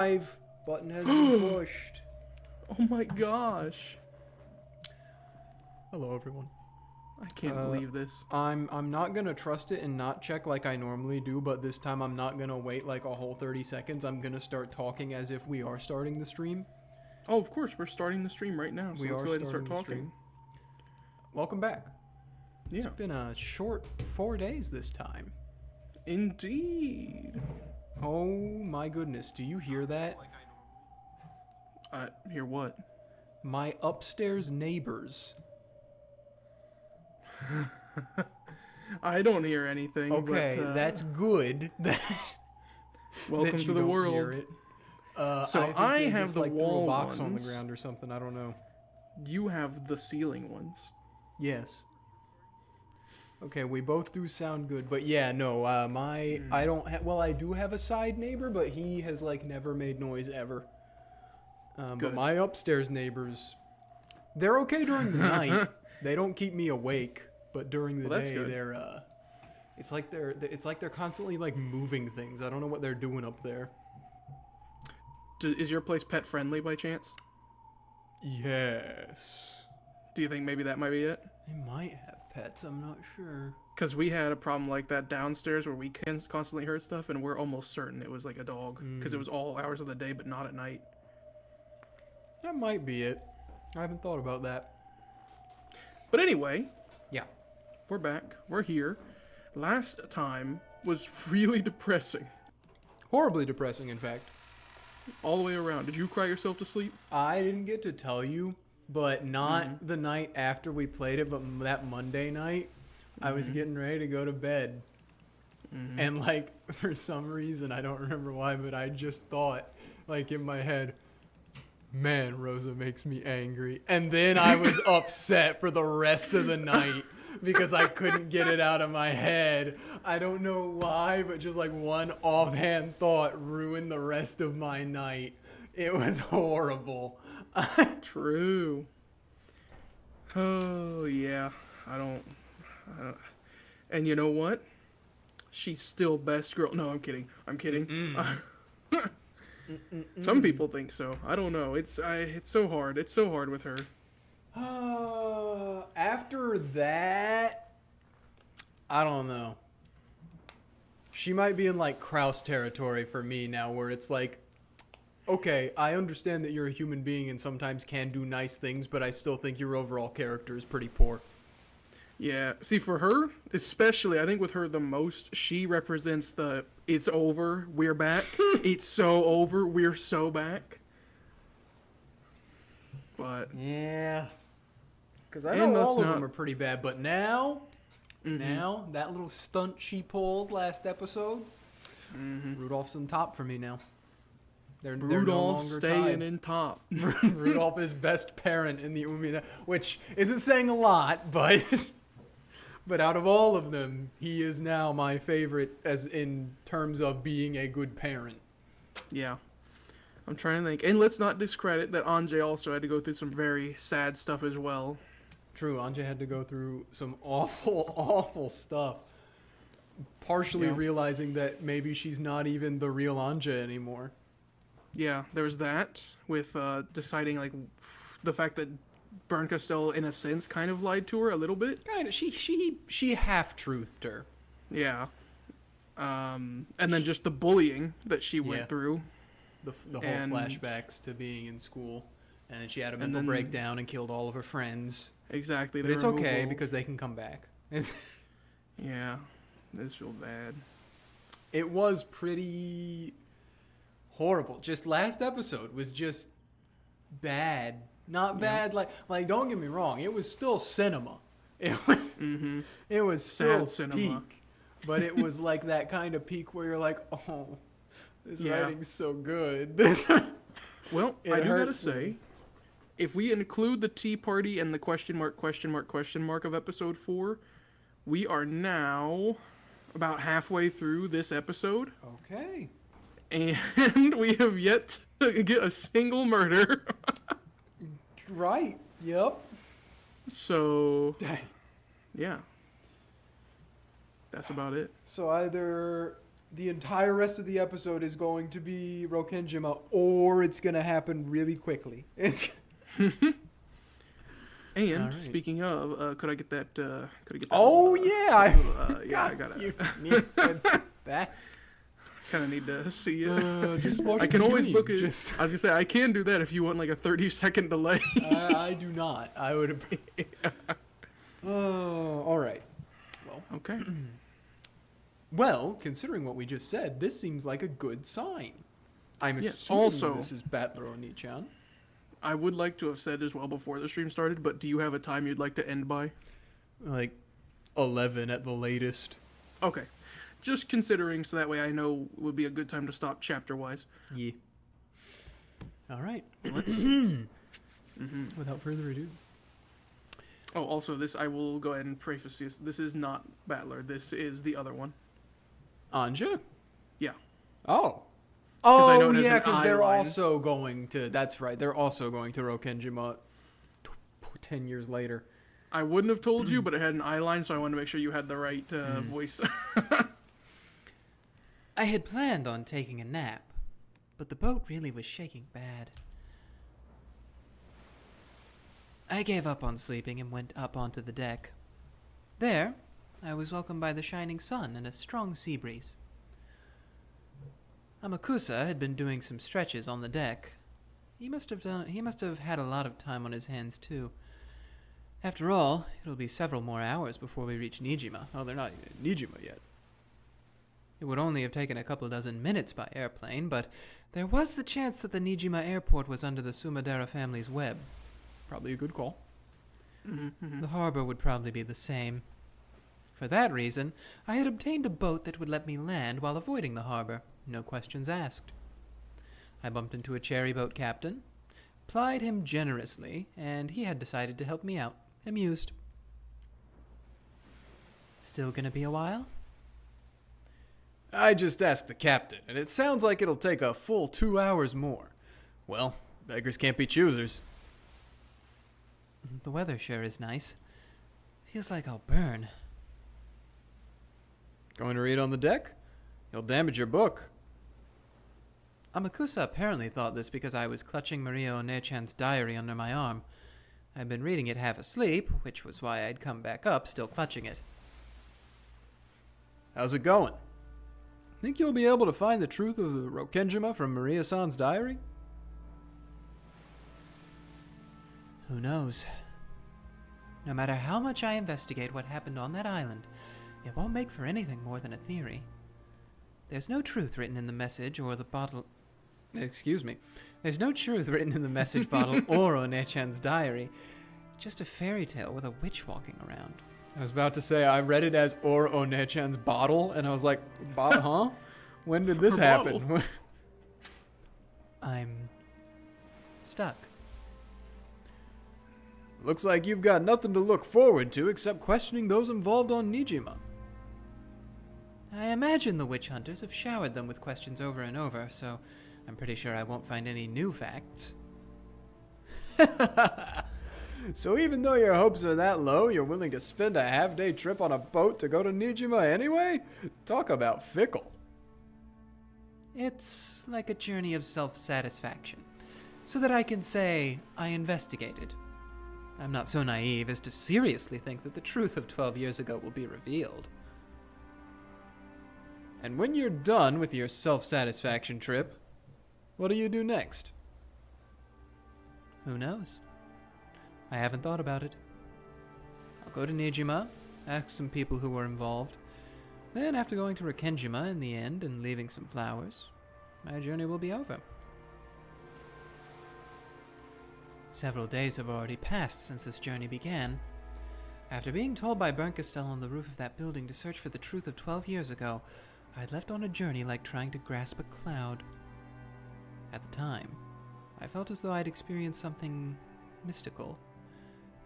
Live button has been pushed. Oh my gosh. Hello, everyone. I can't believe this. I'm not gonna trust it and not check like I normally do, but this time I'm not gonna wait like a whole 30 seconds. I'm gonna start talking as if we are starting the stream. Oh, of course, we're starting the stream right now, so let's go ahead and start talking. Stream. Welcome back. Yeah. It's been a short 4 days this time. Indeed. Oh my goodness, do you hear that? Hear what? My upstairs neighbors. I don't hear anything. Okay, but, that's good. Welcome to the world. Hear it. So I have just, the like, wall threw a box ones. on the ground or something. I don't know. You have the ceiling ones. Yes. Okay, we both do sound good, but yeah, no. I don't. Well, I do have a side neighbor, but he has like never made noise ever. But my upstairs neighbors, they're okay during the night. They don't keep me awake, but during the day, they're. It's like they're constantly like moving things. I don't know what they're doing up there. Is your place pet friendly by chance? Yes. Do you think maybe that might be it? They might have pets. I'm not sure. Because we had a problem like that downstairs where we constantly heard stuff, and we're almost certain it was like a dog. Because it was all hours of the day, but not at night. That might be it. I haven't thought about that. But anyway. Yeah. We're back. We're here. Last time was really depressing. Horribly depressing, in fact. All the way around. Did you cry yourself to sleep? I didn't get to tell you, but not the night after we played it, but that Monday night, I was getting ready to go to bed. And, like, for some reason, I don't remember why, but I just thought, like, in my head, man, Rosa makes me angry. And then I was upset for the rest of the night because I couldn't get it out of my head. I don't know why, but just like one offhand thought ruined the rest of my night. It was horrible. True. Oh, yeah. I don't. And you know what? She's still best girl. No, I'm kidding. I'm kidding. Some people think so. I don't know. It's so hard. It's so hard with her. After that, I don't know. She might be in like Kraus territory for me now, where it's like, okay, I understand that you're a human being and sometimes can do nice things, but I still think your overall character is pretty poor. Yeah. See, for her, especially, I think with her the most, she represents the it's over, we're back. It's so over, we're so back. But yeah. Because I know all of them are pretty bad, but now, that little stunt she pulled last episode, Rudolph's on top for me now. They're no longer staying tied. in top. Rudolph is best parent in the Umineko, which isn't saying a lot, but out of all of them, he is now my favorite as in terms of being a good parent. Yeah. I'm trying to think. And let's not discredit that Ange also had to go through some very sad stuff as well. True, Ange had to go through some awful, awful stuff. Partially realizing that maybe she's not even the real Ange anymore. Yeah, there was that with deciding like the fact that Bernkastel, in a sense, kind of lied to her a little bit. Kind of, she half-truthed her. Yeah. And then just the bullying that she went through. The whole flashbacks to being in school. And then she had a mental breakdown and killed all of her friends. Exactly. But it's okay because they can come back. Yeah. This feels bad. It was pretty horrible. Just last episode was just bad. Not bad. Like don't get me wrong. It was still cinema. It was, it was still cinema. Peak. But it was like that kind of peak where you're like, oh, this writing's so good. Well, I do gotta say, if we include the tea party and the question mark of episode 4, we are now about halfway through this episode. Okay. And we have yet to get a single murder. Right. Yep. So. Dang. Yeah. That's about it. So either the entire rest of the episode is going to be Rokenjima, or it's going to happen really quickly. It's... And right. speaking of, could I get that? Oh yeah, I got it. You need that. Kind of need to see it. Just watch I can the always stream. look at. I was gonna say I can do that if you want like a 30-second delay. I do not. I would. All right. Well. Okay. Well, considering what we just said, this seems like a good sign. I'm assuming also, this is Battler Oni-chan. I would like to have said as well before the stream started, but do you have a time you'd like to end by? Like 11 at the latest. Okay. Just considering, so that way I know it would be a good time to stop chapter-wise. Yeah. All right. Let's. Without further ado. Oh, also, this, I will go ahead and preface this. This is not Battler. This is the other one. Ange? Yeah. Oh. I know Oh, it has yeah, an because eye they're line. also going to... That's right. They're also going to Rokenjima 10 years later. I wouldn't have told you, but it had an eye line, so I wanted to make sure you had the right voice. I had planned on taking a nap, but the boat really was shaking bad. I gave up on sleeping and went up onto the deck. There, I was welcomed by the shining sun and a strong sea breeze. Amakusa had been doing some stretches on the deck. He must have had a lot of time on his hands too. After all, it'll be several more hours before we reach Nijima. Oh, they're not even in Nijima yet. It would only have taken a couple dozen minutes by airplane, but there was the chance that the Nijima airport was under the Sumadera family's web. Probably a good call. The harbor would probably be the same. For that reason, I had obtained a boat that would let me land while avoiding the harbor, no questions asked. I bumped into a cherry boat captain, plied him generously, and he had decided to help me out, amused. Still gonna be a while? I just asked the captain, and it sounds like it'll take a full 2 hours more. Well, beggars can't be choosers. The weather sure is nice. Feels like I'll burn. Going to read on the deck? You'll damage your book. Amakusa apparently thought this because I was clutching Maria One-chan's diary under my arm. I'd been reading it half asleep, which was why I'd come back up still clutching it. How's it going? Think you'll be able to find the truth of the Rokenjima from Maria-san's diary? Who knows? No matter how much I investigate what happened on that island, it won't make for anything more than a theory. There's no truth written in the message or the bottle... Excuse me. There's no truth written in the message bottle or One-chan's diary. Just a fairy tale with a witch walking around. I was about to say, I read it as or One-chan's bottle, and I was like, huh? When did this Her happen? I'm... stuck. Looks like you've got nothing to look forward to except questioning those involved on Nijima. I imagine the witch hunters have showered them with questions over and over, so I'm pretty sure I won't find any new facts. So even though your hopes are that low, you're willing to spend a half-day trip on a boat to go to Nijima anyway? Talk about fickle. It's like a journey of self-satisfaction, so that I can say I investigated. I'm not so naive as to seriously think that the truth of 12 years ago will be revealed. And when you're done with your self-satisfaction trip, what do you do next? Who knows? I haven't thought about it. I'll go to Nijima, ask some people who were involved. Then, after going to Rokenjima in the end and leaving some flowers, my journey will be over. Several days have already passed since this journey began. After being told by Bernkastel on the roof of that building to search for the truth of 12 years ago, I'd left on a journey like trying to grasp a cloud. At the time, I felt as though I'd experienced something mystical,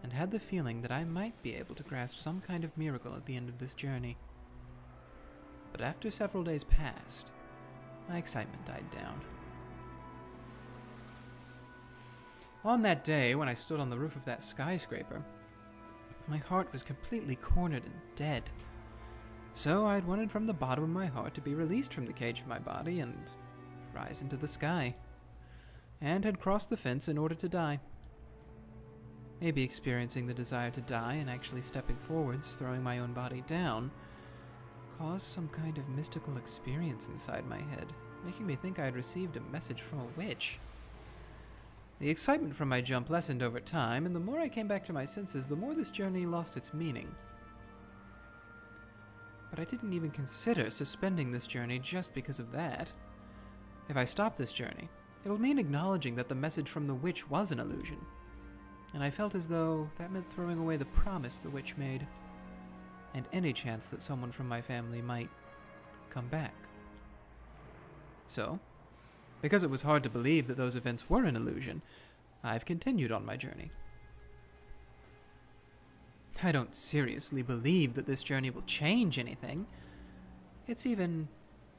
and had the feeling that I might be able to grasp some kind of miracle at the end of this journey. But after several days passed, my excitement died down. On that day, when I stood on the roof of that skyscraper, my heart was completely cornered and dead. So I'd wanted from the bottom of my heart to be released from the cage of my body and rise into the sky, and had crossed the fence in order to die. Maybe experiencing the desire to die and actually stepping forwards, throwing my own body down, caused some kind of mystical experience inside my head, making me think I had received a message from a witch. The excitement from my jump lessened over time, and the more I came back to my senses, the more this journey lost its meaning. But I didn't even consider suspending this journey just because of that. If I stop this journey, it'll mean acknowledging that the message from the witch was an illusion, and I felt as though that meant throwing away the promise the witch made, and any chance that someone from my family might come back. So, because it was hard to believe that those events were an illusion, I've continued on my journey. I don't seriously believe that this journey will change anything. It's even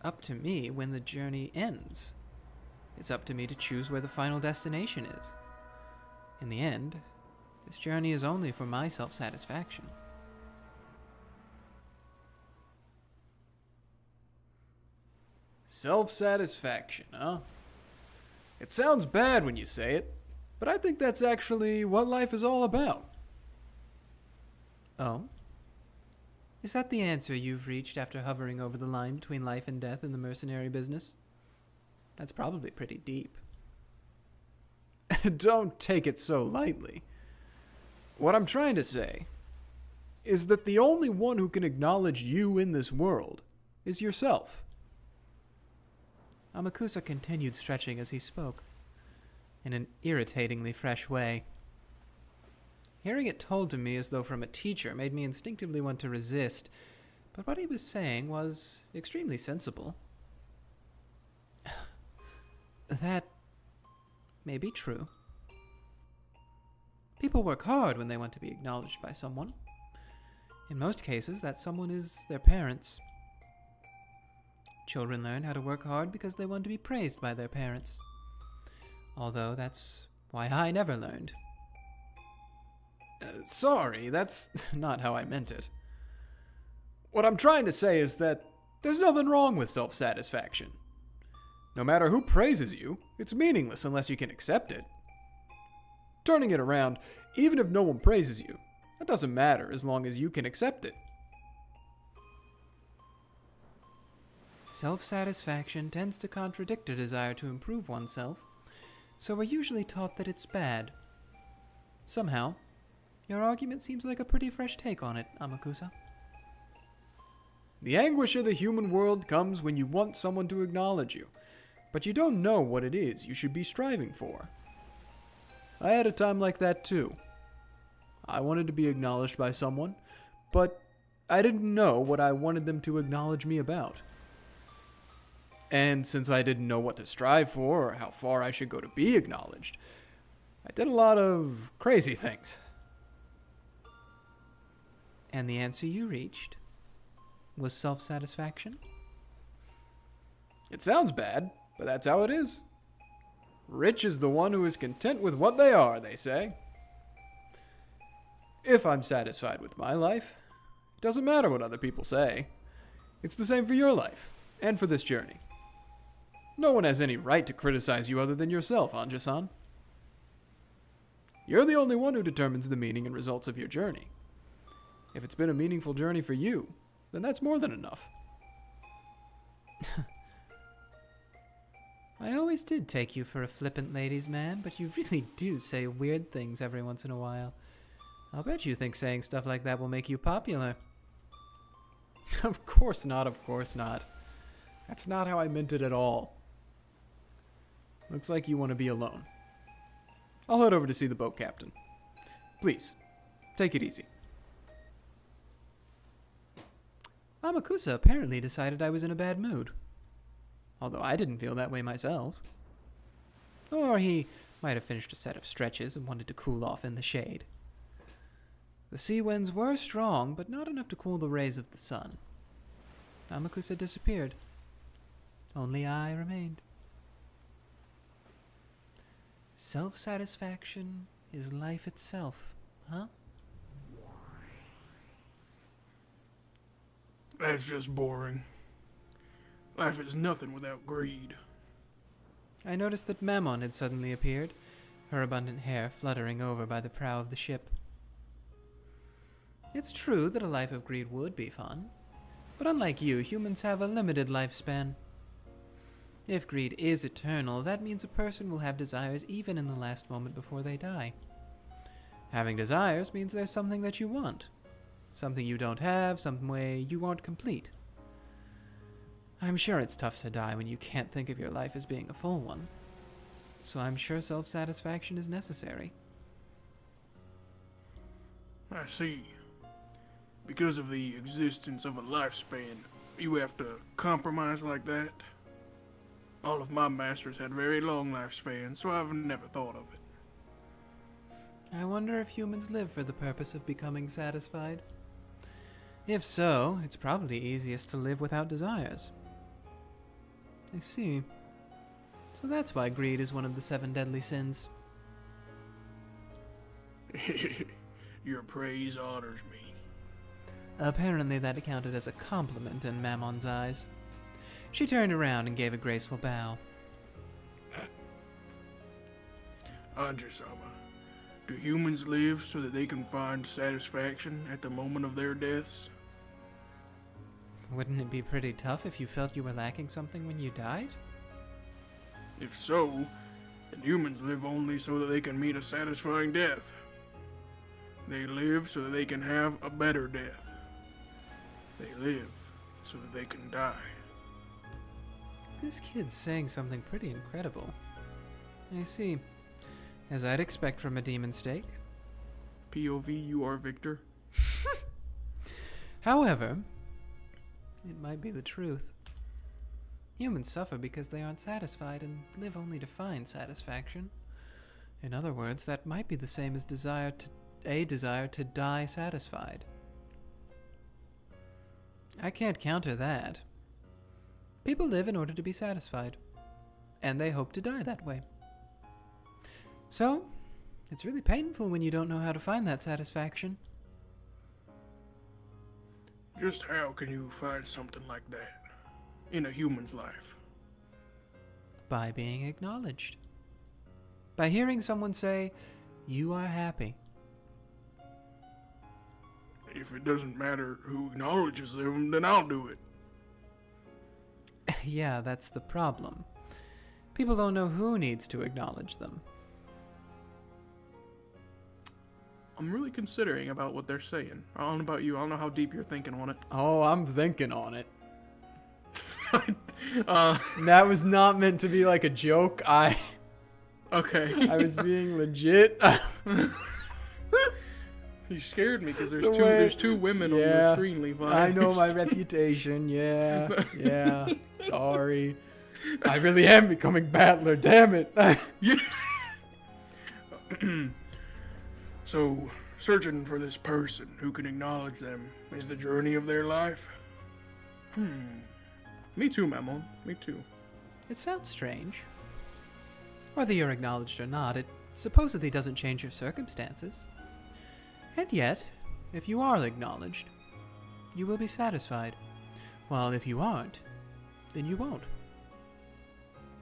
up to me when the journey ends. It's up to me to choose where the final destination is. In the end, this journey is only for my self-satisfaction. Self-satisfaction, huh? It sounds bad when you say it, but I think that's actually what life is all about. Oh? Is that the answer you've reached after hovering over the line between life and death in the mercenary business? That's probably pretty deep. Don't take it so lightly. What I'm trying to say is that the only one who can acknowledge you in this world is yourself. Amakusa continued stretching as he spoke, in an irritatingly fresh way. Hearing it told to me as though from a teacher made me instinctively want to resist, but what he was saying was extremely sensible. That may be true. People work hard when they want to be acknowledged by someone. In most cases, that someone is their parents. Children learn how to work hard because they want to be praised by their parents. Although that's why I never learned. Sorry, that's not how I meant it. What I'm trying to say is that there's nothing wrong with self-satisfaction. No matter who praises you, it's meaningless unless you can accept it. Turning it around, even if no one praises you, that doesn't matter as long as you can accept it. Self-satisfaction tends to contradict a desire to improve oneself, so we're usually taught that it's bad. Somehow, your argument seems like a pretty fresh take on it, Amakusa. The anguish of the human world comes when you want someone to acknowledge you, but you don't know what it is you should be striving for. I had a time like that too. I wanted to be acknowledged by someone, but I didn't know what I wanted them to acknowledge me about. And since I didn't know what to strive for or how far I should go to be acknowledged, I did a lot of crazy things. And the answer you reached was self-satisfaction? It sounds bad, but that's how it is. Rich is the one who is content with what they are, they say. If I'm satisfied with my life, it doesn't matter what other people say. It's the same for your life, and for this journey. No one has any right to criticize you other than yourself, Ange-san. You're the only one who determines the meaning and results of your journey. If it's been a meaningful journey for you, then that's more than enough. I always did take you for a flippant ladies' man, but you really do say weird things every once in a while. I'll bet you think saying stuff like that will make you popular. Of course not, of course not. That's not how I meant it at all. Looks like you want to be alone. I'll head over to see the boat captain. Please, take it easy. Amakusa apparently decided I was in a bad mood. Although I didn't feel that way myself. Or he might have finished a set of stretches and wanted to cool off in the shade. The sea winds were strong, but not enough to cool the rays of the sun. Amakusa disappeared. Only I remained. Self-satisfaction is life itself, huh? That's just boring. Life is nothing without greed. I noticed that Mammon had suddenly appeared, her abundant hair fluttering over by the prow of the ship. It's true that a life of greed would be fun, but unlike you, humans have a limited lifespan. If greed is eternal, that means a person will have desires even in the last moment before they die. Having desires means there's something that you want. Something you don't have, some way you aren't complete. I'm sure it's tough to die when you can't think of your life as being a full one. So I'm sure self-satisfaction is necessary. I see. Because of the existence of a lifespan, you have to compromise like that? All of my masters had very long lifespans, so I've never thought of it. I wonder if humans live for the purpose of becoming satisfied. If so, it's probably easiest to live without desires. I see. So that's why greed is one of the 7 deadly sins. Your praise honors me. Apparently that accounted as a compliment in Mammon's eyes. She turned around and gave a graceful bow. Ange-sama, do humans live so that they can find satisfaction at the moment of their deaths? Wouldn't it be pretty tough if you felt you were lacking something when you died? If so, then humans live only so that they can meet a satisfying death. They live so that they can have a better death. They live so that they can die. This kid's saying something pretty incredible. I see. As I'd expect from a demon stake. POV, you are Victor. However, it might be the truth. Humans suffer because they aren't satisfied and live only to find satisfaction. In other words, that might be the same as a desire to die satisfied. I can't counter that. People live in order to be satisfied, and they hope to die that way. So, it's really painful when you don't know how to find that satisfaction. Just how can you find something like that in a human's life? By being acknowledged. By hearing someone say, "You are happy." If it doesn't matter who acknowledges them, then I'll do it. Yeah, that's the problem. People don't know who needs to acknowledge them. I'm really considering about what they're saying. I don't know about you. I don't know how deep you're thinking on it. Oh, I'm thinking on it. uh, That was not meant to be like a joke. okay. I was being legit. You scared me because there's two women on the screen, Levi. I know my reputation. Yeah. Sorry. I really am becoming battler. Damn it. Yeah. So, searching for this person who can acknowledge them is the journey of their life? Me too, Mammon. Me too. It sounds strange. Whether you're acknowledged or not, it supposedly doesn't change your circumstances. And yet, if you are acknowledged, you will be satisfied. While if you aren't, then you won't.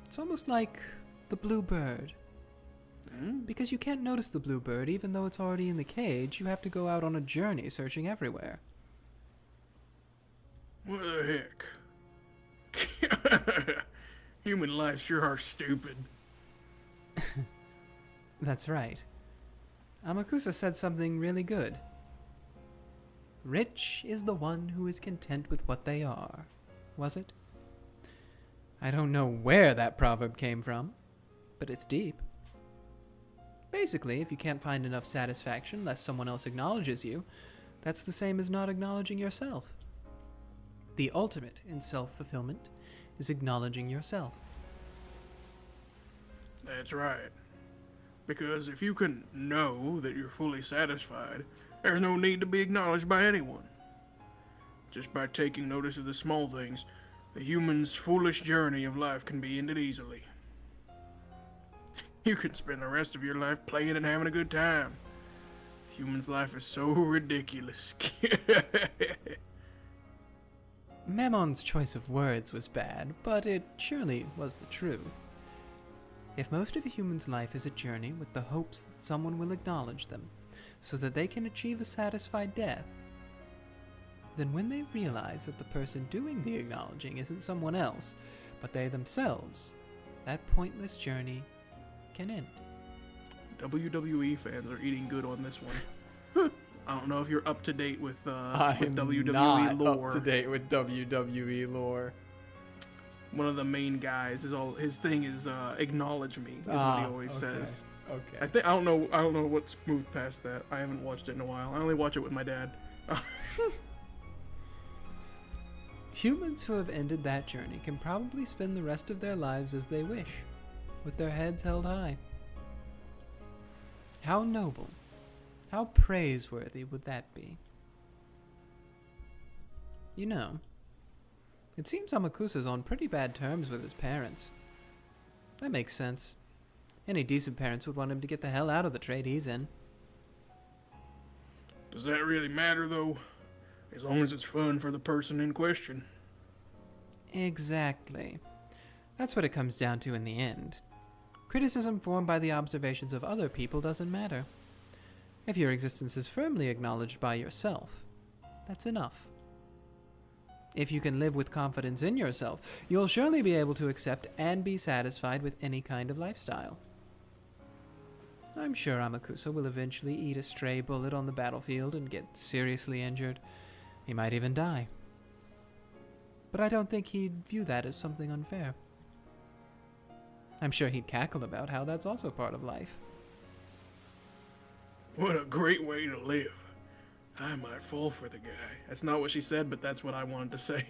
It's almost like the blue bird. Because you can't notice the blue bird even though it's already in the cage, you have to go out on a journey searching everywhere. What the heck? Human lives sure are stupid. That's right. Amakusa said something really good. Rich is the one who is content with what they are, was it? I don't know where that proverb came from, but it's deep. Basically, if you can't find enough satisfaction unless someone else acknowledges you, that's the same as not acknowledging yourself. The ultimate in self-fulfillment is acknowledging yourself. That's right. Because if you can know that you're fully satisfied, there's no need to be acknowledged by anyone. Just by taking notice of the small things, the human's foolish journey of life can be ended easily. You can spend the rest of your life playing and having a good time. Human's life is so ridiculous. Mammon's choice of words was bad, but it surely was the truth. If most of a human's life is a journey with the hopes that someone will acknowledge them, so that they can achieve a satisfied death, then when they realize that the person doing the acknowledging isn't someone else, but they themselves, that pointless journey can end. WWE fans are eating good on this one. I don't know if you're up to date with I'm WWE not lore. up to date with WWE lore. One of the main guys his thing is acknowledge me is what he always says. Okay. I don't know what's moved past that. I haven't watched it in a while. I only watch it with my dad. Humans who have ended that journey can probably spend the rest of their lives as they wish, with their heads held high. How noble, how praiseworthy would that be? You know, it seems Amakusa's on pretty bad terms with his parents. That makes sense. Any decent parents would want him to get the hell out of the trade he's in. Does that really matter, though? As long as it's fun for the person in question. Exactly. That's what it comes down to in the end. Criticism formed by the observations of other people doesn't matter. If your existence is firmly acknowledged by yourself, that's enough. If you can live with confidence in yourself, you'll surely be able to accept and be satisfied with any kind of lifestyle. I'm sure Amakusa will eventually eat a stray bullet on the battlefield and get seriously injured. He might even die. But I don't think he'd view that as something unfair. I'm sure he'd cackle about how that's also part of life. What a great way to live. I might fall for the guy. That's not what she said, but that's what I wanted to say.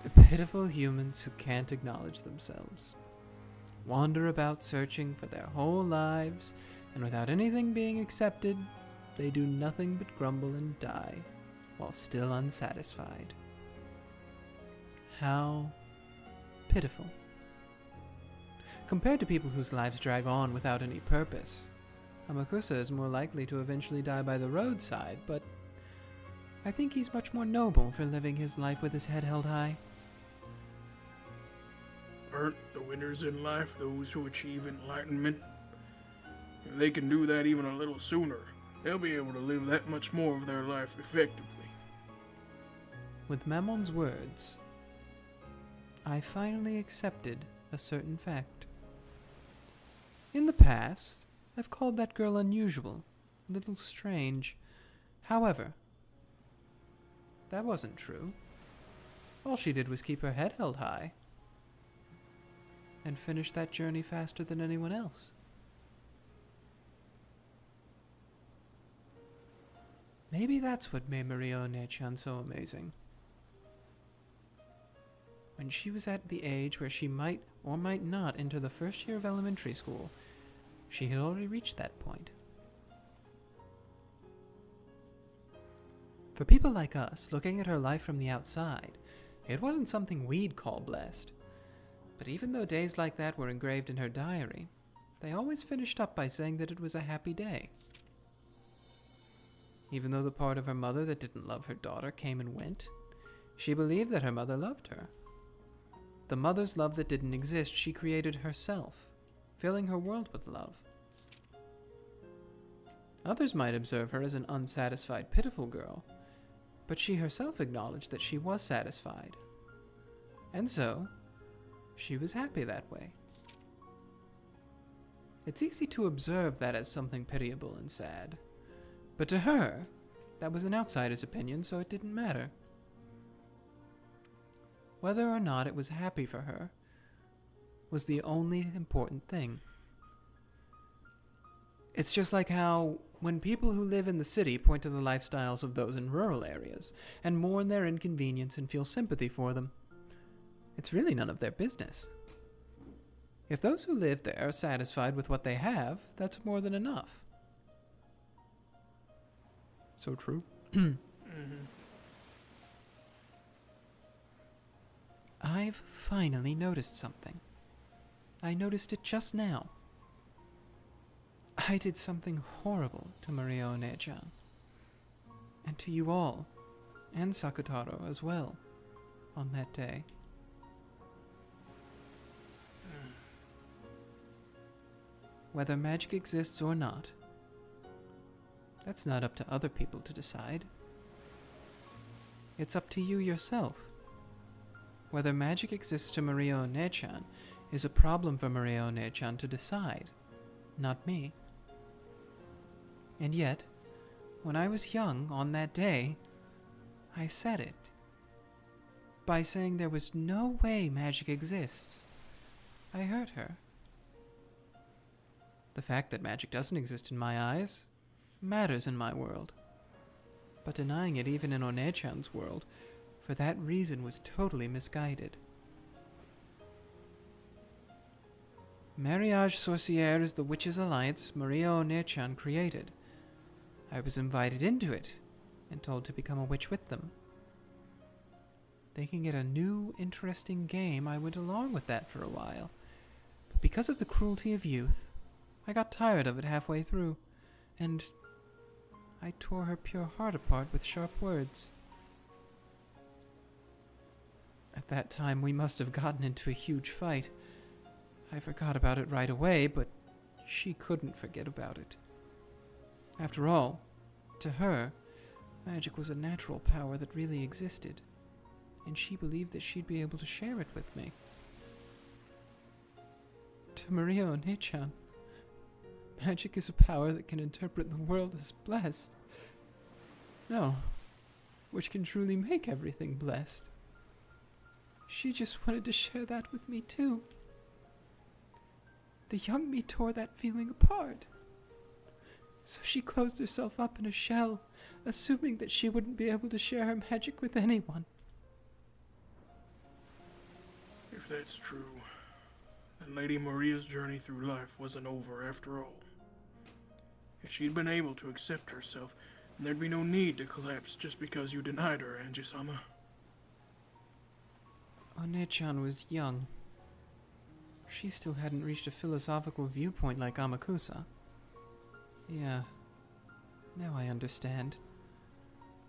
The pitiful humans who can't acknowledge themselves. Wander about searching for their whole lives, and without anything being accepted, they do nothing but grumble and die, while still unsatisfied. How pitiful. Compared to people whose lives drag on without any purpose, Amakusa is more likely to eventually die by the roadside, but I think he's much more noble for living his life with his head held high. Aren't the winners in life those who achieve enlightenment? If they can do that even a little sooner, they'll be able to live that much more of their life effectively. With Mammon's words, I finally accepted a certain fact. In the past, I've called that girl unusual, a little strange. However, that wasn't true. All she did was keep her head held high and finish that journey faster than anyone else. Maybe that's what made Mariage-chan so amazing. When she was at the age where she might or might not enter the first year of elementary school, she had already reached that point. For people like us, looking at her life from the outside, it wasn't something we'd call blessed. But even though days like that were engraved in her diary, they always finished up by saying that it was a happy day. Even though the part of her mother that didn't love her daughter came and went, she believed that her mother loved her. The mother's love that didn't exist, she created herself, filling her world with love. Others might observe her as an unsatisfied, pitiful girl, but she herself acknowledged that she was satisfied. And so, she was happy that way. It's easy to observe that as something pitiable and sad, but to her, that was an outsider's opinion, so it didn't matter. Whether or not it was happy for her was the only important thing. It's just like how, when people who live in the city point to the lifestyles of those in rural areas and mourn their inconvenience and feel sympathy for them, it's really none of their business. If those who live there are satisfied with what they have, that's more than enough. So true. I've finally noticed something. I noticed it just now. I did something horrible to Mariage-chan. And to you all, and Sakutaro as well on that day. Whether magic exists or not, that's not up to other people to decide. It's up to you yourself. Whether magic exists to Maria One-chan is a problem for Maria One-chan to decide, not me. And yet, when I was young on that day, I said it. By saying there was no way magic exists, I hurt her. The fact that magic doesn't exist in my eyes matters in my world. But denying it even in One-chan's world, for that reason, was totally misguided. Mariage Sorcière is the Witches' Alliance Maria One-chan created. I was invited into it and told to become a witch with them. Thinking it a new, interesting game, I went along with that for a while. But because of the cruelty of youth, I got tired of it halfway through, and I tore her pure heart apart with sharp words. At that time, we must have gotten into a huge fight. I forgot about it right away, but she couldn't forget about it. After all, to her, magic was a natural power that really existed, and she believed that she'd be able to share it with me. To Maria One-chan, magic is a power that can interpret the world as blessed. No, which can truly make everything blessed. She just wanted to share that with me too. The young me tore that feeling apart. So she closed herself up in a shell, assuming that she wouldn't be able to share her magic with anyone. If that's true, then Lady Maria's journey through life wasn't over after all. If she'd been able to accept herself, there'd be no need to collapse just because you denied her, Ange-sama. One-chan was young. She still hadn't reached a philosophical viewpoint like Amakusa. Yeah, now I understand.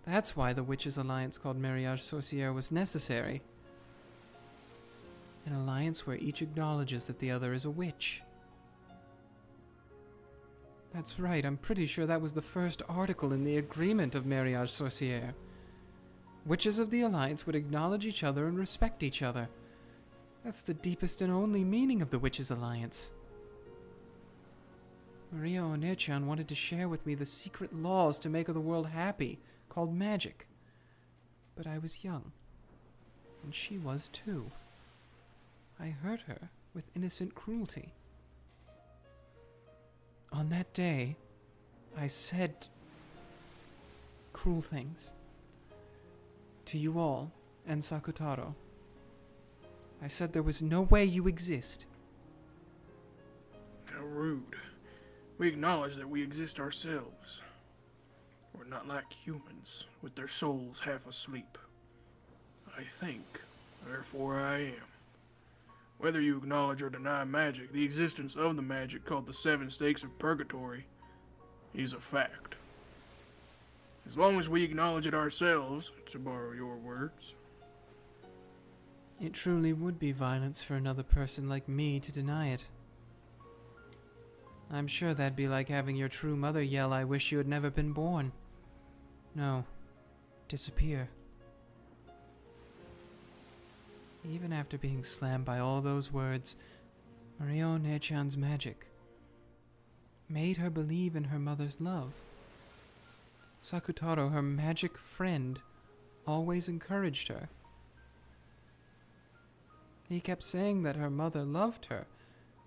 That's why the Witches' Alliance called Mariage Sorcière was necessary. An alliance where each acknowledges that the other is a witch. That's right, I'm pretty sure that was the first article in the agreement of Mariage Sorcière. Witches of the Alliance would acknowledge each other and respect each other. That's the deepest and only meaning of the Witches' Alliance. Maria One-chan wanted to share with me the secret laws to make the world happy, called magic. But I was young, and she was too. I hurt her with innocent cruelty. On that day, I said cruel things. To you all, and Sakutaro. I said there was no way you exist. How rude. We acknowledge that we exist ourselves. We're not like humans, with their souls half asleep. I think, therefore I am. Whether you acknowledge or deny magic, the existence of the magic called the Seven Stakes of Purgatory is a fact. As long as we acknowledge it ourselves, to borrow your words. It truly would be violence for another person like me to deny it. I'm sure that'd be like having your true mother yell, "I wish you had never been born." No, disappear. Even after being slammed by all those words, Maria One-chan's magic made her believe in her mother's love. Sakutaro, her magic friend, always encouraged her. He kept saying that her mother loved her,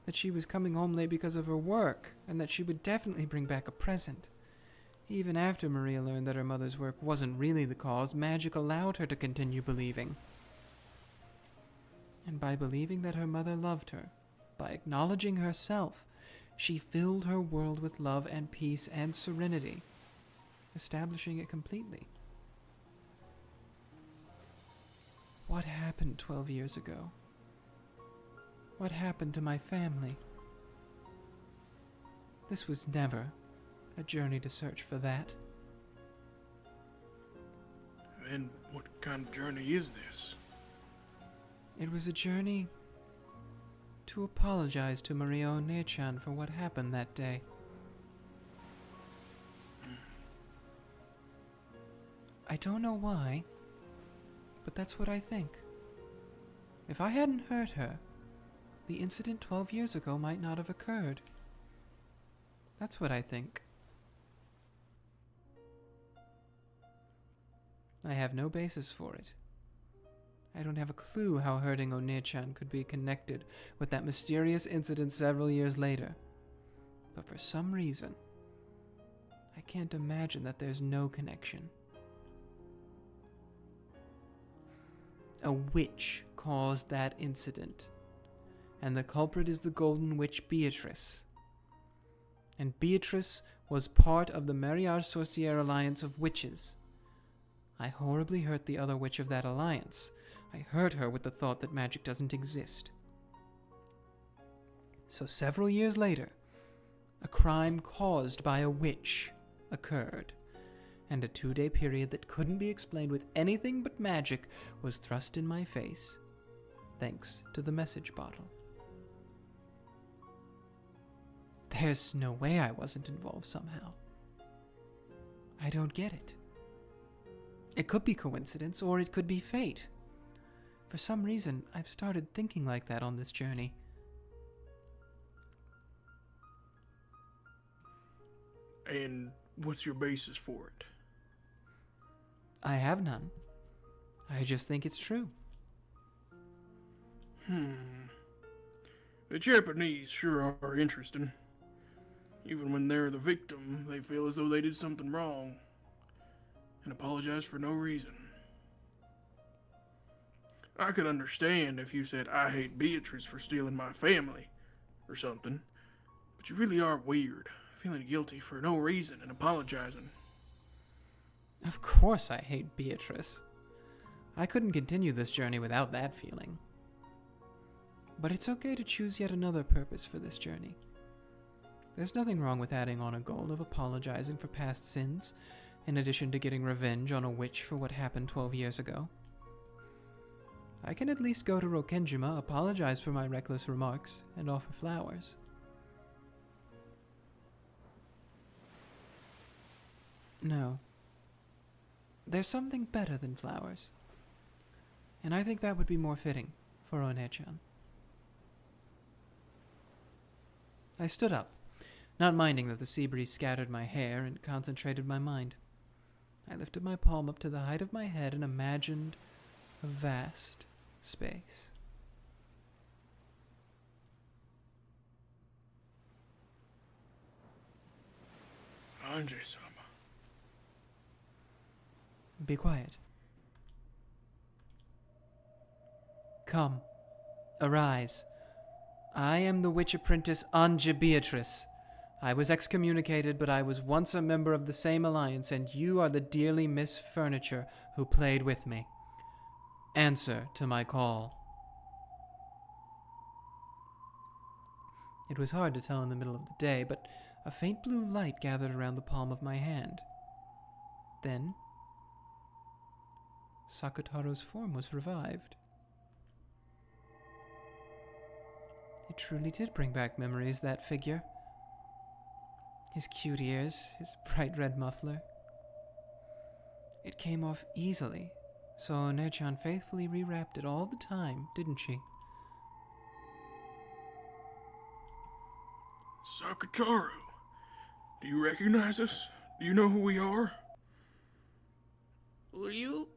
that she was coming home late because of her work, and that she would definitely bring back a present. Even after Maria learned that her mother's work wasn't really the cause, magic allowed her to continue believing. And by believing that her mother loved her, by acknowledging herself, she filled her world with love and peace and serenity, establishing it completely. What happened 12 years ago? What happened to my family? This was never a journey to search for that. And what kind of journey is this? It was a journey to apologize to Maria One-chan for what happened that day. I don't know why, but that's what I think. If I hadn't hurt her, the incident 12 years ago might not have occurred. That's what I think. I have no basis for it. I don't have a clue how hurting One-chan could be connected with that mysterious incident several years later. But for some reason, I can't imagine that there's no connection. A witch caused that incident, and the culprit is the Golden Witch Beatrice. And Beatrice was part of the Mariage Sorcière alliance of witches. I horribly hurt the other witch of that alliance. I hurt her with the thought that magic doesn't exist. So several years later, a crime caused by a witch occurred, and a 2-day period that couldn't be explained with anything but magic was thrust in my face, thanks to the message bottle. There's no way I wasn't involved somehow. I don't get it. It could be coincidence, or it could be fate. For some reason, I've started thinking like that on this journey. And what's your basis for it? I have none. I just think it's true. The Japanese sure are interesting. Even when they're the victim, they feel as though they did something wrong and apologize for no reason. I could understand if you said, I hate Beatrice for stealing my family or something, but you really are weird, feeling guilty for no reason and apologizing. Of course I hate Beatrice. I couldn't continue this journey without that feeling. But it's okay to choose yet another purpose for this journey. There's nothing wrong with adding on a goal of apologizing for past sins, in addition to getting revenge on a witch for what happened 12 years ago. I can at least go to Rokenjima, apologize for my reckless remarks, and offer flowers. No. There's something better than flowers. And I think that would be more fitting for One-chan. I stood up, not minding that the sea breeze scattered my hair, and concentrated my mind. I lifted my palm up to the height of my head and imagined a vast space. Ange-sama. Be quiet. Come, arise. I am the witch apprentice Ange Beatrice. I was excommunicated, but I was once a member of the same alliance, and you are the dearly Miss Furniture who played with me. Answer to my call. It was hard to tell in the middle of the day, but a faint blue light gathered around the palm of my hand. Then, Sakutaro's form was revived. It truly did bring back memories, that figure. His cute ears, his bright red muffler. It came off easily, so One-chan faithfully rewrapped it all the time, didn't she? Sakutaro, do you recognize us? Do you know who we are? Who are you?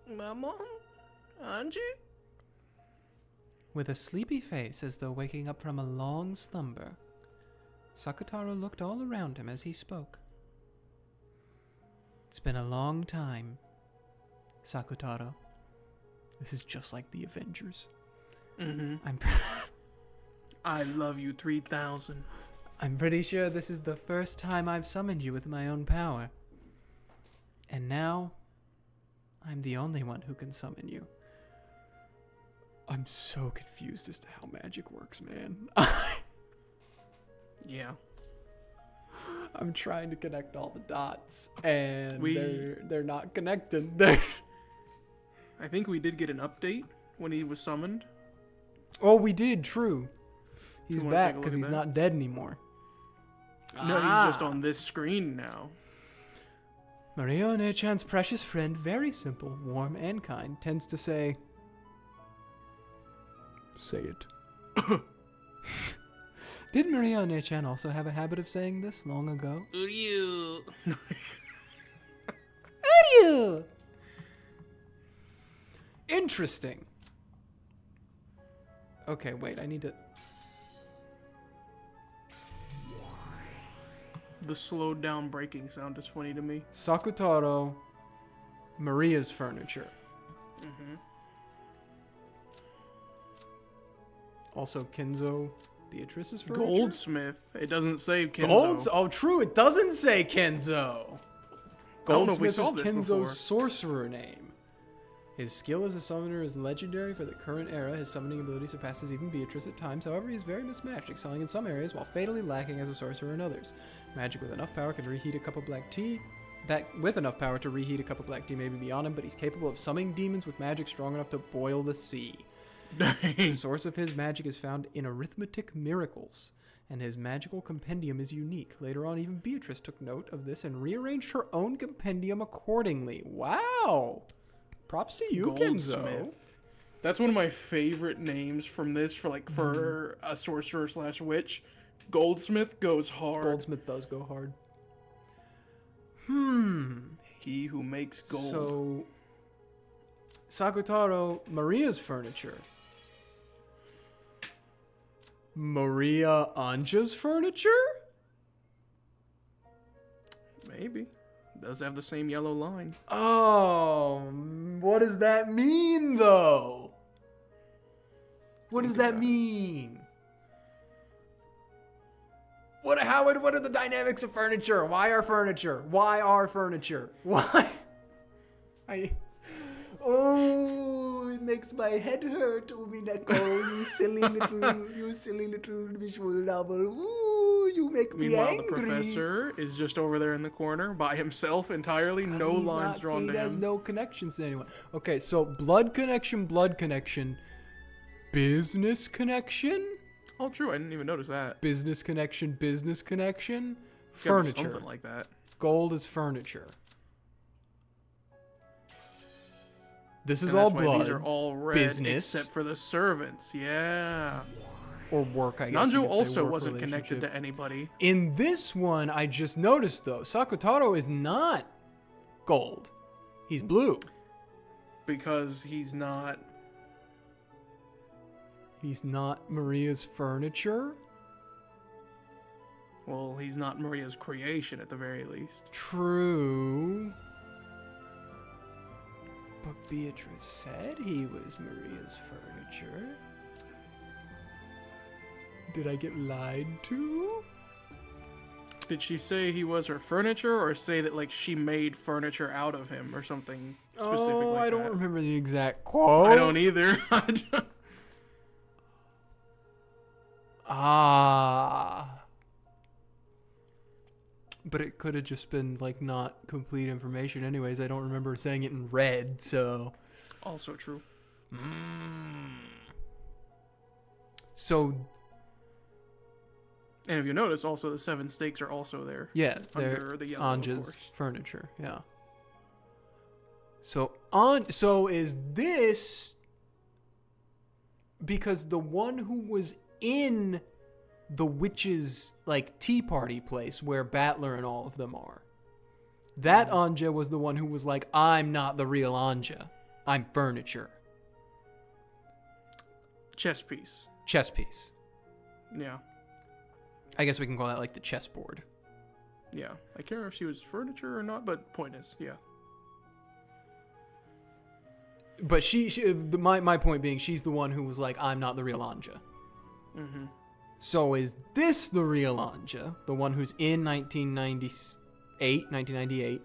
Mammon? Ange? With a sleepy face as though waking up from a long slumber, Sakutaro looked all around him as he spoke. It's been a long time, Sakutaro. This is just like the Avengers. I love you 3000. I'm pretty sure this is the first time I've summoned you with my own power. And now, I'm the only one who can summon you. I'm so confused as to how magic works, man. Yeah. I'm trying to connect all the dots, and We- they're not connected. They're... I think we did get an update when he was summoned. Oh, we did. True. He's wanna back take a because look at he's that? not dead anymore. No, he's just on this screen now. Maria Onechan's precious friend, very simple, warm, and kind, tends to say... Say it. Did Maria Onechan also have a habit of saying this long ago? Uryu. Uryu! Interesting. Okay, wait, I need to... The slowed down breaking sound is funny to me. Sakutaro, Maria's furniture. Also, Kenzo, Beatrice's furniture. Goldsmith. It doesn't say Kenzo. Oh, true. It doesn't say Kenzo. I don't know if we Goldsmith saw is this Kenzo's before. sorcerer name. His skill as a summoner is legendary for the current era. His summoning ability surpasses even Beatrice at times. However, he is very mismatched, excelling in some areas while fatally lacking as a sorcerer in others. Magic with enough power can reheat a cup of black tea. With enough power to reheat a cup of black tea may be beyond him, but he's capable of summoning demons with magic strong enough to boil the sea. The Dang. source of his magic is found in arithmetic miracles, and his magical compendium is unique. Later on, even Beatrice took note of this and rearranged her own compendium accordingly. Wow! Props to you, Kenzo. That's one of my favorite names from this for a sorcerer / witch. Goldsmith goes hard. Goldsmith does go hard. He who makes gold. So, Sakutaro, Maria's furniture. Maria Ange's furniture? Maybe. Does have the same yellow line. Oh, what does that mean, though? What does that mean? What are the dynamics of furniture? Why our furniture? Why our furniture? Why? Oh, it makes my head hurt, Umineko. You silly little visual novel. Ooh, you make me Meanwhile, angry. the professor is just over there in the corner by himself entirely. No lines drawn to him. He has no connections to anyone. Okay, so blood connection, business connection, Oh, true. I didn't even notice that. business connection, Gotta be furniture. Something like that. Gold is furniture. This is And all that's why blood. These are all red, business. except for the servants. Yeah. Or work, I guess. you Nanjo could say, also work wasn't connected relationship. to anybody. In this one, I just noticed, though, Sakutaro is not gold. He's blue. Because he's not. He's not Maria's furniture. Well, he's not Maria's creation at the very least. True. But Beatrice said he was Maria's furniture. Did I get lied to? Did she say he was her furniture, or say that like she made furniture out of him, or something specific Oh, like I don't that? remember the exact quote. I don't either. Ah. But it could have just been, like, not complete information anyways. I don't remember saying it in red, so... Also true. So, And if you notice, also the 7 stakes are also there. yeah, Under they're the yellow, of Ange's course. furniture, yeah. So, is this... Because the one who was in the witch's, like, tea party place where Battler and all of them are, that Ange was the one who was like, I'm not the real Ange. I'm furniture. Chess piece. Chess piece. Yeah. I guess we can call that, like, the chessboard. Yeah. I can't remember if she was furniture or not, but point is, yeah. But my point being, she's the one who was like, I'm not the real Ange. Mm-hmm. So is this the real Ange? The one who's in 1998?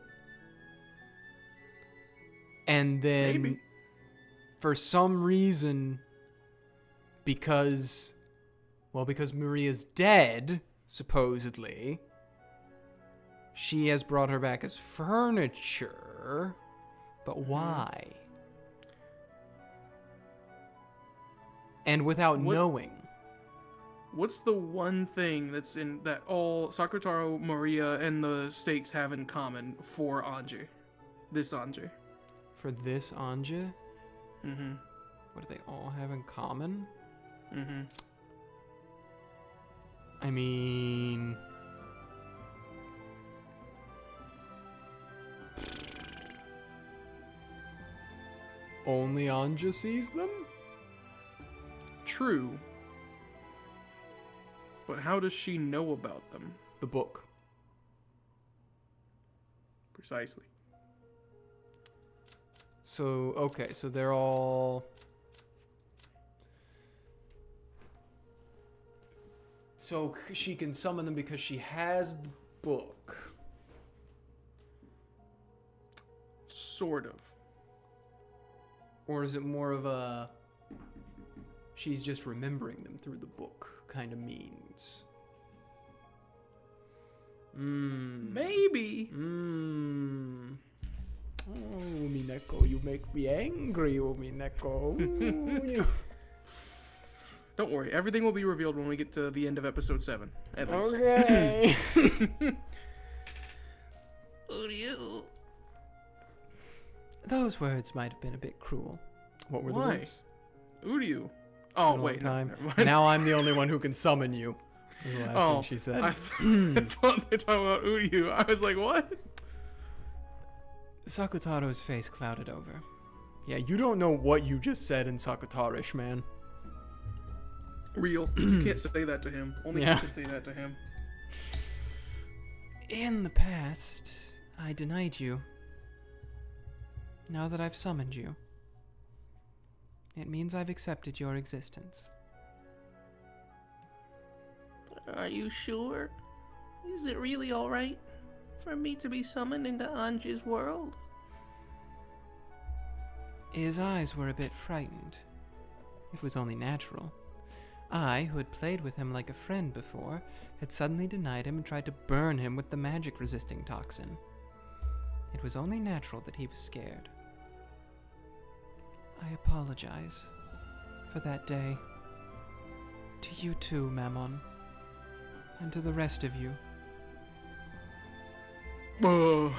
And then, Maybe. for some reason, because Maria's dead, supposedly, She has brought her back as furniture, but why? And without knowing. What's the one thing that's in that all Sakutaro, Maria, and the Stakes have in common for Ange? This Ange. For this Ange? Mm-hmm. What do they all have in common? Mm-hmm. I mean... Only Ange sees them? True. But how does she know about them? The book. Precisely. So, okay, so they're all... So she can summon them because she has the book. Sort of. Or is it more of a... She's just remembering them through the book kind of means? Maybe. Oh, Umineko, you make me angry, Umineko. Don't worry, everything will be revealed when we get to the end of episode 7, at least. Okay. Uryu. Those words might have been a bit cruel. What were Why? the words? Uryu. Oh, Been a wait. long time. No, never mind. Now I'm the only one who can summon you. Was the last thing she said. I thought they were talking about Uryu. I was like, what? Sakutaro's face clouded over. Yeah, you don't know what you just said in Sakutarish, man. Real. You can't say that to him. Only Yeah. you can say that to him. In the past, I denied you. Now that I've summoned you, it means I've accepted your existence. Are you sure? Is it really alright for me to be summoned into Ange's world? His eyes were a bit frightened. It was only natural. I, who had played with him like a friend before, had suddenly denied him and tried to burn him with the magic-resisting toxin. It was only natural that he was scared. I apologize for that day. To you too, Mammon. And to the rest of you. Whoa.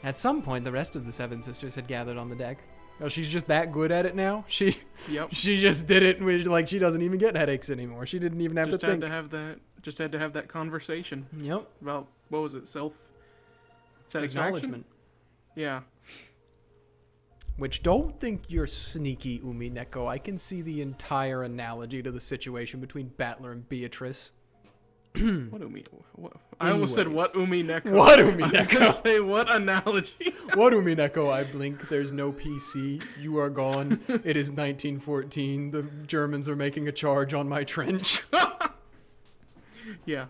At some point, the rest of the Seven Sisters had gathered on the deck. Oh, she's just that good at it now? She Yep. she just did it with, like, she doesn't even get headaches anymore. She didn't even have Just to had think. to have that. Just had to have that conversation Yep. about what was it? Satisfaction. Acknowledgement. Yeah. Which, don't think you're sneaky, Umineko. I can see the entire analogy to the situation between Battler and Beatrice. What I almost said Anyways. what Umineko. What I was gonna Umineko? say what analogy. What Umineko? I blink. There's no PC. You are gone. It is 1914. The Germans are making a charge on my trench. Yeah.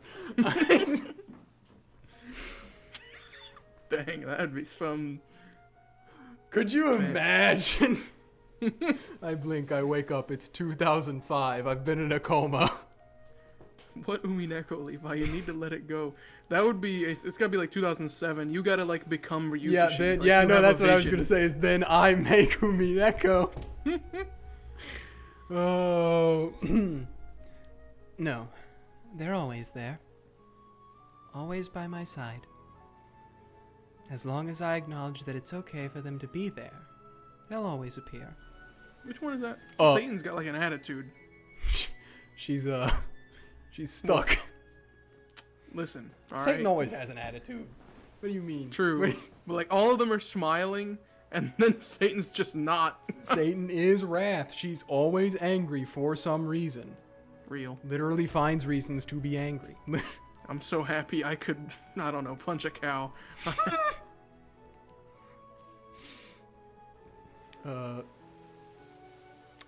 Dang, that'd be some. Could you imagine? I blink. I wake up. It's 2005. I've been in a coma. What Umineko, Levi? You need to let it go. That would be. It's gotta be like 2007. You gotta like become Ryukishi. Yeah, then, like, yeah, you no, have that's a what I was vision. gonna say. Is then I make Umineko. Oh. No, they're always there. Always by my side. As long as I acknowledge that it's okay for them to be there, they'll always appear. Which one is that? Oh. Satan's got like an attitude. She's stuck. Listen, all right. Satan always has an attitude. What do you mean? True. What do But like all of them are smiling, and then Satan's just not. Satan is wrath. She's always angry for some reason. Real. Literally finds reasons to be angry. I'm so happy I could, I don't know, punch a cow.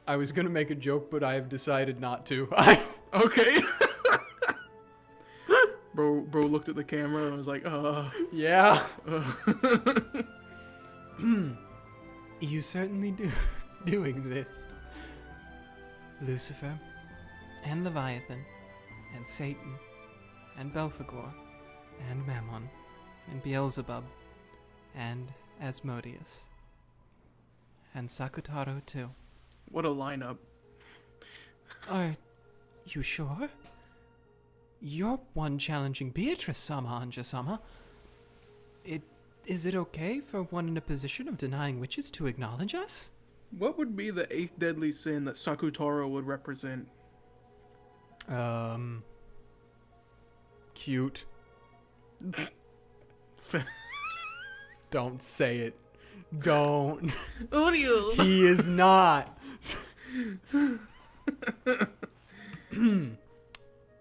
I was gonna make a joke, but I have decided not to. Okay. Bro looked at the camera and was like, Yeah. You certainly do exist. Lucifer, and Leviathan, and Satan, and Belphegor, and Mammon. and Beelzebub, and Asmodeus. And Sakutaro, too. What a lineup. Are you sure? You're one challenging Beatrice-sama, Ange-sama. Is it okay for one in a position of denying witches to acknowledge us? What would be the 8th deadly sin that Sakutaro would represent? Cute. Don't say it. Don't. Audio. He is not.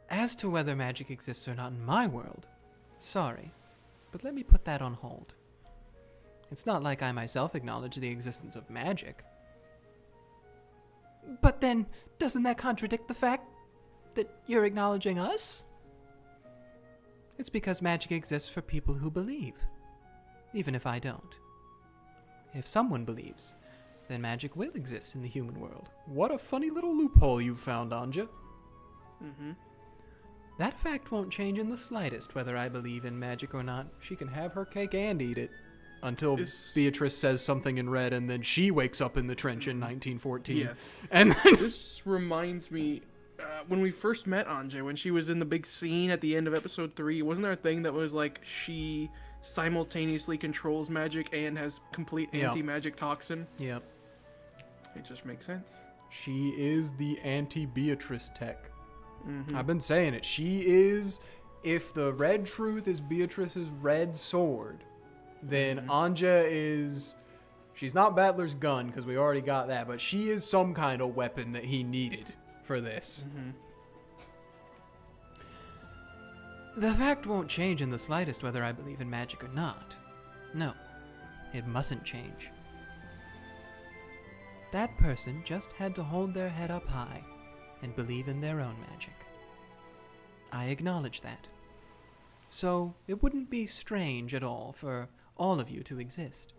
As to whether magic exists or not in my world, sorry, but let me put that on hold. It's not like I myself acknowledge the existence of magic. But then, doesn't that contradict the fact that you're acknowledging us? It's because magic exists for people who believe, even if I don't. If someone believes, then magic will exist in the human world. What a funny little loophole you found, Ange. Mm-hmm. That fact won't change in the slightest whether I believe in magic or not. She can have her cake and eat it. Until This- Beatrice says something in red, and then she wakes up in the trench in 1914. Yes. And then This reminds me, when we first met Ange, when she was in the big scene at the end of episode 3, wasn't there a thing that was like she simultaneously controls magic and has complete Yeah. anti-magic toxin? Yep. It just makes sense. she is the anti-Beatrice tech. Mm-hmm. I've been saying it. She is, if the red truth is Beatrice's red sword, then Ange is, she's not Battler's gun, because we already got that, but she is some kind of weapon that he needed for this. Mm-hmm. The fact won't change in the slightest whether I believe in magic or not. No, it mustn't change. That person just had to hold their head up high and believe in their own magic. I acknowledge that. So it wouldn't be strange at all for all of you to exist.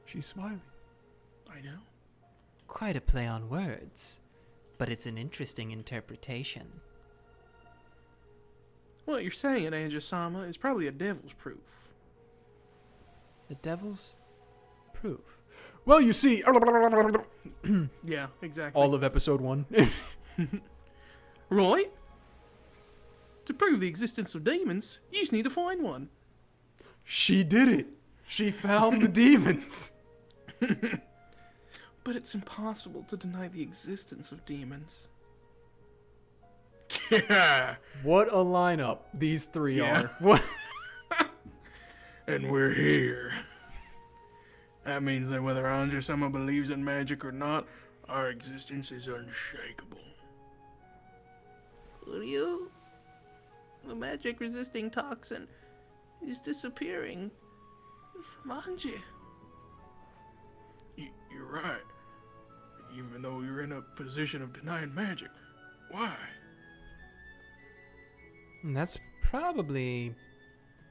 She's smiling. I know. Quite a play on words, but it's an interesting interpretation. What you're saying, Ange-sama, is probably a devil's proof. The devil's proof. Well, you see, Yeah, exactly. all of episode 1. Right? To prove the existence of demons, you just need to find one. She did it. She found the demons. But it's impossible to deny the existence of demons. What a lineup these three Yeah. are. What? And we're here. That means that whether Ange-sama believes in magic or not, our existence is unshakable. Ryu, the magic-resisting toxin is disappearing from Ange. You're right. Even though you're in a position of denying magic. Why? And that's probably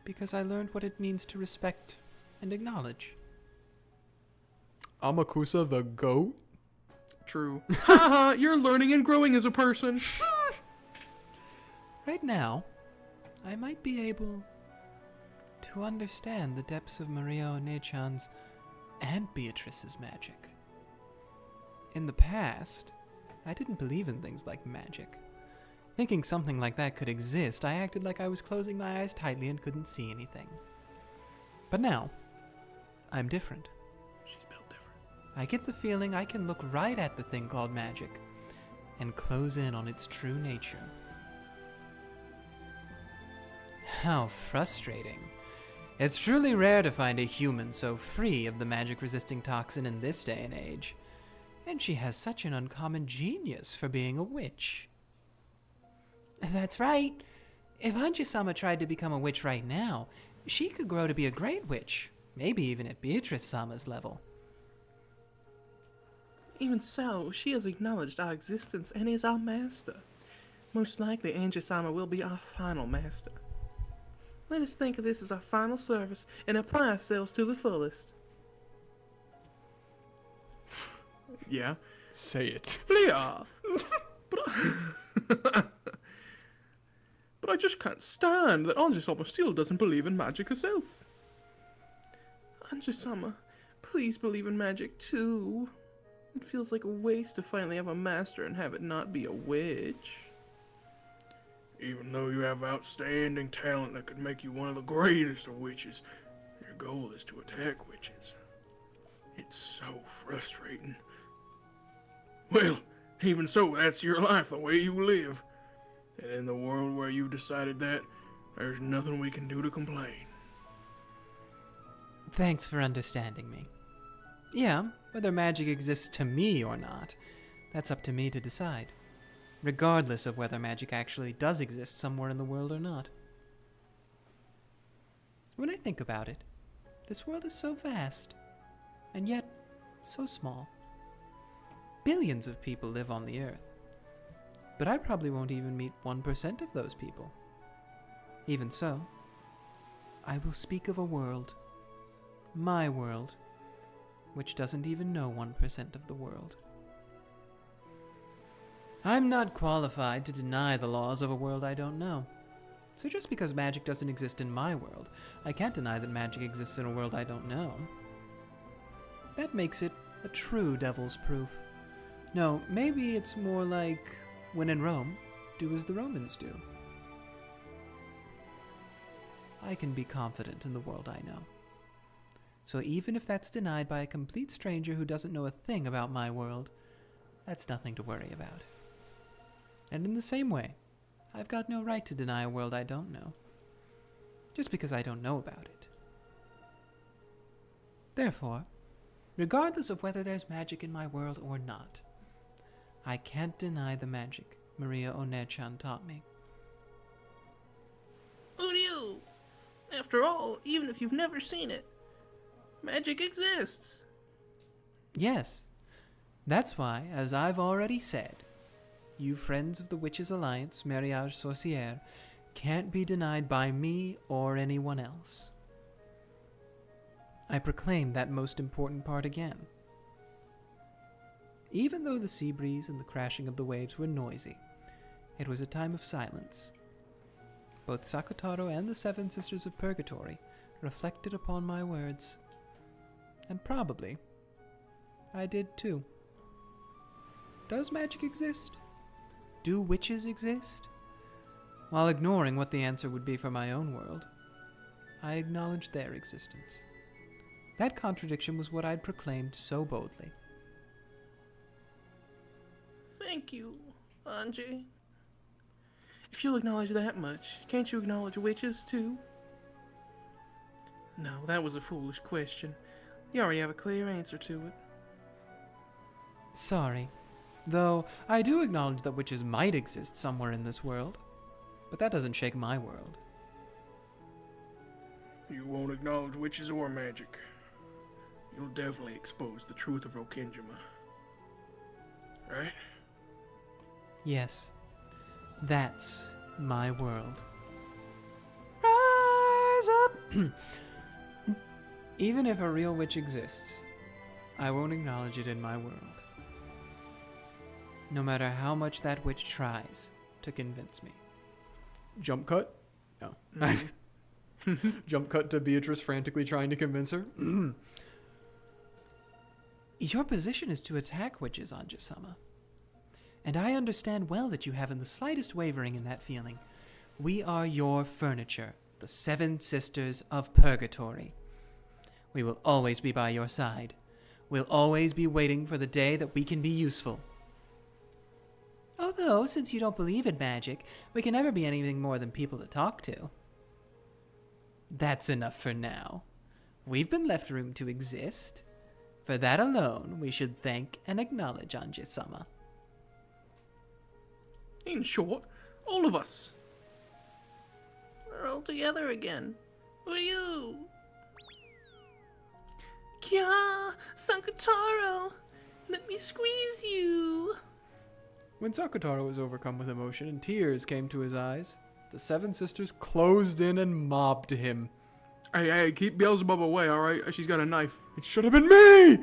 because I learned what it means to respect and acknowledge. Amakusa the goat? True. Haha, you're learning and growing as a person. Right now, I might be able to understand the depths of Maria One-chan's and Beatrice's magic. In the past, I didn't believe in things like magic. Thinking something like that could exist, I acted like I was closing my eyes tightly and couldn't see anything. But now, I'm different. She's built different. I get the feeling I can look right at the thing called magic and close in on its true nature. How frustrating. It's truly rare to find a human so free of the magic-resisting toxin in this day and age. And she has such an uncommon genius for being a witch. That's right. If Ange-sama tried to become a witch right now, she could grow to be a great witch, maybe even at Beatrice-sama's level. Even so, she has acknowledged our existence and is our master. Most likely, Ange-sama will be our final master. Let us think of this as our final service and apply ourselves to the fullest. Yeah. Say it. Yeah. But but I just can't stand that Ange-sama still doesn't believe in magic herself. Ange-sama, please believe in magic too. It feels like a waste to finally have a master and have it not be a witch. Even though you have outstanding talent that could make you one of the greatest of witches, your goal is to attack witches. It's so frustrating. Well, even so, that's your life, the way you live. And in the world where you've decided that, there's nothing we can do to complain. Thanks for understanding me. Yeah, whether magic exists to me or not, that's up to me to decide. Regardless of whether magic actually does exist somewhere in the world or not. When I think about it, this world is so vast, and yet so small. Billions of people live on the Earth, but I probably won't even meet 1% of those people. Even so, I will speak of a world, my world, which doesn't even know 1% of the world. I'm not qualified to deny the laws of a world I don't know. So just because magic doesn't exist in my world, I can't deny that magic exists in a world I don't know. That makes it a true devil's proof. No, maybe it's more like, when in Rome, do as the Romans do. I can be confident in the world I know. So even if that's denied by a complete stranger who doesn't know a thing about my world, that's nothing to worry about. And in the same way, I've got no right to deny a world I don't know, just because I don't know about it. Therefore, regardless of whether there's magic in my world or not, I can't deny the magic Maria One-chan taught me. Who knew? After all, even if you've never seen it, magic exists. Yes, that's why, as I've already said, you friends of the Witches' Alliance, Mariage Sorcière, can't be denied by me or anyone else. I proclaim that most important part again. Even though the sea breeze and the crashing of the waves were noisy, it was a time of silence. Both Sakutaro and the Seven Sisters of Purgatory reflected upon my words. And probably, I did too. Does magic exist? Do witches exist? While ignoring what the answer would be for my own world, I acknowledged their existence. That contradiction was what I'd proclaimed so boldly. Thank you, Ange. If you'll acknowledge that much, can't you acknowledge witches too? No, that was a foolish question. You already have a clear answer to it. Sorry. Though, I do acknowledge that witches might exist somewhere in this world. But that doesn't shake my world. You won't acknowledge witches or magic. You'll definitely expose the truth of Rokenjima. Right? Yes. That's my world. Rise up! Even if a real witch exists, I won't acknowledge it in my world. No matter how much that witch tries to convince me. Jump cut? No. Jump cut to Beatrice frantically trying to convince her. Your position is to attack witches, Ange-sama. And I understand well that you haven't the slightest wavering in that feeling. We are your furniture, the Seven Sisters of Purgatory. We will always be by your side. We'll always be waiting for the day that we can be useful. Although, since you don't believe in magic, we can never be anything more than people to talk to. That's enough for now. We've been left room to exist. For that alone, we should thank and acknowledge Ange-sama. In short, all of us. We're all together again. With you. Kya, Sakutaro, let me squeeze you. When Sakutaro was overcome with emotion and tears came to his eyes, the Seven Sisters closed in and mobbed him. Hey, keep Beelzebub away, alright? She's got a knife. It should have been me!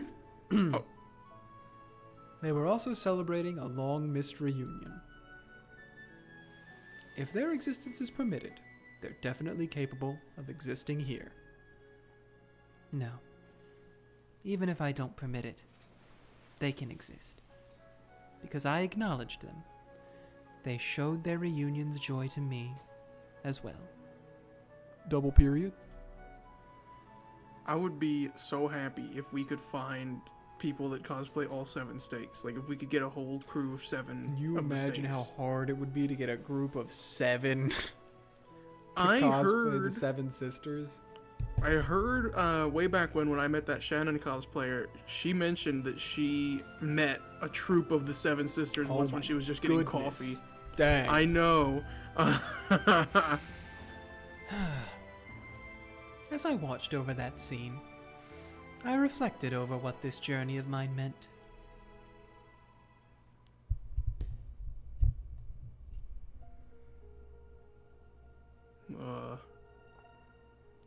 Oh. They were also celebrating a long-missed reunion. if their existence is permitted, they're definitely capable of existing here. No. Even if I don't permit it, they can exist. Because I acknowledged them. They showed their reunion's joy to me as well. Double period? I would be so happy if we could find people that cosplay all 7 stakes. Like, if we could get a whole crew of 7 Can you of the imagine stakes. how hard it would be to get a group of 7 to I cosplay the heard 7 sisters? I heard way back when I met that Shannon cosplayer, she mentioned that she met a troop of the 7 sisters once when she was just getting coffee. Dang. I know. As I watched over that scene, I reflected over what this journey of mine meant.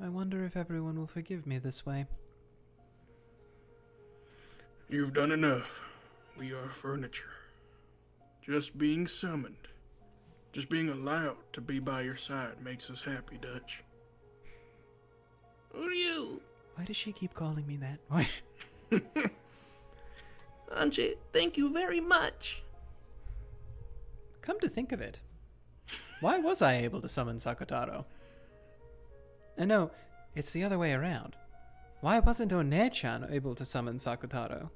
I wonder if everyone will forgive me this way. You've done enough. We are furniture. Just being summoned, just being allowed to be by your side makes us happy, Dutch. Who are you? Why does she keep calling me that? Why? Ange, thank you very much. Come to think of it, why was I able to summon Sakutaro? And no, it's the other way around. Why wasn't One-chan able to summon Sakutaro?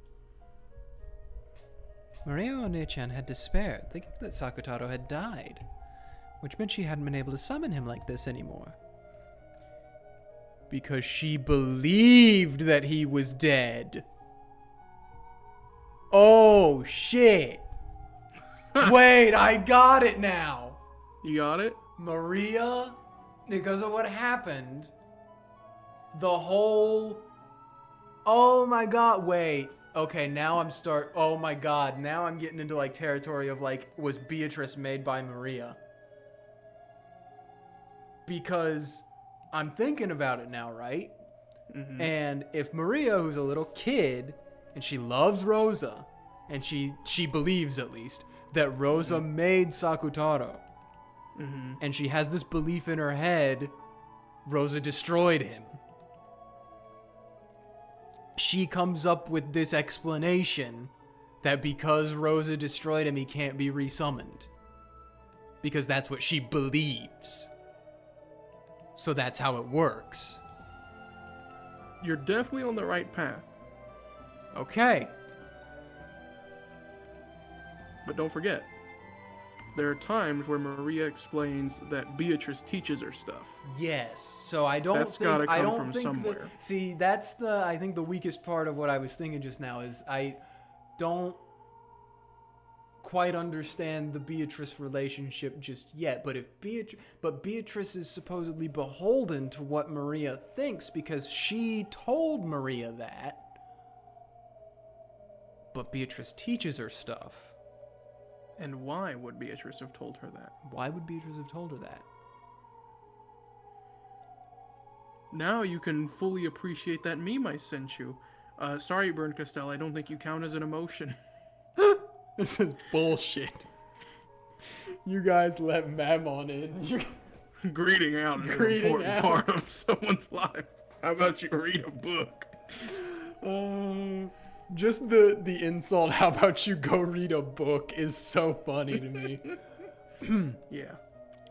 Maria One-chan had despaired, thinking that Sakutaro had died, which meant she hadn't been able to summon him like this anymore. Because she believed that he was dead. Oh, shit. Wait, I got it now. You got it? Maria, because of what happened, the whole... Oh my god, wait. Okay, now oh my god, now I'm getting into like territory of like, was Beatrice made by Maria? Because I'm thinking about it now, right? Mm-hmm. And if Maria, who's a little kid, and she loves Rosa, and she believes at least, that Rosa made Sakutaro, and she has this belief in her head, Rosa destroyed him. She comes up with this explanation that because Rosa destroyed him, he can't be resummoned. Because that's what she believes. So that's how it works. You're definitely on the right path. Okay. But don't forget, there are times where Maria explains that Beatrice teaches her stuff. Yes. So I don't That's think gotta come I don't from think somewhere. that, see, that's I think the weakest part of what I was thinking just now is I don't quite understand the Beatrice relationship just yet. But Beatrice is supposedly beholden to what Maria thinks because she told Maria that. But Beatrice teaches her stuff. And why would Beatrice have told her that? Why would Beatrice have told her that? Now you can fully appreciate that meme I sent you. Sorry, Burn Castell, I don't think you count as an emotion. This is bullshit. You guys let Mammon in. Greeting out is an important part of someone's life. How about you read a book? Just the insult, how about you go read a book, is so funny to me. Yeah.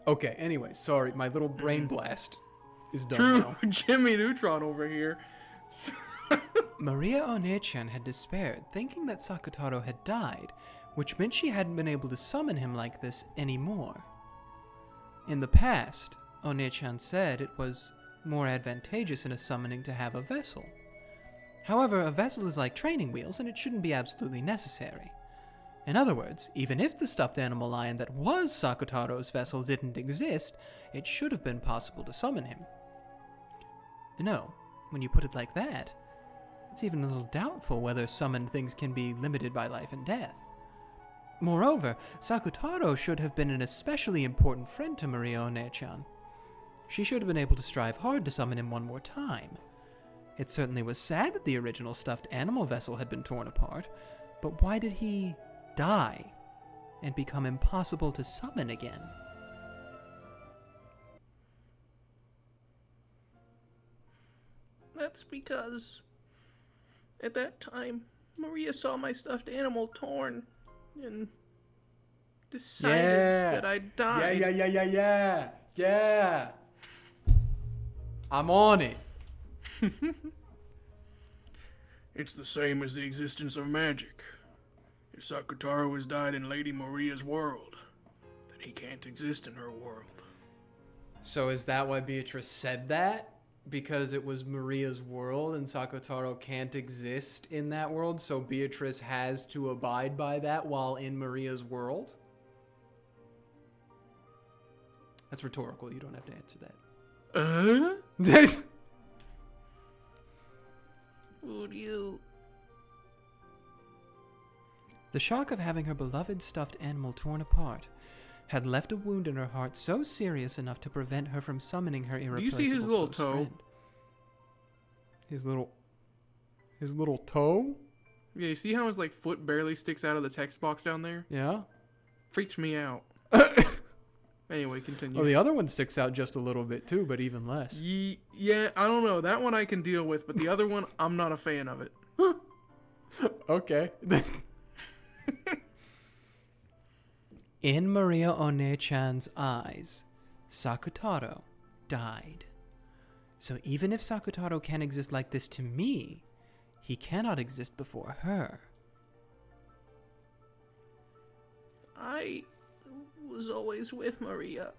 Okay, anyway, sorry, my little brain blast is done True, now. Jimmy Neutron over here. Maria One-chan had despaired, thinking that Sakutaro had died, which meant she hadn't been able to summon him like this anymore. In the past, One-chan said it was more advantageous in a summoning to have a vessel. However, a vessel is like training wheels, and it shouldn't be absolutely necessary. In other words, even if the stuffed animal lion that was Sakutaro's vessel didn't exist, it should have been possible to summon him. No, when you put it like that, it's even a little doubtful whether summoned things can be limited by life and death. Moreover, Sakutaro should have been an especially important friend to Maria One-chan. She should have been able to strive hard to summon him one more time. It certainly was sad that the original stuffed animal vessel had been torn apart, but why did he die and become impossible to summon again? That's because at that time, Maria saw my stuffed animal torn and decided that I died. Yeah. I'm on it. It's the same as the existence of magic. If Sakutaro has died in Lady Maria's world, then he can't exist in her world. So is that why Beatrice said that? Because it was Maria's world and Sakutaro can't exist in that world, so Beatrice has to abide by that while in Maria's world? That's rhetorical. You don't have to answer that. Would you? The shock of having her beloved stuffed animal torn apart had left a wound in her heart so serious enough to prevent her from summoning her irreplaceable see his little close toe? friend. His little toe? Yeah, you see how his foot barely sticks out of the text box down there? Yeah. Freaks me out. Anyway, continue. Well, the other one sticks out just a little bit too, but even less. Yeah, I don't know. That one I can deal with, but the other one, I'm not a fan of it. Okay. In Maria One-chan's eyes, Sakutaro died. So even if Sakutaro can exist like this to me, he cannot exist before her. I was always with Maria.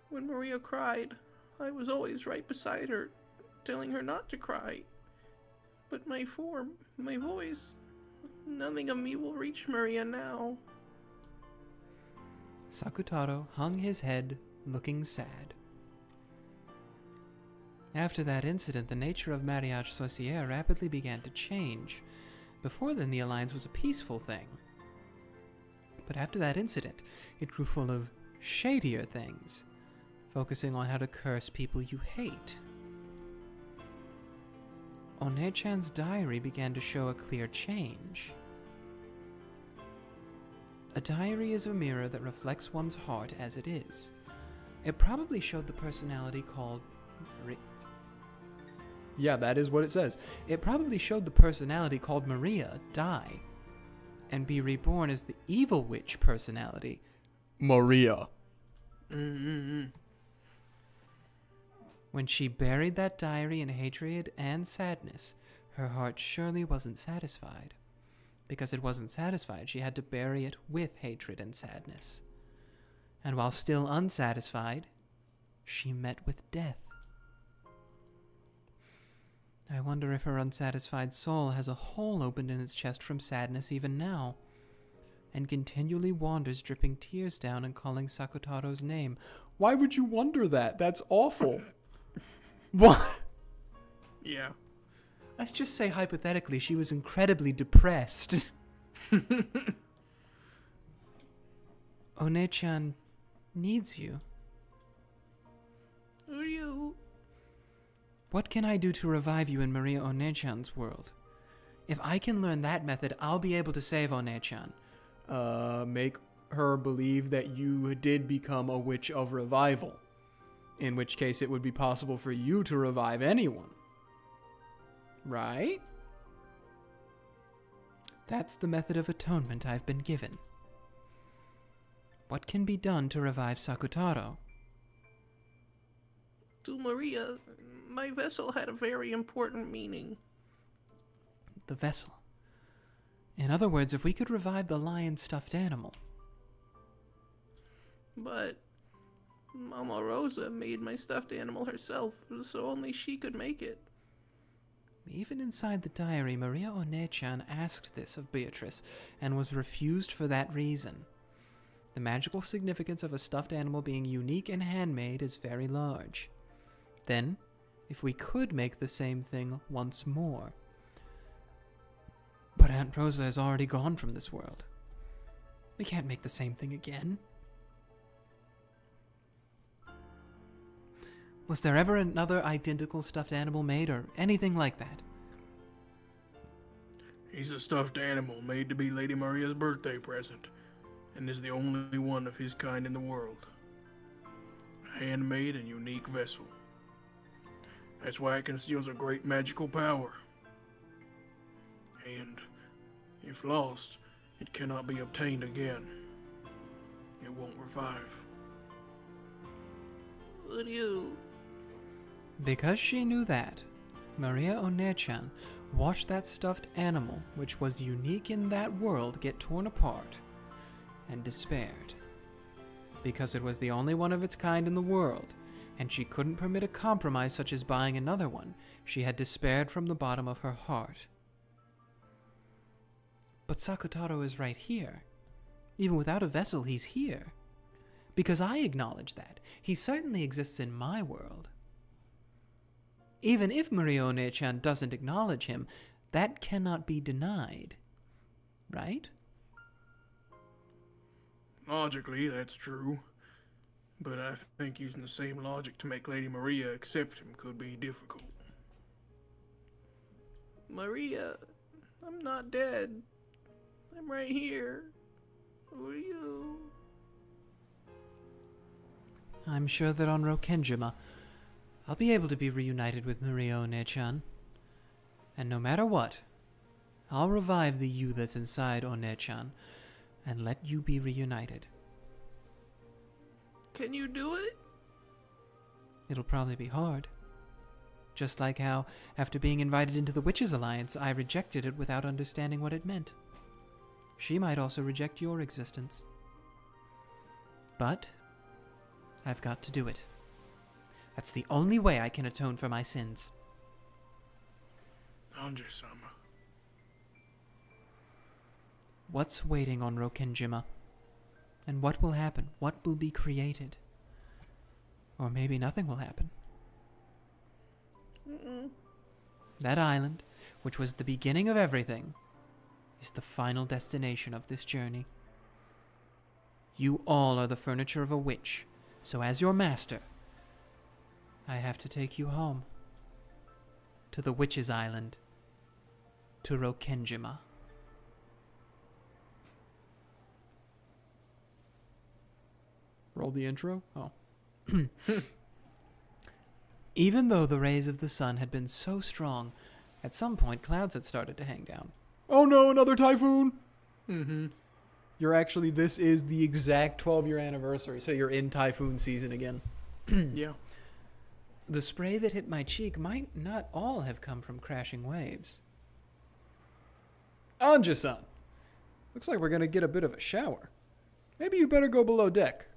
When Maria cried, I was always right beside her, telling her not to cry. But my form, my voice, nothing of me will reach Maria now. Sakutaro hung his head, looking sad. After that incident, the nature of Mariage Sorcière rapidly began to change. Before then, the alliance was a peaceful thing. But after that incident, it grew full of shadier things, focusing on how to curse people you hate. One-chan's diary began to show a clear change. A diary is a mirror that reflects one's heart as it is. It probably showed the personality called... Yeah, that is what it says. It probably showed the personality called Maria die and be reborn as the evil witch personality, Maria. When she buried that diary in hatred and sadness, her heart surely wasn't satisfied. Because it wasn't satisfied, she had to bury it with hatred and sadness. And while still unsatisfied, she met with death. I wonder if her unsatisfied soul has a hole opened in its chest from sadness even now, and continually wanders dripping tears down and calling Sakutaro's name. Why would you wonder that? That's awful. What? Yeah. Let's just say hypothetically she was incredibly depressed. One-chan needs you. You... What can I do to revive you in Maria One-chan's world? If I can learn that method, I'll be able to save One-chan. Make her believe that you did become a witch of revival. In which case it would be possible for you to revive anyone. Right? That's the method of atonement I've been given. What can be done to revive Sakutaro? To Maria, my vessel had a very important meaning. The vessel. In other words, if we could revive the lion stuffed animal. But Mama Rosa made my stuffed animal herself, so only she could make it. Even inside the diary, Maria One-chan asked this of Beatrice, and was refused for that reason. The magical significance of a stuffed animal being unique and handmade is very large. Then, if we could make the same thing once more. But Aunt Rosa is already gone from this world. We can't make the same thing again. Was there ever another identical stuffed animal made, or anything like that? He's a stuffed animal made to be Lady Maria's birthday present, and is the only one of his kind in the world. A handmade and unique vessel. That's why it conceals a great magical power. And, if lost, it cannot be obtained again. It won't revive. Would you? Because she knew that, Maria One-chan watched that stuffed animal, which was unique in that world, get torn apart, and despaired. Because it was the only one of its kind in the world, and she couldn't permit a compromise such as buying another one, she had despaired from the bottom of her heart. But Sakutaro is right here. Even without a vessel, he's here. Because I acknowledge that. He certainly exists in my world. Even if Maria One-chan doesn't acknowledge him, that cannot be denied. Right? Logically, that's true. But I think using the same logic to make Lady Maria accept him could be difficult. Maria, I'm not dead. I'm right here. Who are you? I'm sure that on Rokenjima, I'll be able to be reunited with Maria One-chan. And no matter what, I'll revive the you that's inside One-chan and let you be reunited. Can you do it? It'll probably be hard. Just like how, after being invited into the Witches' Alliance, I rejected it without understanding what it meant. She might also reject your existence. But I've got to do it. That's the only way I can atone for my sins. Ange-sama. What's waiting on Rokenjima? And what will happen? What will be created? Or maybe nothing will happen. That island, which was the beginning of everything, is the final destination of this journey. You all are the furniture of a witch, so as your master, I have to take you home. To the Witch's Island. To Rokenjima. Roll the intro? Oh. Even though the rays of the sun had been so strong, at some point clouds had started to hang down. Oh no, another typhoon! Mm-hmm. This is the exact 12-year anniversary, so you're in typhoon season again. Yeah. The spray that hit my cheek might not all have come from crashing waves. Ange-san, looks like we're gonna get a bit of a shower. Maybe you better go below deck.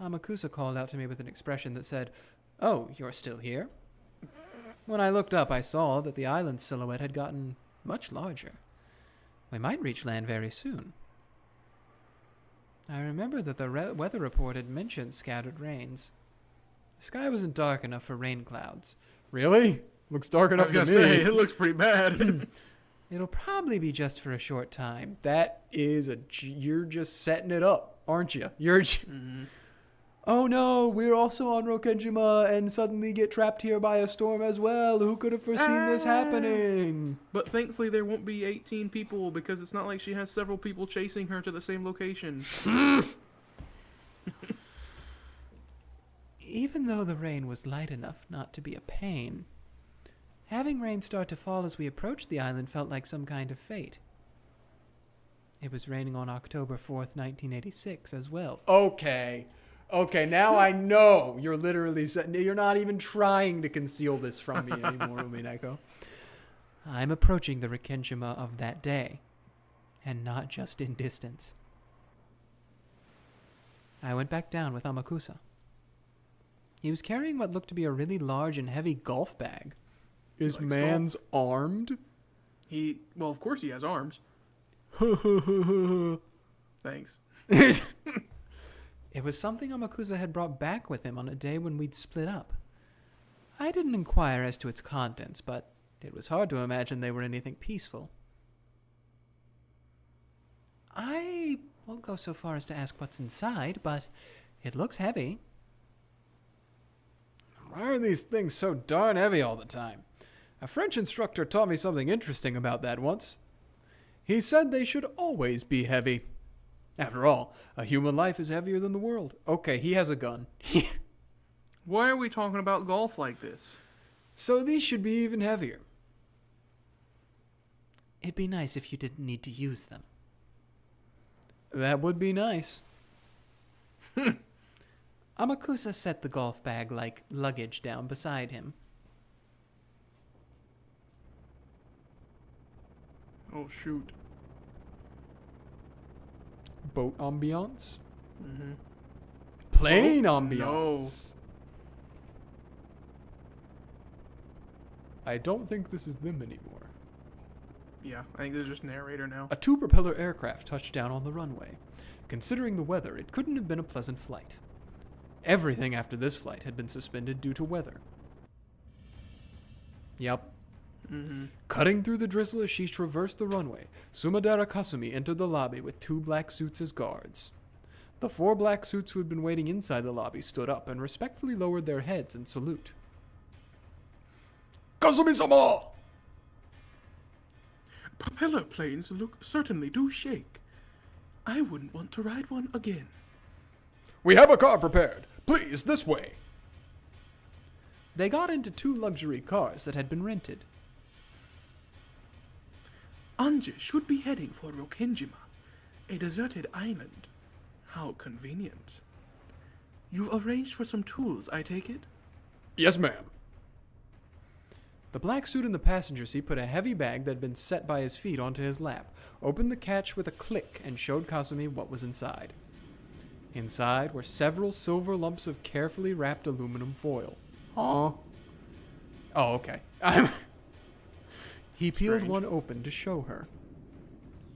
Amakusa called out to me with an expression that said, "Oh, you're still here?" When I looked up, I saw that the island's silhouette had gotten much larger. We might reach land very soon. I remember that the weather report had mentioned scattered rains. The sky wasn't dark enough for rain clouds. Really? Looks dark I enough was to gonna me. say, it looks pretty bad. It'll probably be just for a short time. That is you're just setting it up, aren't you? Mm-hmm. Oh no, we're also on Rokenjima and suddenly get trapped here by a storm as well. Who could have foreseen this happening? But thankfully there won't be 18 people because it's not like she has several people chasing her to the same location. Even though the rain was light enough not to be a pain, having rain start to fall as we approached the island felt like some kind of fate. It was raining on October 4th, 1986 as well. Okay, now I know you're literally you're not even trying to conceal this from me anymore, Umineko. I'm approaching the Rokenjima of that day, and not just in distance. I went back down with Amakusa. He was carrying what looked to be a really large and heavy golf bag. Is man's armed? Well, of course he has arms. Thanks. It was something Amakusa had brought back with him on a day when we'd split up. I didn't inquire as to its contents, but it was hard to imagine they were anything peaceful. I won't go so far as to ask what's inside, but it looks heavy. Why are these things so darn heavy all the time? A French instructor taught me something interesting about that once. He said they should always be heavy. After all, a human life is heavier than the world. Okay, he has a gun. Why are we talking about golf like this? So these should be even heavier. It'd be nice if you didn't need to use them. That would be nice. Amakusa set the golf bag like luggage down beside him. Oh, shoot. Boat ambiance? Mm-hmm. Plane Oh, ambiance. I don't think this is them anymore. Yeah, I think this is just narrator now. A two-propeller aircraft touched down on the runway. Considering the weather, it couldn't have been a pleasant flight. Everything after this flight had been suspended due to weather. Yep. Mm-hmm. Cutting through the drizzle as she traversed the runway, Sumadara Kasumi entered the lobby with 2 black suits as guards. The 4 black suits who had been waiting inside the lobby stood up and respectfully lowered their heads in salute. Kasumi-sama! Propeller planes certainly do shake. I wouldn't want to ride one again. We have a car prepared. Please, this way. They got into 2 luxury cars that had been rented. Ange should be heading for Rokenjima, a deserted island. How convenient. You've arranged for some tools, I take it? Yes, ma'am. The black suit in the passenger seat put a heavy bag that had been set by his feet onto his lap, opened the catch with a click, and showed Kasumi what was inside. Inside were several silver lumps of carefully wrapped aluminum foil. Huh? Oh, okay. He peeled Strange. one open to show her.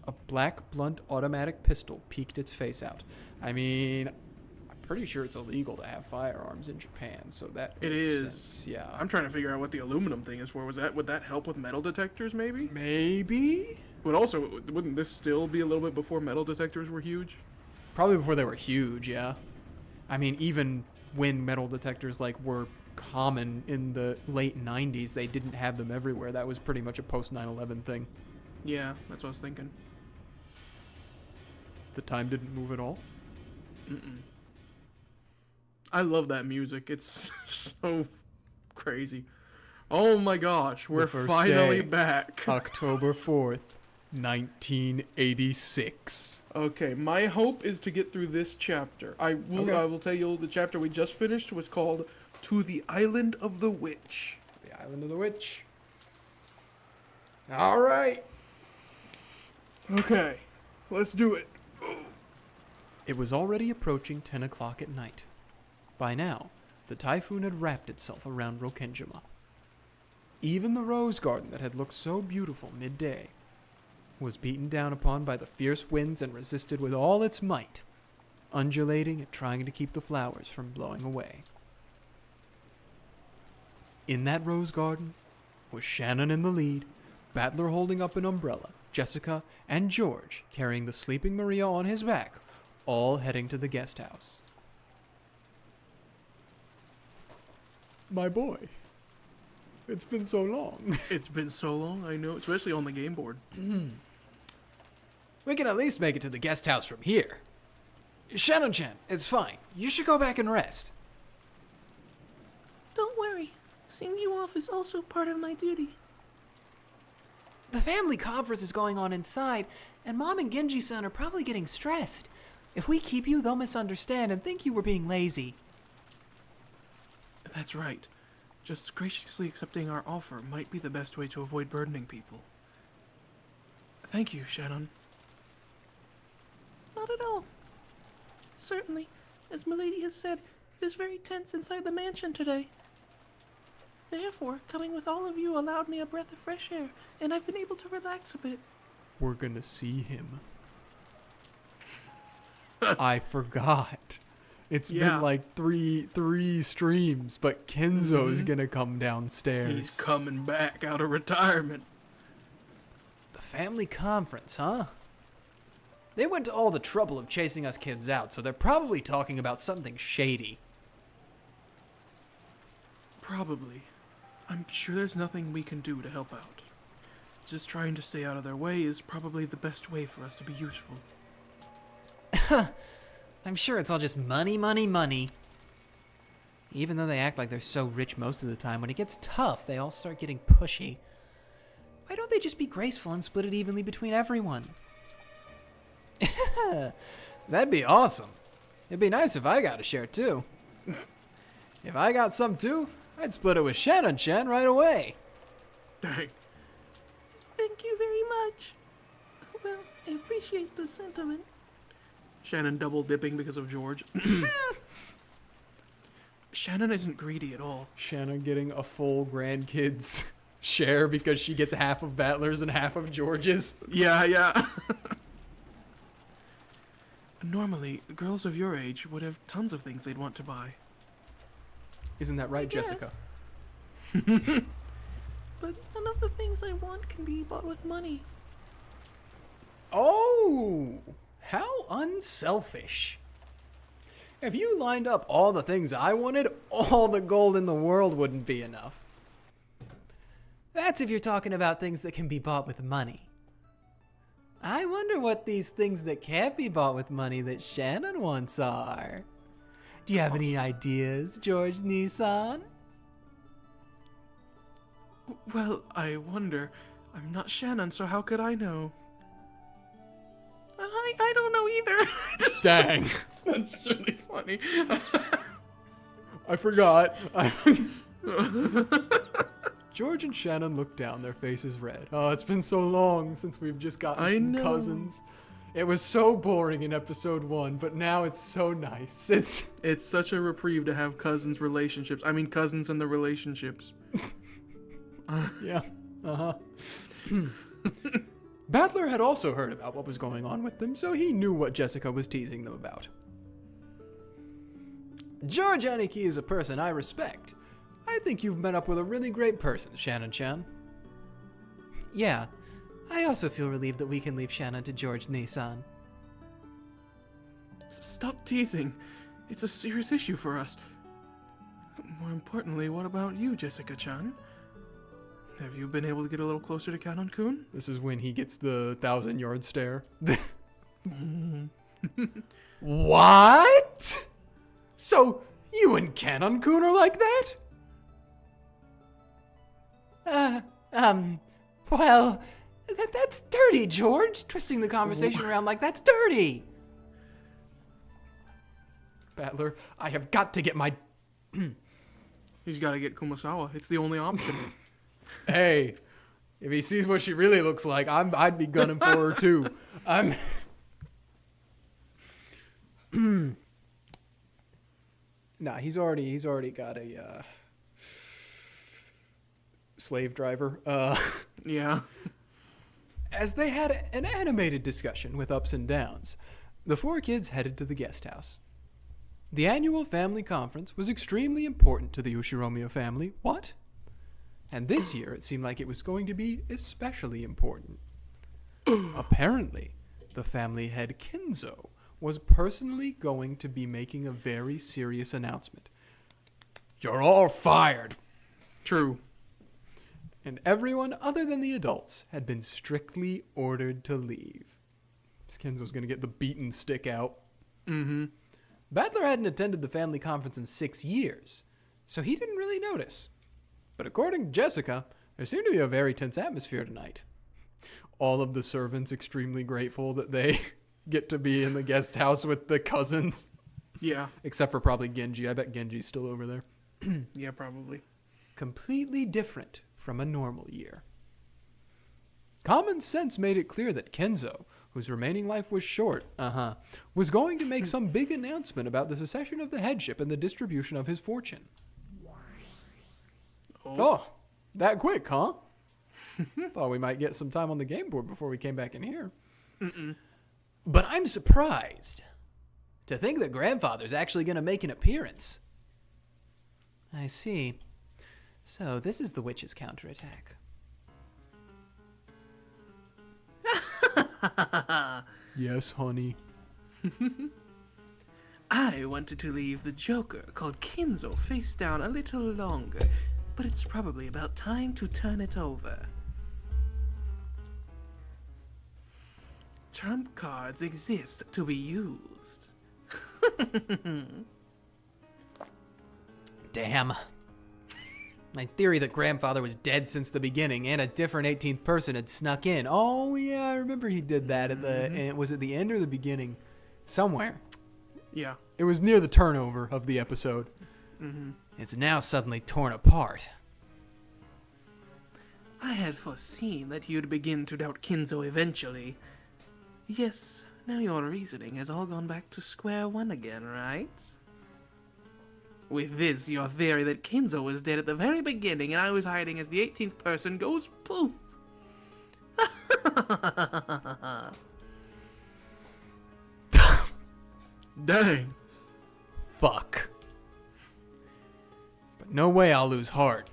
A black, blunt automatic pistol peeked its face out. I mean, I'm pretty sure it's illegal to have firearms in Japan, so that It makes is. sense. Yeah. I'm trying to figure out what the aluminum thing is for. Would that help with metal detectors, maybe? Maybe? But also, wouldn't this still be a little bit before metal detectors were huge? Probably before they were huge, yeah. I mean, even when metal detectors were common in the late 90s, they didn't have them everywhere. That was pretty much a post 9/11 thing. Yeah, that's what I was thinking. The time didn't move at all. Mm-mm. I love that music. It's so crazy. Oh my gosh, we're first finally day. back. October 4th, 1986. Okay, my hope is to get through this chapter. I will tell you the chapter we just finished was called To the Island of the Witch. The Island of the Witch. All right. Okay, let's do it. It was already approaching 10 o'clock at night. By now, the typhoon had wrapped itself around Rokenjima. Even the rose garden that had looked so beautiful midday was beaten down upon by the fierce winds and resisted with all its might, undulating and trying to keep the flowers from blowing away. In that rose garden was Shannon in the lead, Battler holding up an umbrella, Jessica and George carrying the sleeping Maria on his back, all heading to the guest house. My boy, it's been so long. It's been so long, I know, especially on the game board. We can at least make it to the guest house from here. Shannon-chan, it's fine. You should go back and rest. Don't worry. Seeing you off is also part of my duty. The family conference is going on inside, and Mom and Genji-san are probably getting stressed. If we keep you, they'll misunderstand and think you were being lazy. That's right. Just graciously accepting our offer might be the best way to avoid burdening people. Thank you, Shannon. Not at all. Certainly, as Milady has said, it is very tense inside the mansion today. Therefore, coming with all of you allowed me a breath of fresh air, and I've been able to relax a bit. We're gonna see him. I forgot. It's been like three streams, but Kenzo's gonna come downstairs. He's coming back out of retirement. The family conference, huh? They went to all the trouble of chasing us kids out, so they're probably talking about something shady. Probably. I'm sure there's nothing we can do to help out. Just trying to stay out of their way is probably the best way for us to be useful. I'm sure it's all just money, money, money. Even though they act like they're so rich most of the time, when it gets tough, they all start getting pushy. Why don't they just be graceful and split it evenly between everyone? That'd be awesome. It'd be nice if I got a share too. If I got some too, I'd split it with Shannon right away. Dang. Thank you very much. Well, I appreciate the sentiment. Shannon double dipping because of George. Shannon isn't greedy at all. Shannon getting a full grandkids share because she gets half of Battler's and half of George's. Yeah. Normally, girls of your age would have tons of things they'd want to buy. Isn't that right, Jessica? But none of the things I want can be bought with money. Oh, how unselfish. If you lined up all the things I wanted, all the gold in the world wouldn't be enough. That's if you're talking about things that can be bought with money. I wonder what these things that can't be bought with money that Shannon wants are. Do you have any ideas, George Nissan? Well, I wonder. I'm not Shannon, so how could I know? I don't know either. Dang. That's really funny. I forgot. George and Shannon look down, their faces red. Oh, it's been so long since we've just gotten some cousins. It was so boring in episode 1, but now it's so nice. It's such a reprieve to have cousins relationships. I mean, cousins and the relationships. Yeah. Uh-huh. Battler had also heard about what was going on with them, so he knew what Jessica was teasing them about. George Aniki is a person I respect. I think you've met up with a really great person, Shannon-chan. Yeah, I also feel relieved that we can leave Shannon to George Nissan. Stop teasing. It's a serious issue for us. More importantly, what about you, Jessica-chan? Have you been able to get a little closer to Kanon-kun? This is when he gets the 1,000-yard stare. What? So, you and Kanon-kun are like that? Well, that's dirty, George. Twisting the conversation around like that's dirty. Battler, I have got to get my... He's got to get Kumasawa. It's the only option. Hey, if he sees what she really looks like, I'd be gunning for her too. Nah, he's already got a slave driver. Yeah. As they had an animated discussion with ups and downs, the 4 kids headed to the guest house. The annual family conference was extremely important to the Ushiromio family. What? And this year, it seemed like it was going to be especially important. Apparently, the family head Kinzo was personally going to be making a very serious announcement. You're all fired. True. And everyone other than the adults had been strictly ordered to leave. Kinzo's going to get the beaten stick out. Mm-hmm. Battler hadn't attended the family conference in 6 years, so he didn't really notice. But according to Jessica, there seemed to be a very tense atmosphere tonight. All of the servants extremely grateful that they get to be in the guest house with the cousins. Yeah. Except for probably Genji. I bet Genji's still over there. Yeah, probably. Completely different from a normal year. Common sense made it clear that Kenzo, whose remaining life was short, was going to make some big announcement about the secession of the headship and the distribution of his fortune. Oh, that quick, huh? Thought we might get some time on the game board before we came back in here. But I'm surprised to think that Grandfather's actually going to make an appearance. I see. So this is the witch's counterattack. Yes, honey. I wanted to leave the Joker called Kinzo face down a little longer, but it's probably about time to turn it over. Trump cards exist to be used. Damn. My theory that grandfather was dead since the beginning and a different 18th person had snuck in. Oh, yeah, I remember he did that at the... Was it the end or the beginning? Somewhere. Yeah. It was near the turnover of the episode. Mm-hmm. It's now suddenly torn apart. I had foreseen that you'd begin to doubt Kinzo eventually. Yes, now your reasoning has all gone back to square one again, right? With this, your theory that Kinzo was dead at the very beginning and I was hiding as the 18th person goes poof. Dang. Fuck. But no way I'll lose heart.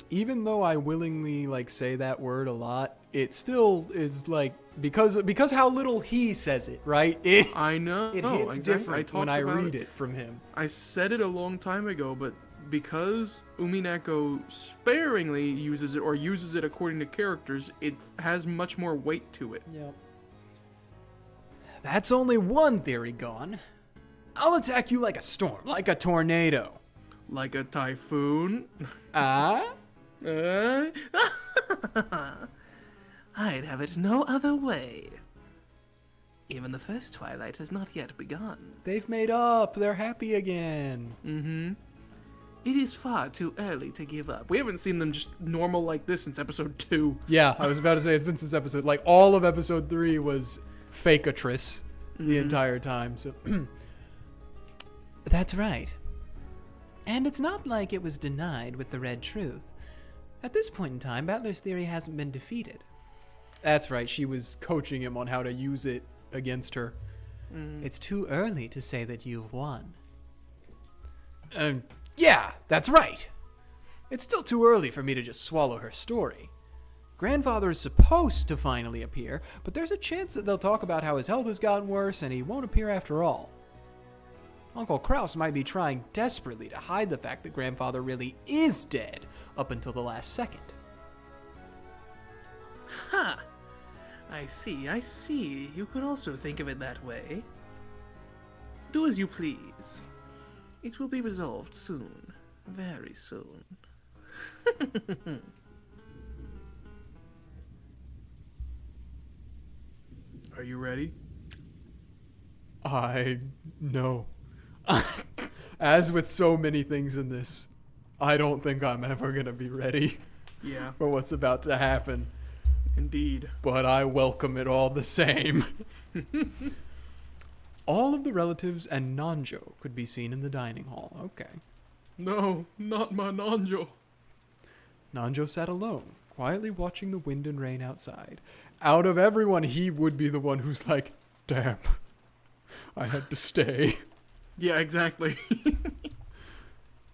Even though I willingly say that word a lot, it still is because how little he says it, right? I know. It hits exactly. different when I read it from him. I said it a long time ago, but because Umineko sparingly uses it or uses it according to characters, it has much more weight to it. Yep. That's only one theory gone. I'll attack you like a storm, like a tornado. Like a typhoon. I'd have it no other way. Even the first twilight has not yet begun. They've made up. They're happy again. Mm-hmm. It is far too early to give up. We haven't seen them just normal like this since episode 2. Yeah, I was about to say it's been since episode. All of episode 3 was fakeatrice the entire time. So That's right. And it's not like it was denied with the Red Truth. At this point in time, Battler's theory hasn't been defeated. that's right. She was coaching him on how to use it against her. It's too early to say that you've won. Yeah, that's right. It's still too early for me to just swallow her story. Grandfather is supposed to finally appear, but there's a chance that they'll talk about how his health has gotten worse and he won't appear after all. Uncle Kraus might be trying desperately to hide the fact that Grandfather really is dead up until the last second. Ha! I see. You could also think of it that way. Do as you please. It will be resolved soon. Very soon. Are you ready? I know. As with so many things in this, I don't think I'm ever going to be ready Yeah, for what's about to happen. indeed. But I welcome it all the same. All of the relatives and Nanjo could be seen in the dining hall. Okay. No, not my Ange. Nanjo sat alone, quietly watching the wind and rain outside. Out of everyone, he would be the one who's like, damn, I had to stay. Yeah, exactly.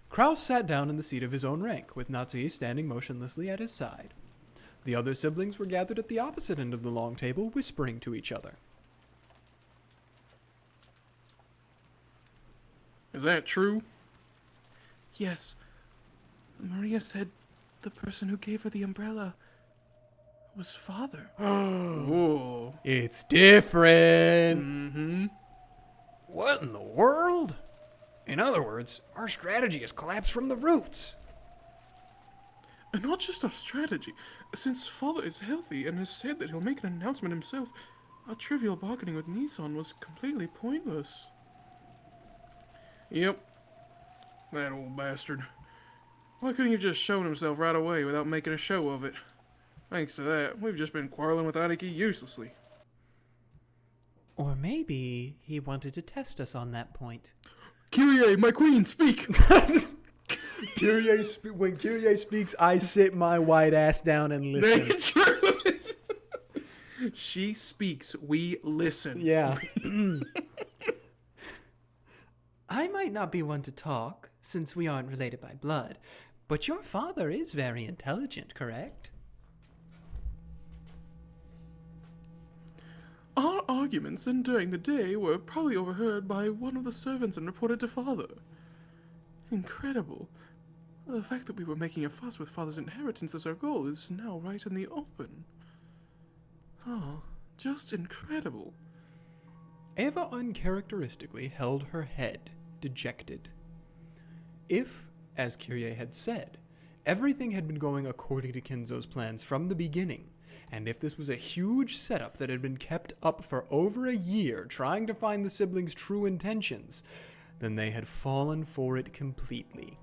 Kraus sat down in the seat of his own rank, with Natsuhi standing motionlessly at his side. The other siblings were gathered at the opposite end of the long table, whispering to each other. Is that true? Yes. Maria said the person who gave her the umbrella was father. Oh. It's different. Mm-hmm. What in the world? In other words, our strategy has collapsed from the roots. And not just our strategy. Since father is healthy and has said that he'll make an announcement himself, our trivial bargaining with Nissan was completely pointless. Yep. That old bastard. Why couldn't he have just shown himself right away without making a show of it? Thanks to that, we've just been quarreling with Aniki uselessly. Or maybe he wanted to test us on that point. Kyrie, my queen, speak! When Kyrie speaks, I sit my white ass down and listen. That's true. She speaks, we listen. Yeah. I might not be one to talk, since we aren't related by blood, but your father is very intelligent, correct? Our arguments then during the day were probably overheard by one of the servants and reported to father. Incredible. The fact that we were making a fuss with father's inheritance as our goal is now right in the open. Oh, just incredible. Eva uncharacteristically held her head, dejected. If, as Kyrie had said, everything had been going according to Kinzo's plans from the beginning, and if this was a huge setup that had been kept up for over a year trying to find the siblings' true intentions, then they had fallen for it completely.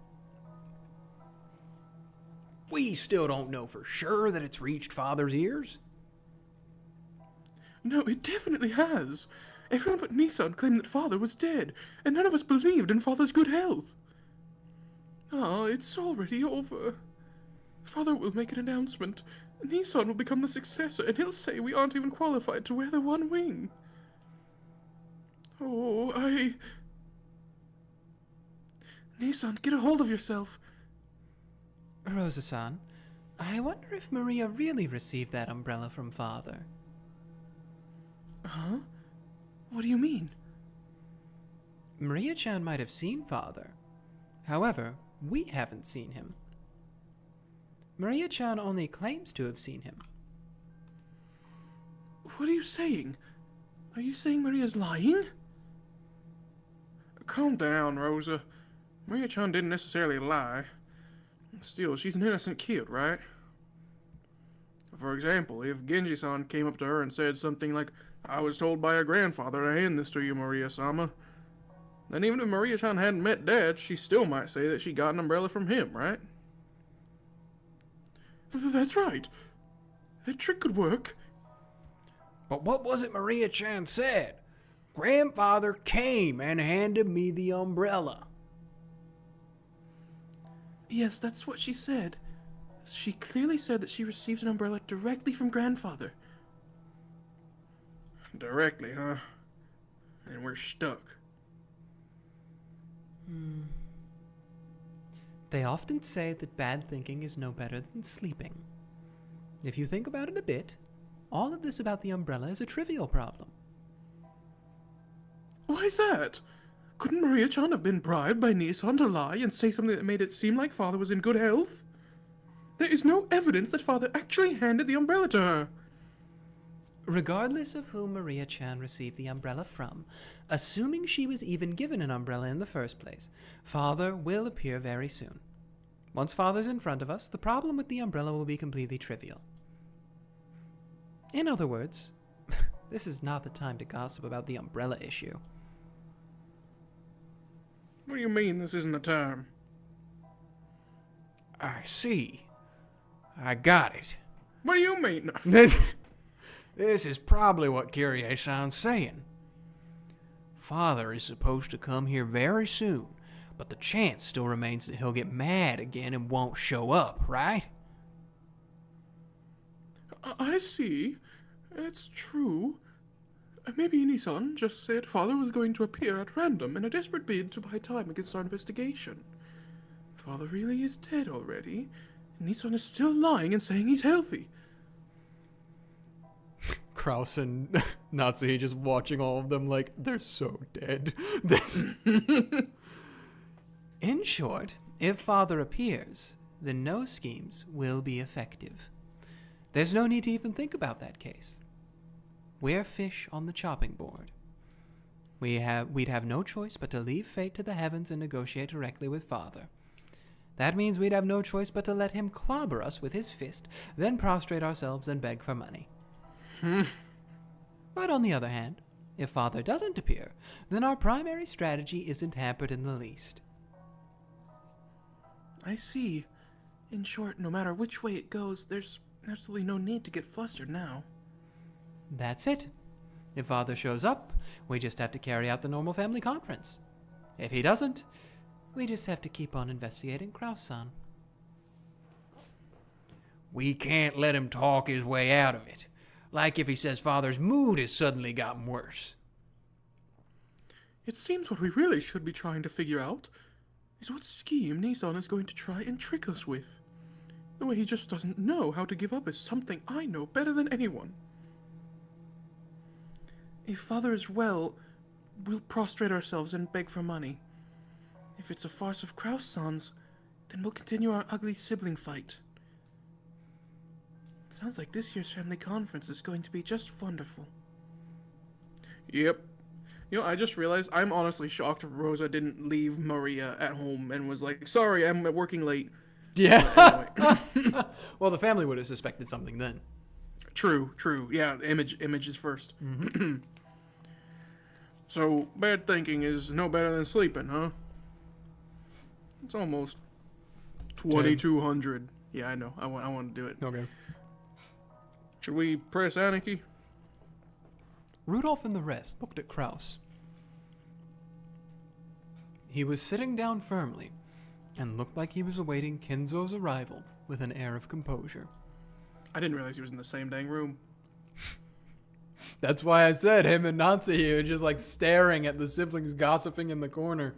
We still don't know for sure that it's reached Father's ears. No, it definitely has. Everyone but Nissan claimed that Father was dead, and none of us believed in Father's good health. Ah, it's already over. Father will make an announcement. Nissan will become the successor, and he'll say we aren't even qualified to wear the one wing. Oh, Nissan, get a hold of yourself. Rosa-san, I wonder if Maria really received that umbrella from Father. Huh? What do you mean? Maria-chan might have seen Father. However, we haven't seen him. Maria-chan only claims to have seen him. What are you saying? Are you saying Maria's lying? Calm down, Rosa. Maria-chan didn't necessarily lie. Still, she's an innocent kid, right? For example, if Genji-san came up to her and said something like, I was told by your grandfather to hand this to you, Maria-sama, then even if Maria-chan hadn't met Dad, she still might say that she got an umbrella from him, right? That's right. That trick could work. But what was it Maria-chan said? Grandfather came and handed me the umbrella. Yes, that's what she said. She clearly said that she received an umbrella directly from Grandfather. Directly, huh? And we're stuck. They often say that bad thinking is no better than sleeping. If you think about it a bit, all of this about the umbrella is a trivial problem. Why's that? Couldn't Maria-chan have been bribed by Nissan to lie and say something that made it seem like Father was in good health? There is no evidence that Father actually handed the umbrella to her. Regardless of who Maria-chan received the umbrella from, assuming she was even given an umbrella in the first place, Father will appear very soon. Once Father's in front of us, the problem with the umbrella will be completely trivial. In other words, this is not the time to gossip about the umbrella issue. What do you mean this isn't the time? I see. I got it. What do you mean? This is probably what Kyrie-san's saying. Father is supposed to come here very soon, but the chance still remains that he'll get mad again and won't show up, right? I see. It's true. Maybe Nissan just said Father was going to appear at random in a desperate bid to buy time against our investigation. Father really is dead already, and Nissan is still lying and saying he's healthy. Kraus and Nazi just watching all of them like, they're so dead. In short, if Father appears, then no schemes will be effective. There's no need to even think about that case. We're fish on the chopping board. We'd have no choice but to leave fate to the heavens and negotiate directly with Father. That means we'd have no choice but to let him clobber us with his fist, then prostrate ourselves and beg for money. But on the other hand, if Father doesn't appear, then our primary strategy isn't hampered in the least. I see. In short, no matter which way it goes, there's absolutely no need to get flustered now. That's it. If Father shows up, we just have to carry out the normal family conference. If he doesn't, we just have to keep on investigating Kraus-san. We can't let him talk his way out of it. Like if he says Father's mood has suddenly gotten worse. It seems what we really should be trying to figure out is what scheme Nissan is going to try and trick us with. The way he just doesn't know how to give up is something I know better than anyone. If Father is well, we'll prostrate ourselves and beg for money. If it's a farce of Kraus-san's, then we'll continue our ugly sibling fight. It sounds like this year's family conference is going to be just wonderful. Yep. You know, I just realized I'm honestly shocked Rosa didn't leave Maria at home and was like, sorry, I'm working late. Yeah. Anyway. Well, the family would have suspected something then. True. Yeah, image is first. So, bad thinking is no better than sleeping, huh? It's almost 2200. Yeah, I know. I want to do it. Okay. Should we press anarchy? Rudolph and the rest looked at Kraus. He was sitting down firmly and looked like he was awaiting Kinzo's arrival with an air of composure. I didn't realize he was in the same dang room. That's why I said him and Natsuhi are just like staring at the siblings gossiping in the corner.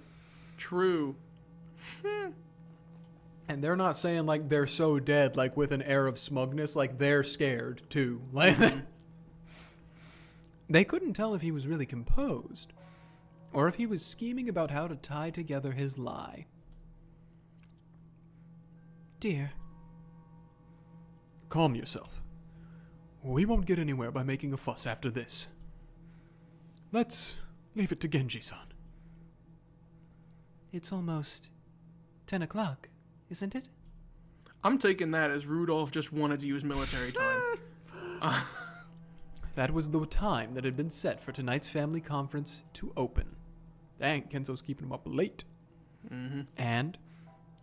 True. And they're not saying like they're so dead, like with an air of smugness, like they're scared too. Like they couldn't tell if he was really composed or if he was scheming about how to tie together his lie. Dear. Calm yourself. We won't get anywhere by making a fuss after this. Let's leave it to Genji-san. It's almost 10 o'clock, isn't it? I'm taking that as Rudolph just wanted to use military time. That was the time that had been set for tonight's family conference to open. Dang, Kenzo's keeping him up late. And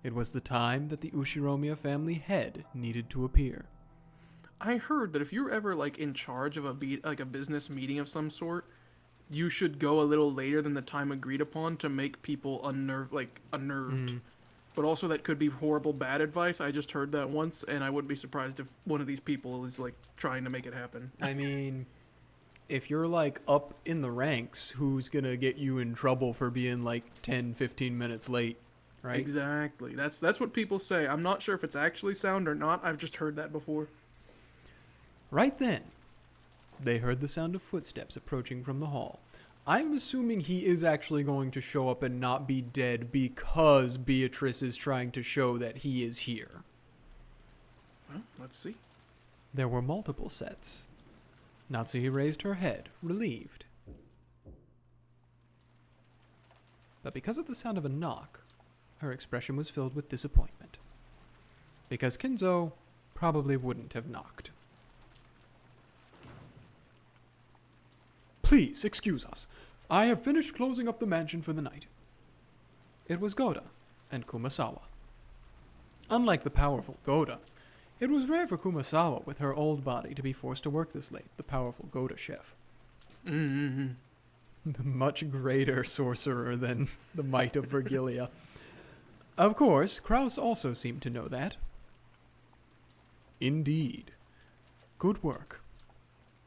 it was the time that the Ushiromiya family head needed to appear. I heard that if you're ever like in charge of a business meeting of some sort, you should go a little later than the time agreed upon to make people unnerved. But also that could be horrible bad advice. I just heard that once, and I wouldn't be surprised if one of these people is like trying to make it happen. I mean, if you're like up in the ranks, who's gonna get you in trouble for being like 10, 15 minutes late, right? Exactly. That's what people say. I'm not sure if it's actually sound or not. I've just heard that before. Right then, they heard the sound of footsteps approaching from the hall. I'm assuming he is actually going to show up and not be dead because Beatrice is trying to show that he is here. Well, let's see. There were multiple sets. Natsuhi raised her head, relieved. But because of the sound of a knock, her expression was filled with disappointment. Because Kinzo probably wouldn't have knocked. Please, excuse us. I have finished closing up the mansion for the night. It was Goda and Kumasawa. Unlike the powerful Goda, it was rare for Kumasawa with her old body to be forced to work this late, the powerful Goda chef. The much greater sorcerer than the might of Vergilia. Of course, Kraus also seemed to know that. Indeed. Good work.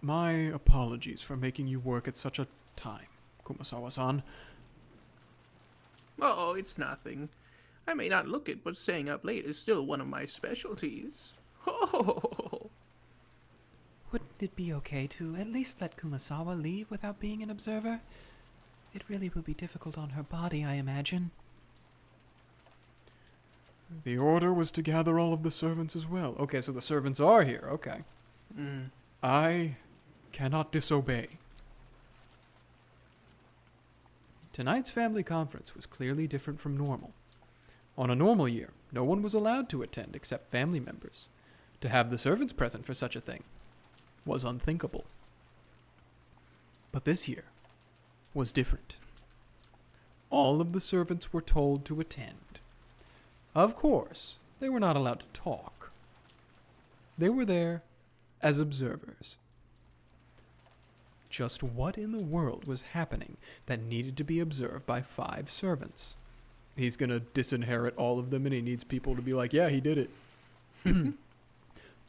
My apologies for making you work at such a time, Kumasawa-san. Oh, it's nothing. I may not look it, but staying up late is still one of my specialties. Oh. Wouldn't it be okay to at least let Kumasawa leave without being an observer? It really will be difficult on her body, I imagine. The order was to gather all of the servants as well. Okay, so the servants are here. Okay. I cannot disobey. Tonight's family conference was clearly different from normal. On a normal year, no one was allowed to attend except family members. To have the servants present for such a thing was unthinkable. But this year was different. All of the servants were told to attend. Of course, they were not allowed to talk. They were there as observers. Just what in the world was happening that needed to be observed by 5 servants? He's gonna disinherit all of them and he needs people to be like, yeah, he did it.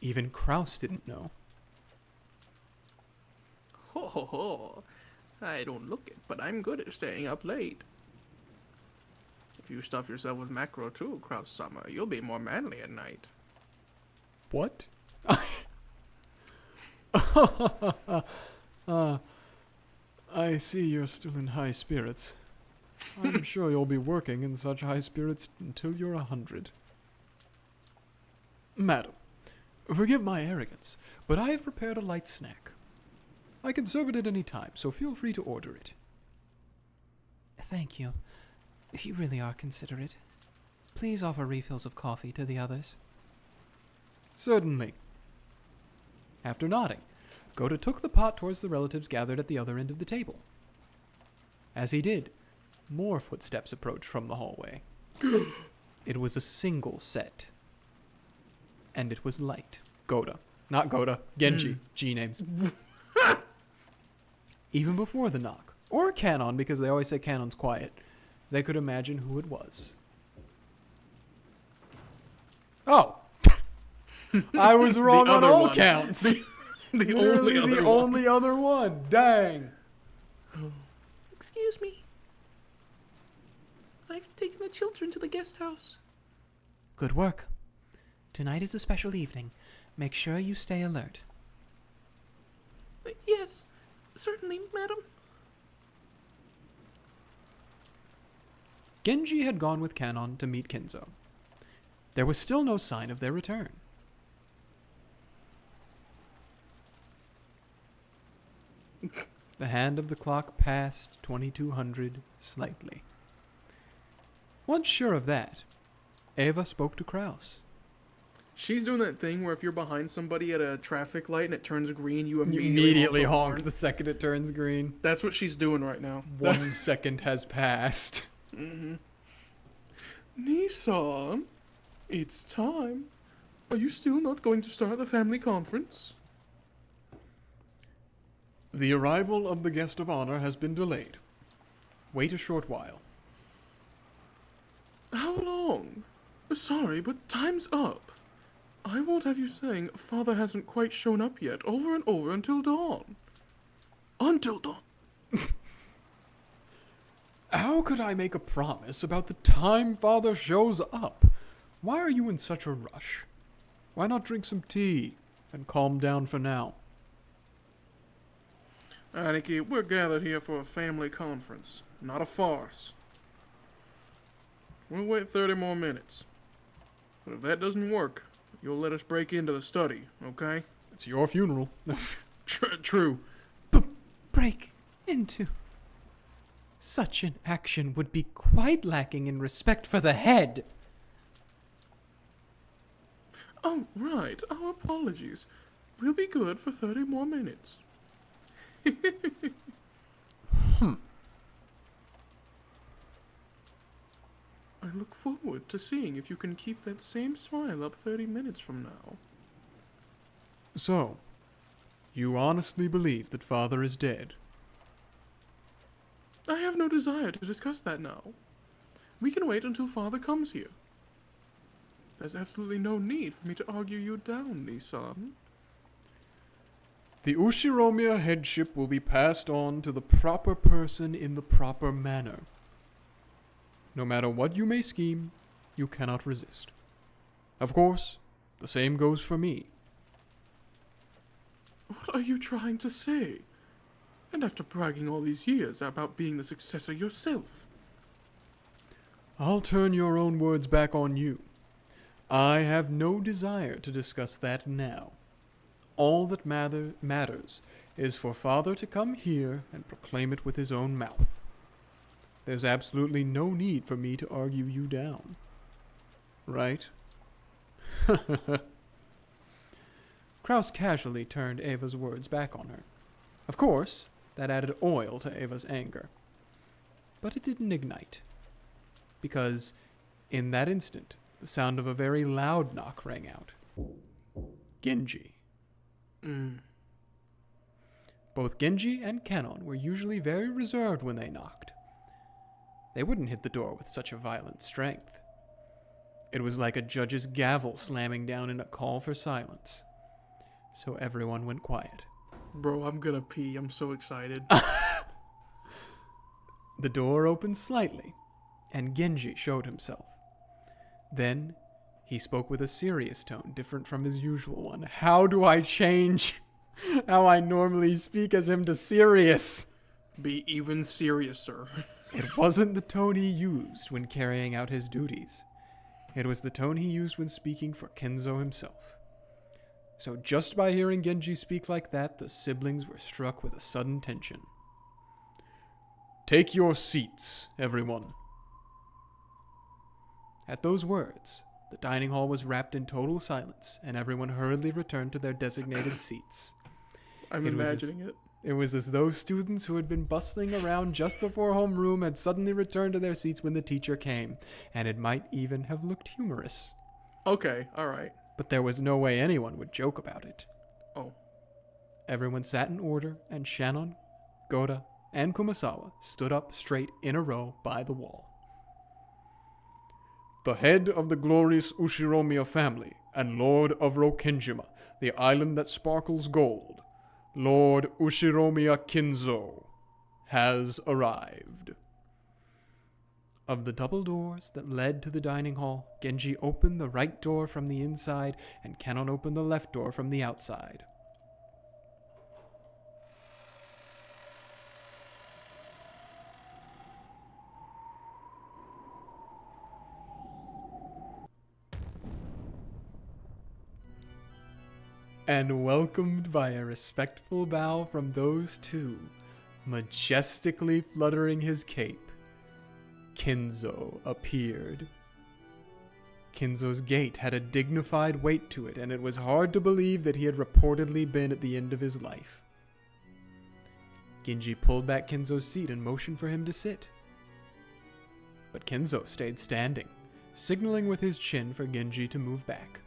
Even Kraus didn't know. Ho ho ho. I don't look it, but I'm good at staying up late. If you stuff yourself with macro too, Kraus-sama, you'll be more manly at night. What? I see you're still in high spirits. I'm sure you'll be working in such high spirits until you're 100. Madam, forgive my arrogance, but I have prepared a light snack. I can serve it at any time, so feel free to order it. Thank you. You really are considerate. Please offer refills of coffee to the others. Certainly. After nodding, Goda took the pot towards the relatives gathered at the other end of the table. As he did, more footsteps approached from the hallway. It was a single set. And it was light. Goda. Not Goda. Genji. G names. Even before the knock, or Canon, because they always say Canon's quiet, they could imagine who it was. Oh! I was wrong on all counts. The only other one. Dang. Excuse me. I've taken the children to the guest house. Good work. Tonight is a special evening. Make sure you stay alert. Yes, certainly, madam. Genji had gone with Canon to meet Kenzo. There was still no sign of their return. The hand of the clock passed 2200 slightly. Once sure of that, Eva spoke to Kraus. She's doing that thing where if you're behind somebody at a traffic light and it turns green, you You immediately honk the second it turns green. That's what she's doing right now. 1 second has passed. Nissan, it's time. Are you still not going to start the family conference? The arrival of the guest of honor has been delayed. Wait a short while. How long? Sorry, but time's up. I won't have you saying father hasn't quite shown up yet over and over until dawn. Until dawn. How could I make a promise about the time father shows up? Why are you in such a rush? Why not drink some tea and calm down for now? Aniki, we're gathered here for a family conference, not a farce. We'll wait 30 more minutes. But if that doesn't work, you'll let us break into the study, okay? It's your funeral. True. Break into. Such an action would be quite lacking in respect for the head. Oh, right. Our apologies. We'll be good for 30 more minutes. I look forward to seeing if you can keep that same smile up 30 minutes from now. So, you honestly believe that father is dead? I have no desire to discuss that now. We can wait until father comes here. There's absolutely no need for me to argue you down, Nissan. The Ushiromiya headship will be passed on to the proper person in the proper manner. No matter what you may scheme, you cannot resist. Of course, the same goes for me. What are you trying to say? And after bragging all these years about being the successor yourself. I'll turn your own words back on you. I have no desire to discuss that now. All that matters is for father to come here and proclaim it with his own mouth. There's absolutely no need for me to argue you down. Right? Kraus casually turned Ava's words back on her. Of course, that added oil to Ava's anger. But it didn't ignite. Because, in that instant, the sound of a very loud knock rang out. Genji. Both Genji and Canon were usually very reserved when they knocked. They wouldn't hit the door with such a violent strength. It was like a judge's gavel slamming down in a call for silence. So everyone went quiet. Bro, I'm gonna pee. I'm so excited. The door opened slightly, and Genji showed himself. Then, he spoke with a serious tone, different from his usual one. How do I change how I normally speak as him to serious? Be even seriouser. It wasn't the tone he used when carrying out his duties. It was the tone he used when speaking for Kenzo himself. So just by hearing Genji speak like that, the siblings were struck with a sudden tension. Take your seats, everyone. At those words, the dining hall was wrapped in total silence, and everyone hurriedly returned to their designated seats. I'm imagining it. It was as though students who had been bustling around just before homeroom had suddenly returned to their seats when the teacher came, and it might even have looked humorous. Okay, alright. But there was no way anyone would joke about it. Oh. Everyone sat in order, and Shannon, Goda, and Kumasawa stood up straight in a row by the wall. The head of the glorious Ushiromiya family, and Lord of Rokenjima, the island that sparkles gold, Lord Ushiromiya Kinzo, has arrived. Of the double doors that led to the dining hall, Genji opened the right door from the inside, and Kannon opened the left door from the outside. And welcomed by a respectful bow from those two, majestically fluttering his cape, Kinzo appeared. Kinzo's gait had a dignified weight to it, and it was hard to believe that he had reportedly been at the end of his life. Genji pulled back Kinzo's seat and motioned for him to sit. But Kinzo stayed standing, signaling with his chin for Genji to move back.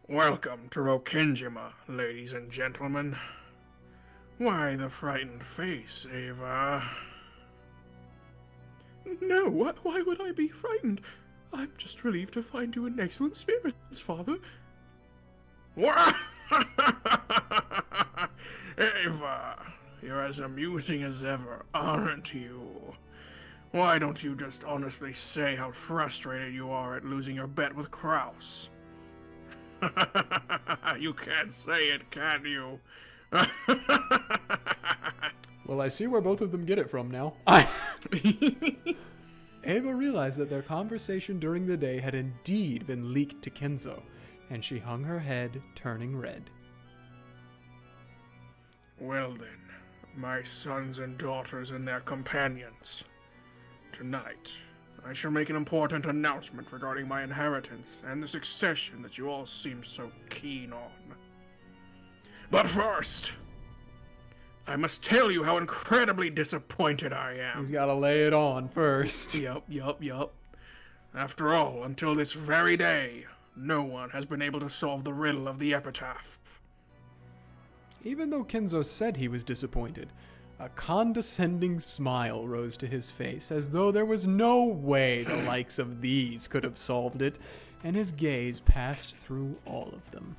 Welcome to Rokenjima, ladies and gentlemen. Why the frightened face, Ava? No, why would I be frightened? I'm just relieved to find you in excellent spirits, Father. Ava, you're as amusing as ever, aren't you? Why don't you just honestly say how frustrated you are at losing your bet with Kraus? You can't say it, can you? Well, I see where both of them get it from now. Ava realized that their conversation during the day had indeed been leaked to Kinzo, and she hung her head, turning red. Well then, my sons and daughters and their companions. Tonight, I shall make an important announcement regarding my inheritance and the succession that you all seem so keen on. But first, I must tell you how incredibly disappointed I am. He's gotta lay it on first. Yup. After all, until this very day, no one has been able to solve the riddle of the epitaph. Even though Kinzo said he was disappointed, a condescending smile rose to his face, as though there was no way the likes of these could have solved it, and his gaze passed through all of them.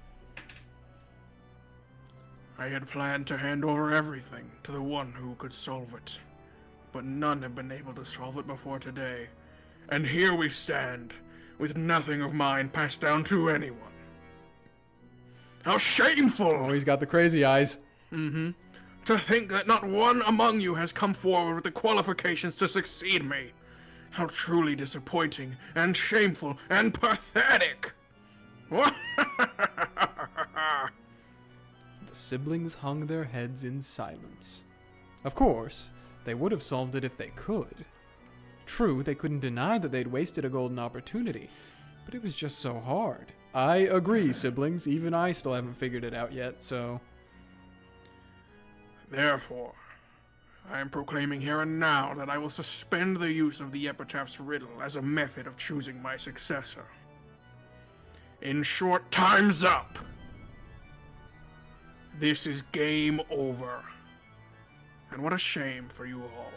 I had planned to hand over everything to the one who could solve it, but none have been able to solve it before today, and here we stand, with nothing of mine passed down to anyone. How shameful! Oh, he's got the crazy eyes. To think that not one among you has come forward with the qualifications to succeed me. How truly disappointing, and shameful, and pathetic! The siblings hung their heads in silence. Of course, they would have solved it if they could. True, they couldn't deny that they'd wasted a golden opportunity, but it was just so hard. I agree, siblings. Even I still haven't figured it out yet, so... Therefore, I am proclaiming here and now that I will suspend the use of the epitaph's riddle as a method of choosing my successor. In short, time's up! This is game over. And what a shame for you all.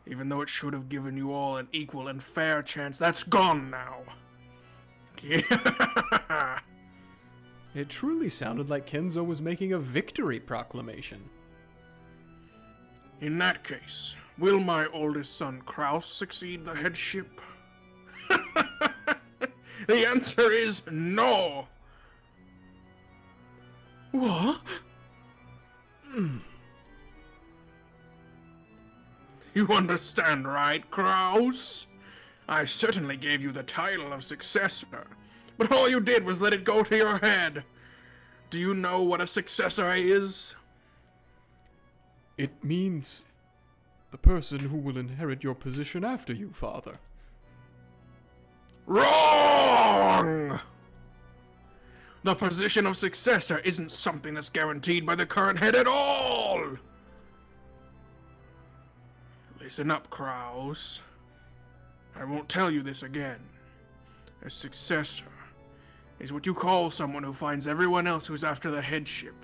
Even though it should have given you all an equal and fair chance, that's gone now. It truly sounded like Kinzo was making a victory proclamation. In that case, will my oldest son Kraus succeed the headship? The answer is no! What? You understand, right, Kraus? I certainly gave you the title of successor, but all you did was let it go to your head. Do you know what a successor is? It means the person who will inherit your position after you, Father. Wrong! The position of successor isn't something that's guaranteed by the current head at all! Listen up, Kraus. I won't tell you this again. A successor is what you call someone who finds everyone else who's after the headship,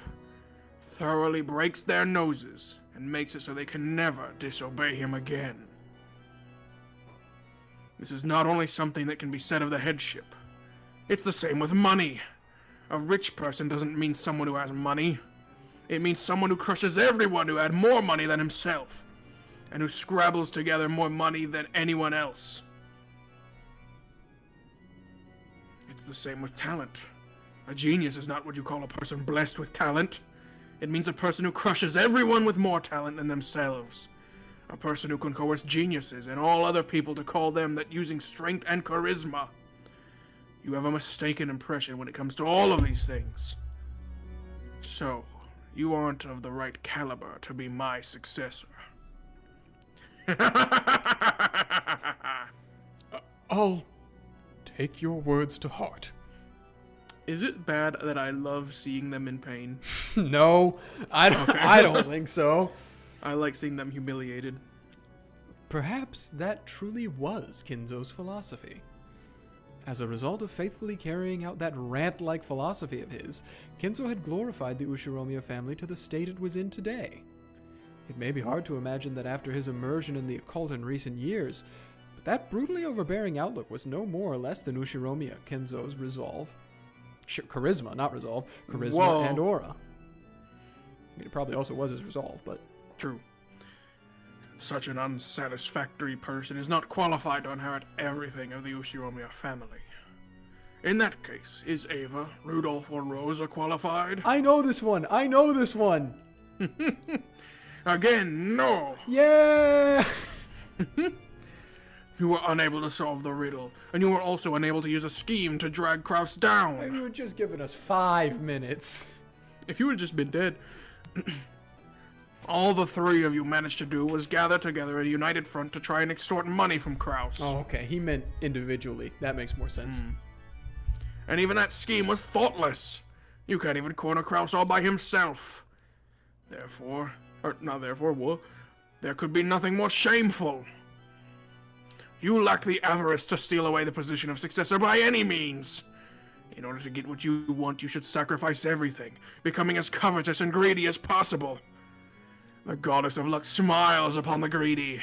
thoroughly breaks their noses, and makes it so they can never disobey him again. This is not only something that can be said of the headship. It's the same with money. A rich person doesn't mean someone who has money. It means someone who crushes everyone who had more money than himself, and who scrabbles together more money than anyone else. It's the same with talent. A genius is not what you call a person blessed with talent. It means a person who crushes everyone with more talent than themselves. A person who can coerce geniuses and all other people to call them that using strength and charisma. You have a mistaken impression when it comes to all of these things. So, you aren't of the right caliber to be my successor. I'll take your words to heart. Is it bad that I love seeing them in pain? No, I don't think so. I like seeing them humiliated. Perhaps that truly was Kinzo's philosophy. As a result of faithfully carrying out that rant-like philosophy of his, Kinzo had glorified the Ushiromiya family to the state it was in today. It may be hard to imagine that after his immersion in the occult in recent years, but that brutally overbearing outlook was no more or less than Ushiromiya Kinzo's resolve. Charisma, not resolve. Charisma Whoa. and aura. I mean, it probably also was his resolve, but... True. Such an unsatisfactory person is not qualified to inherit everything of the Ushiromiya family. In that case, is Ava, Rudolph, or Rosa qualified? I know this one! I know this one! Again, no! Yeah! You were unable to solve the riddle, and you were also unable to use a scheme to drag Kraus down. You were just giving us 5 minutes. If you had just been dead, all the three of you managed to do was gather together a united front to try and extort money from Kraus. Oh, okay. He meant individually. That makes more sense. And even that scheme was thoughtless. You can't even corner Kraus all by himself. There could be nothing more shameful. You lack the avarice to steal away the position of successor by any means. In order to get what you want, you should sacrifice everything, becoming as covetous and greedy as possible. The goddess of luck smiles upon the greedy.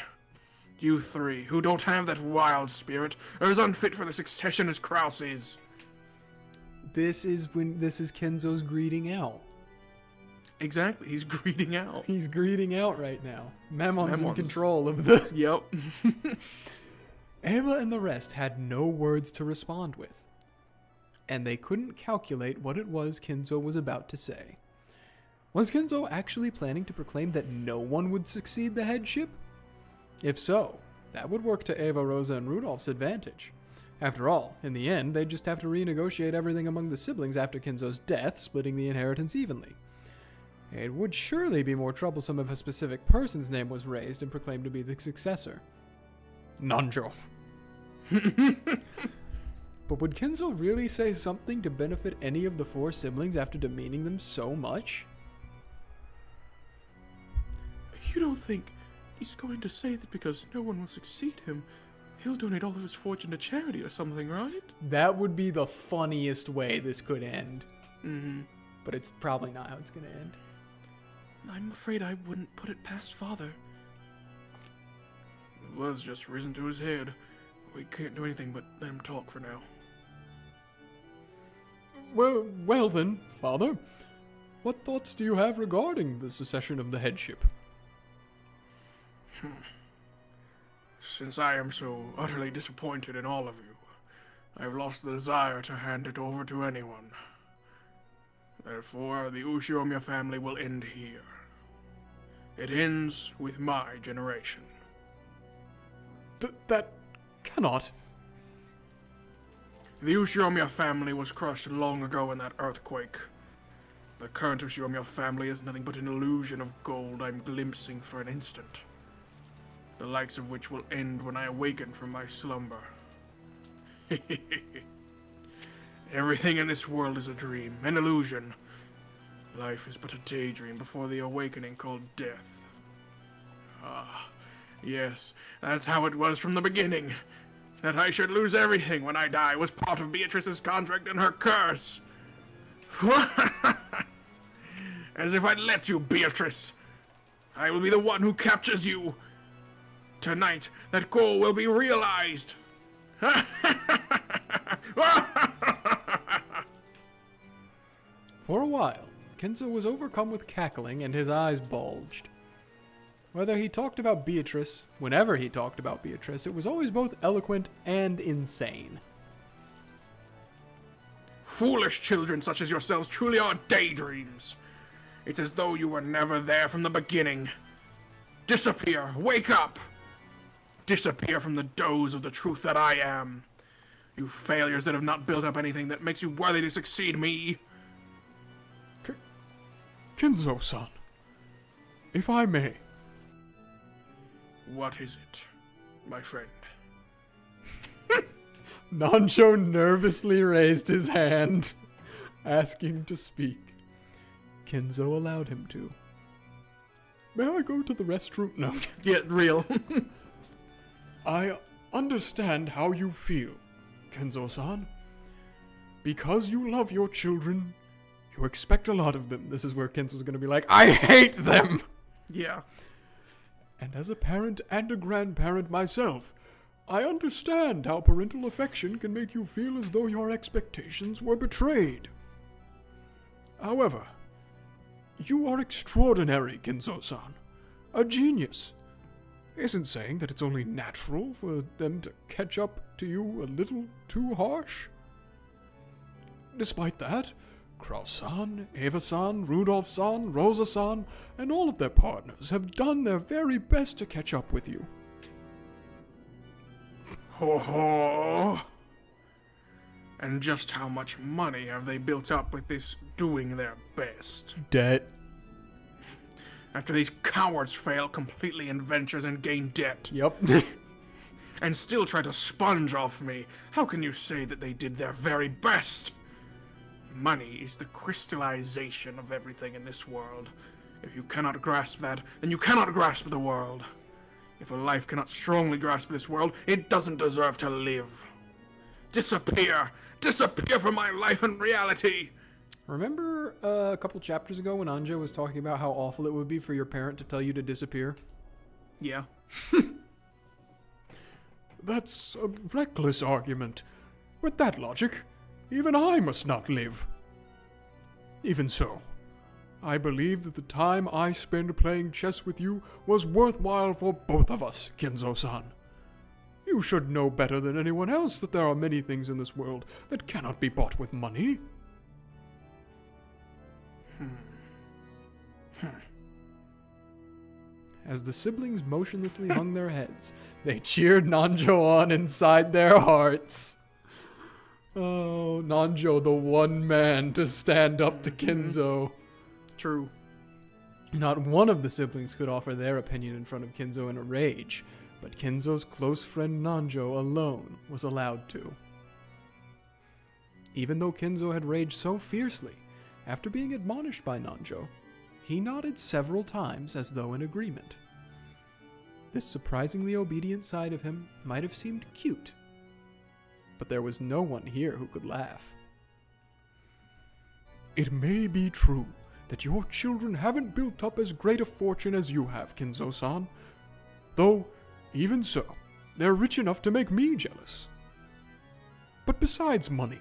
You three, who don't have that wild spirit, are as unfit for the succession as Kraus is. This is Kenzo's greeting out. Exactly, he's greeting out. He's greeting out right now. Mammon's in control of the... Yep. Ava and the rest had no words to respond with, and they couldn't calculate what it was Kinzo was about to say. Was Kinzo actually planning to proclaim that no one would succeed the headship? If so, that would work to Ava, Rosa, and Rudolph's advantage. After all, in the end, they'd just have to renegotiate everything among the siblings after Kinzo's death, splitting the inheritance evenly. It would surely be more troublesome if a specific person's name was raised and proclaimed to be the successor. Nanjo. But would Kinzo really say something to benefit any of the 4 siblings after demeaning them so much? You don't think he's going to say that because no one will succeed him, he'll donate all of his fortune to charity or something, right? That would be the funniest way this could end. Mm-hmm. But it's probably not how it's going to end. I'm afraid I wouldn't put it past Father. It was just risen to his head. We can't do anything but let him talk for now. Well then, Father. What thoughts do you have regarding the secession of the headship? Since I am so utterly disappointed in all of you, I've lost the desire to hand it over to anyone. Therefore, the Ushiromiya family will end here. It ends with my generation. That cannot. The Ushiomiya family was crushed long ago in that earthquake. The current Ushiomiya family is nothing but an illusion of gold I'm glimpsing for an instant. The likes of which will end when I awaken from my slumber. Everything in this world is a dream, an illusion. Life is but a daydream before the awakening called death. Ah, yes, that's how it was from the beginning. That I should lose everything when I die was part of Beatrice's contract and her curse. As if I'd let you, Beatrice. I will be the one who captures you. Tonight, that goal will be realized. For a while, Kenzo was overcome with cackling and his eyes bulged. Whenever he talked about Beatrice, it was always both eloquent and insane. Foolish children such as yourselves truly are daydreams. It's as though you were never there from the beginning. Disappear, wake up! Disappear from the doze of the truth that I am. You failures that have not built up anything that makes you worthy to succeed me. Kenzo-san, if I may. What is it, my friend? Nanjo nervously raised his hand, asking to speak. Kenzo allowed him to. May I go to the restroom? No. Get real. I understand how you feel, Kenzo-san. Because you love your children, you expect a lot of them. This is where Kenzo's gonna be like, I hate them! Yeah. And as a parent and a grandparent myself, I understand how parental affection can make you feel as though your expectations were betrayed. However, you are extraordinary, Kenzo-san. A genius. Isn't saying that it's only natural for them to catch up to you a little too harsh. Despite that, Kraus-san, Eva-san, Rudolph-san, Rosa-san, and all of their partners have done their very best to catch up with you. Ho ho! And just how much money have they built up with this doing their best? Debt. After these cowards fail completely in ventures and gain debt. Yep. And still try to sponge off me, how can you say that they did their very best? Money is the crystallization of everything in this world. If you cannot grasp that, then you cannot grasp the world. If a life cannot strongly grasp this world, it doesn't deserve to live. Disappear! Disappear from my life and reality! Remember a couple chapters ago when Ange was talking about how awful it would be for your parent to tell you to disappear? Yeah. That's a reckless argument. With that logic, even I must not live. Even so, I believe that the time I spend playing chess with you was worthwhile for both of us, Kenzo-san. You should know better than anyone else that there are many things in this world that cannot be bought with money. As the siblings motionlessly hung their heads, they cheered Nanjo on inside their hearts. Oh, Nanjo, the one man to stand up to Kenzo. True. Not one of the siblings could offer their opinion in front of Kenzo in a rage, but Kenzo's close friend Nanjo alone was allowed to. Even though Kenzo had raged so fiercely, after being admonished by Nanjo, he nodded several times as though in agreement. This surprisingly obedient side of him might have seemed cute, but there was no one here who could laugh. It may be true that your children haven't built up as great a fortune as you have, Kenzo-san, though, even so, they're rich enough to make me jealous. But besides money,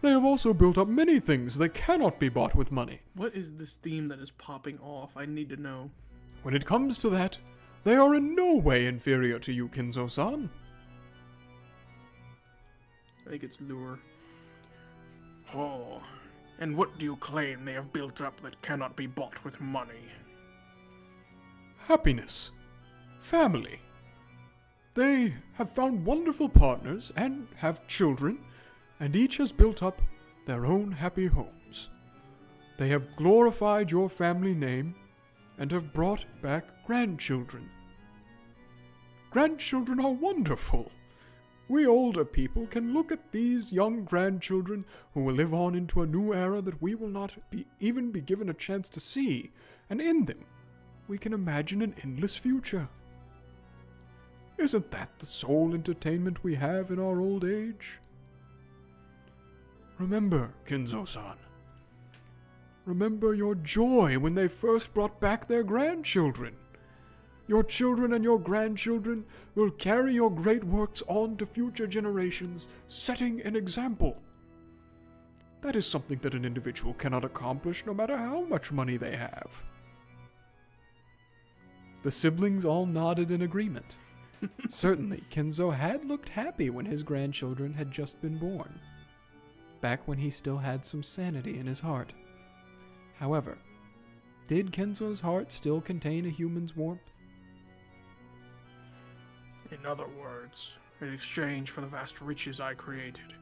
they have also built up many things that cannot be bought with money. What is this theme that is popping off? I need to know. When it comes to that, they are in no way inferior to you, Kenzo-san. I think it's lure. Oh, and what do you claim they have built up that cannot be bought with money? Happiness. Family. They have found wonderful partners and have children, and each has built up their own happy homes. They have glorified your family name and have brought back grandchildren. Grandchildren are wonderful. We older people can look at these young grandchildren who will live on into a new era that we will not even be given a chance to see, and in them we can imagine an endless future. Isn't that the sole entertainment we have in our old age? Remember, Kinzo-san. Remember your joy when they first brought back their grandchildren. Your children and your grandchildren will carry your great works on to future generations, setting an example. That is something that an individual cannot accomplish no matter how much money they have. The siblings all nodded in agreement. Certainly, Kenzo had looked happy when his grandchildren had just been born, back when he still had some sanity in his heart. However, did Kenzo's heart still contain a human's warmth? In other words, in exchange for the vast riches I created,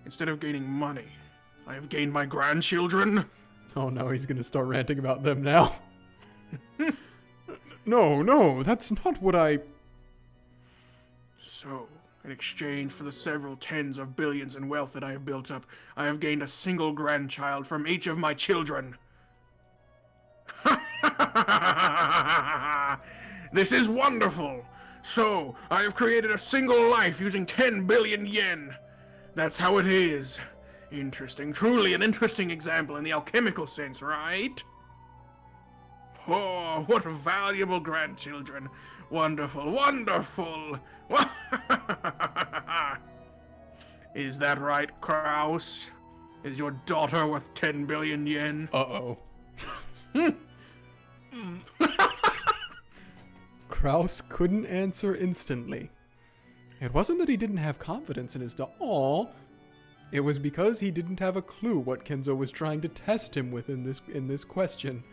instead of gaining money, I have gained my grandchildren? Oh no, he's gonna start ranting about them now. No, that's not what I... So, in exchange for the several tens of billions in wealth that I have built up, I have gained a single grandchild from each of my children. This is wonderful! So, I have created a single life using 10 billion yen. That's how it is. Interesting. Truly an interesting example in the alchemical sense, right? Oh, what valuable grandchildren. Wonderful, wonderful. Is that right, Kraus? Is your daughter worth 10 billion yen? Uh-oh. Kraus couldn't answer instantly. It wasn't that he didn't have confidence in his daughter. It was because he didn't have a clue what Kenzo was trying to test him with in this question.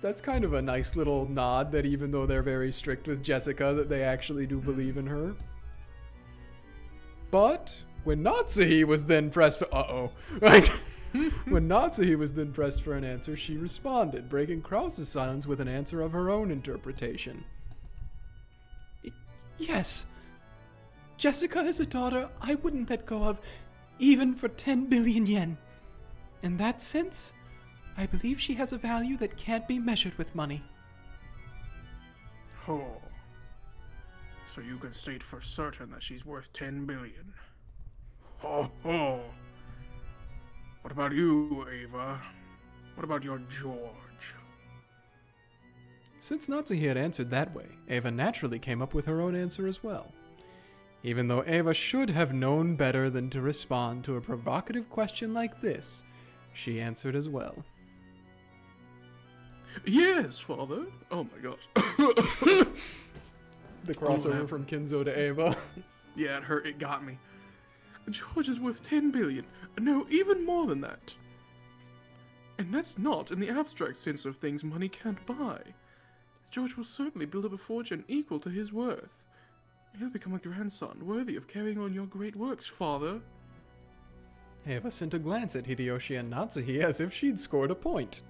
That's kind of a nice little nod that even though they're very strict with Jessica, that they actually do believe in her. But when Natsuhi was then pressed for right. When Natsuhi was then pressed for an answer, she responded, breaking Kraus's silence with an answer of her own interpretation. Yes. Jessica is a daughter I wouldn't let go of, even for 10 billion yen. In that sense, I believe she has a value that can't be measured with money. Oh. So you can state for certain that she's worth 10 billion. Oh. What about you, Ava? What about your George? Since Natsuhi had answered that way, Ava naturally came up with her own answer as well. Even though Ava should have known better than to respond to a provocative question like this, she answered as well. Yes, father. Oh my gosh. The crossover from Kinzo to Ava. Yeah, it hurt. It got me. George is worth 10 billion. No, even more than that. And that's not, in the abstract sense of things, money can't buy. George will certainly build up a fortune equal to his worth. He'll become a grandson worthy of carrying on your great works, father. Ava sent a glance at Hideyoshi and Natsuhi as if she'd scored a point.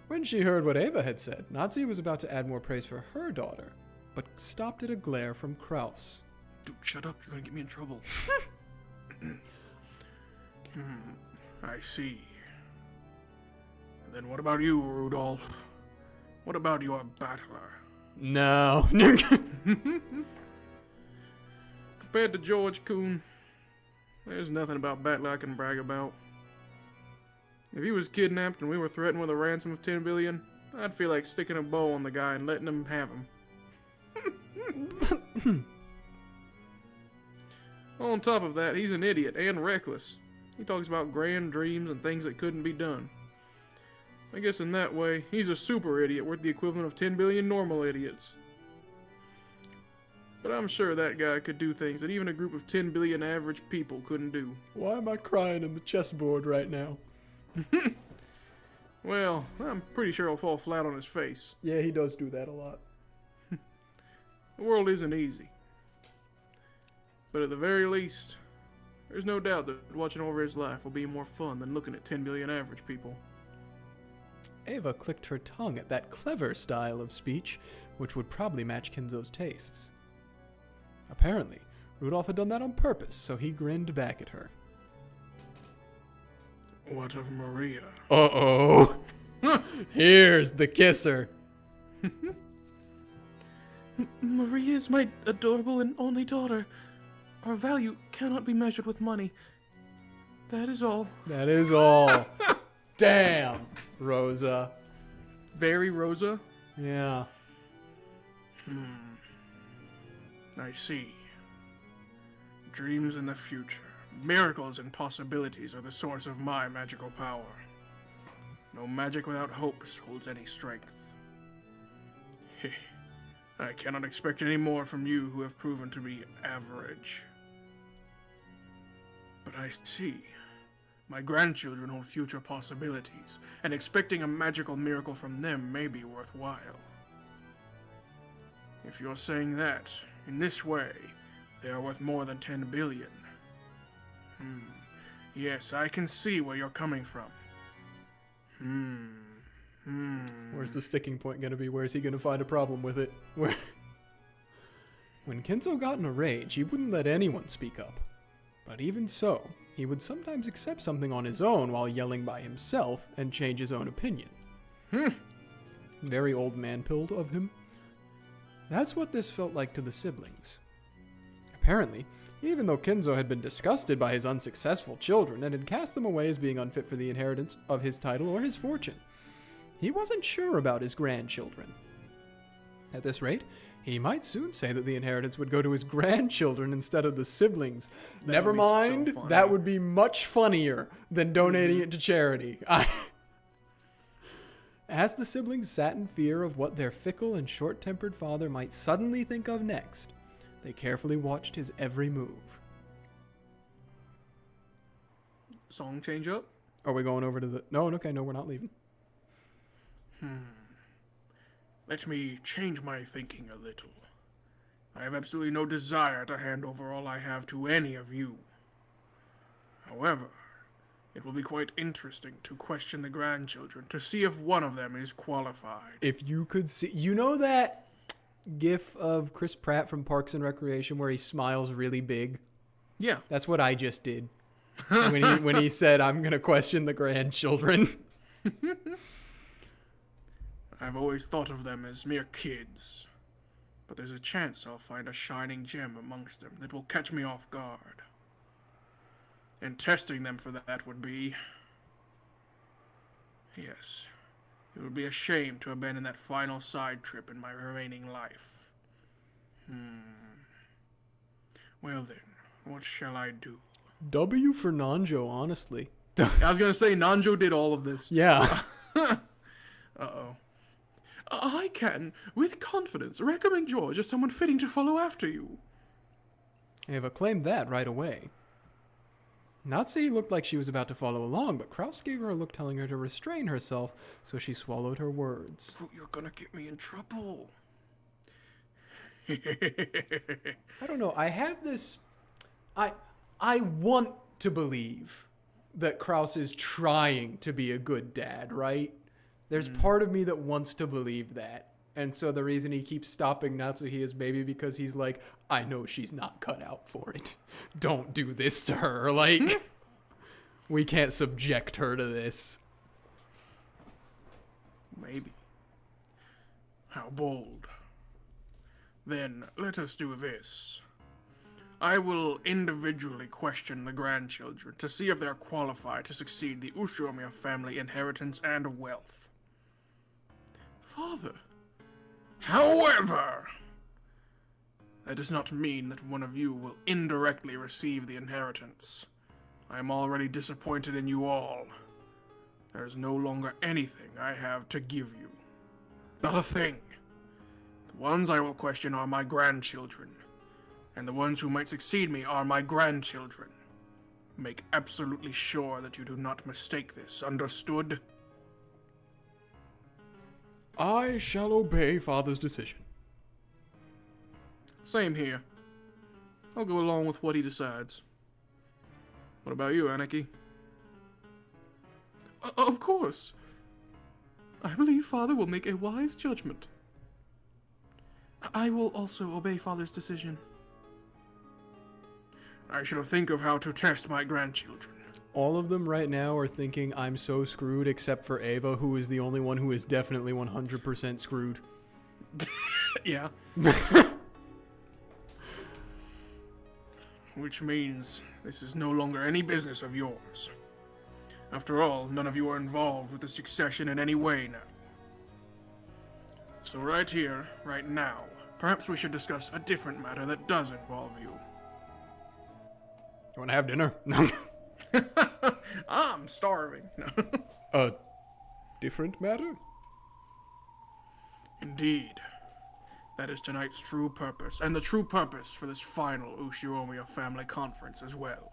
When she heard what Ava had said, Natsuhi was about to add more praise for her daughter, but stopped at a glare from Kraus. Dude, shut up. You're gonna get me in trouble. I see. And then what about you, Rudolph? What about your battler? No. Compared to George-kun, there's nothing about battler I can brag about. If he was kidnapped and we were threatened with a ransom of 10 billion, I'd feel like sticking a bow on the guy and letting him have him. On top of that, he's an idiot and reckless. He talks about grand dreams and things that couldn't be done. I guess in that way, he's a super idiot worth the equivalent of 10 billion normal idiots. But I'm sure that guy could do things that even a group of 10 billion average people couldn't do. Why am I crying in the chessboard right now? Well, I'm pretty sure he'll fall flat on his face. Yeah, he does do that a lot. The world isn't easy. But at the very least, there's no doubt that watching over his life will be more fun than looking at 10 billion average people. Ava clicked her tongue at that clever style of speech, which would probably match Kinzo's tastes. Apparently, Rudolph had done that on purpose, so he grinned back at her. What of Maria? Uh-oh! Here's the kisser. Maria is my adorable and only daughter. Our value cannot be measured with money. That is all. That is all. Damn, Rosa. Very Rosa? Yeah. I see. Dreams in the future, miracles and possibilities are the source of my magical power. No magic without hopes holds any strength. I cannot expect any more from you who have proven to be average. But I see. My grandchildren hold future possibilities, and expecting a magical miracle from them may be worthwhile. If you're saying that, in this way, they are worth more than 10 billion. Yes, I can see where you're coming from. Where's the sticking point going to be? Where's he going to find a problem with it? When Kinzo got in a rage, he wouldn't let anyone speak up. But even so, he would sometimes accept something on his own while yelling by himself and change his own opinion. Very old man-pilled of him. That's what this felt like to the siblings. Apparently, even though Kinzo had been disgusted by his unsuccessful children and had cast them away as being unfit for the inheritance of his title or his fortune, he wasn't sure about his grandchildren. At this rate, he might soon say that the inheritance would go to his grandchildren instead of the siblings. Never mind, so that would be much funnier than donating it to charity. As the siblings sat in fear of what their fickle and short-tempered father might suddenly think of next, they carefully watched his every move. Song change up? Are we going over to the... No, okay, no, we're not leaving. Let me change my thinking a little. I have absolutely no desire to hand over all I have to any of you. However, it will be quite interesting to question the grandchildren to see if one of them is qualified. If you could see... You know that gif of Chris Pratt from Parks and Recreation where he smiles really big? Yeah. That's what I just did. when he said, I'm going to question the grandchildren. I've always thought of them as mere kids, but there's a chance I'll find a shining gem amongst them that will catch me off guard. And testing them for that would be... Yes, it would be a shame to abandon that final side trip in my remaining life. Well then, what shall I do? W for Nanjo, honestly. I was gonna say, Nanjo did all of this. Yeah. Uh-oh. I can, with confidence, recommend George as someone fitting to follow after you. Ava claimed that right away. Natsuki looked like she was about to follow along, but Kraus gave her a look telling her to restrain herself, so she swallowed her words. You're gonna get me in trouble. I don't know, I have this... I want to believe that Kraus is trying to be a good dad, right? There's part of me that wants to believe that. And so the reason he keeps stopping Natsuki is maybe because he's like, I know she's not cut out for it. Don't do this to her. Like, we can't subject her to this. Maybe. How bold. Then let us do this. I will individually question the grandchildren to see if they're qualified to succeed the Ushomiya family inheritance and wealth. Father. However, that does not mean that one of you will indirectly receive the inheritance. I am already disappointed in you all. There is no longer anything I have to give you. Not a thing. The ones I will question are my grandchildren, and the ones who might succeed me are my grandchildren. Make absolutely sure that you do not mistake this, understood? I shall obey Father's decision. Same here. I'll go along with what he decides. What about you, Anarchy? Of course. I believe Father will make a wise judgment. I will also obey Father's decision. I shall think of how to test my grandchildren. All of them right now are thinking I'm so screwed, except for Ava, who is the only one who is definitely 100% screwed. Yeah. Which means this is no longer any business of yours. After all, none of you are involved with the succession in any way now. So right here, right now, perhaps we should discuss a different matter that does involve you. You want to have dinner? No. I'm starving. A different matter? Indeed. That is tonight's true purpose, and the true purpose for this final Ushiomiya family conference as well.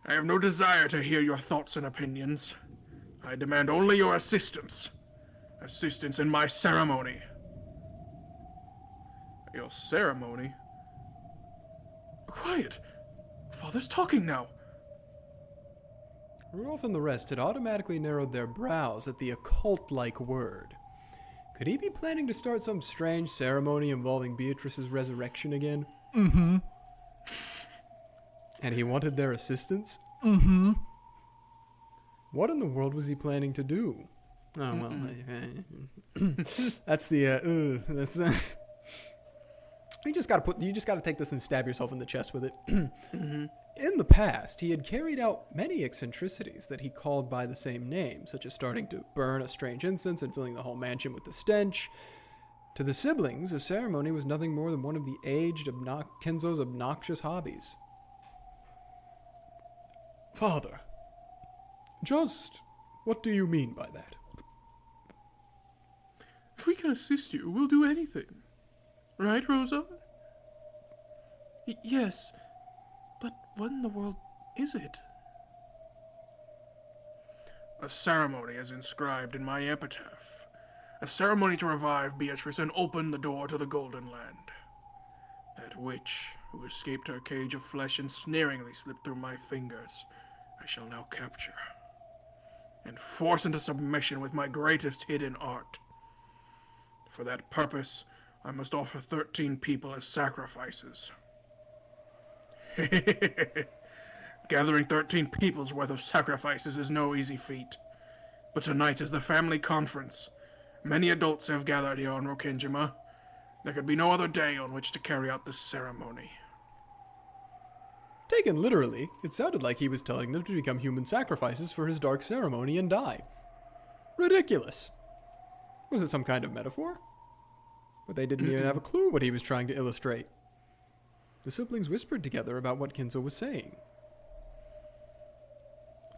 I have no desire to hear your thoughts and opinions. I demand only your assistance. Assistance in my ceremony. Your ceremony? Quiet! Father's talking now. Rudolph and the rest had automatically narrowed their brows at the occult-like word. Could he be planning to start some strange ceremony involving Beatrice's resurrection again? Mm-hmm. And he wanted their assistance? Mm-hmm. What in the world was he planning to do? Oh, well, that's the, that's, you just gotta take this and stab yourself in the chest with it. In the past, he had carried out many eccentricities that he called by the same name, such as starting to burn a strange incense and filling the whole mansion with the stench. To the siblings, a ceremony was nothing more than one of the aged Kenzo's obnoxious hobbies. Father, just what do you mean by that? If we can assist you, we'll do anything. Right, Rosa? Yes, but what in the world is it? A ceremony as inscribed in my epitaph. A ceremony to revive Beatrice and open the door to the Golden Land. That witch, who escaped her cage of flesh and sneeringly slipped through my fingers, I shall now capture and force into submission with my greatest hidden art. For that purpose, I must offer 13 people as sacrifices. Gathering 13 people's worth of sacrifices is no easy feat. But tonight is the family conference. Many adults have gathered here on Rokinjima. There could be no other day on which to carry out this ceremony. Taken literally, it sounded like he was telling them to become human sacrifices for his dark ceremony and die. Ridiculous. Was it some kind of metaphor? But they didn't even have a clue what he was trying to illustrate. The siblings whispered together about what Kenzo was saying.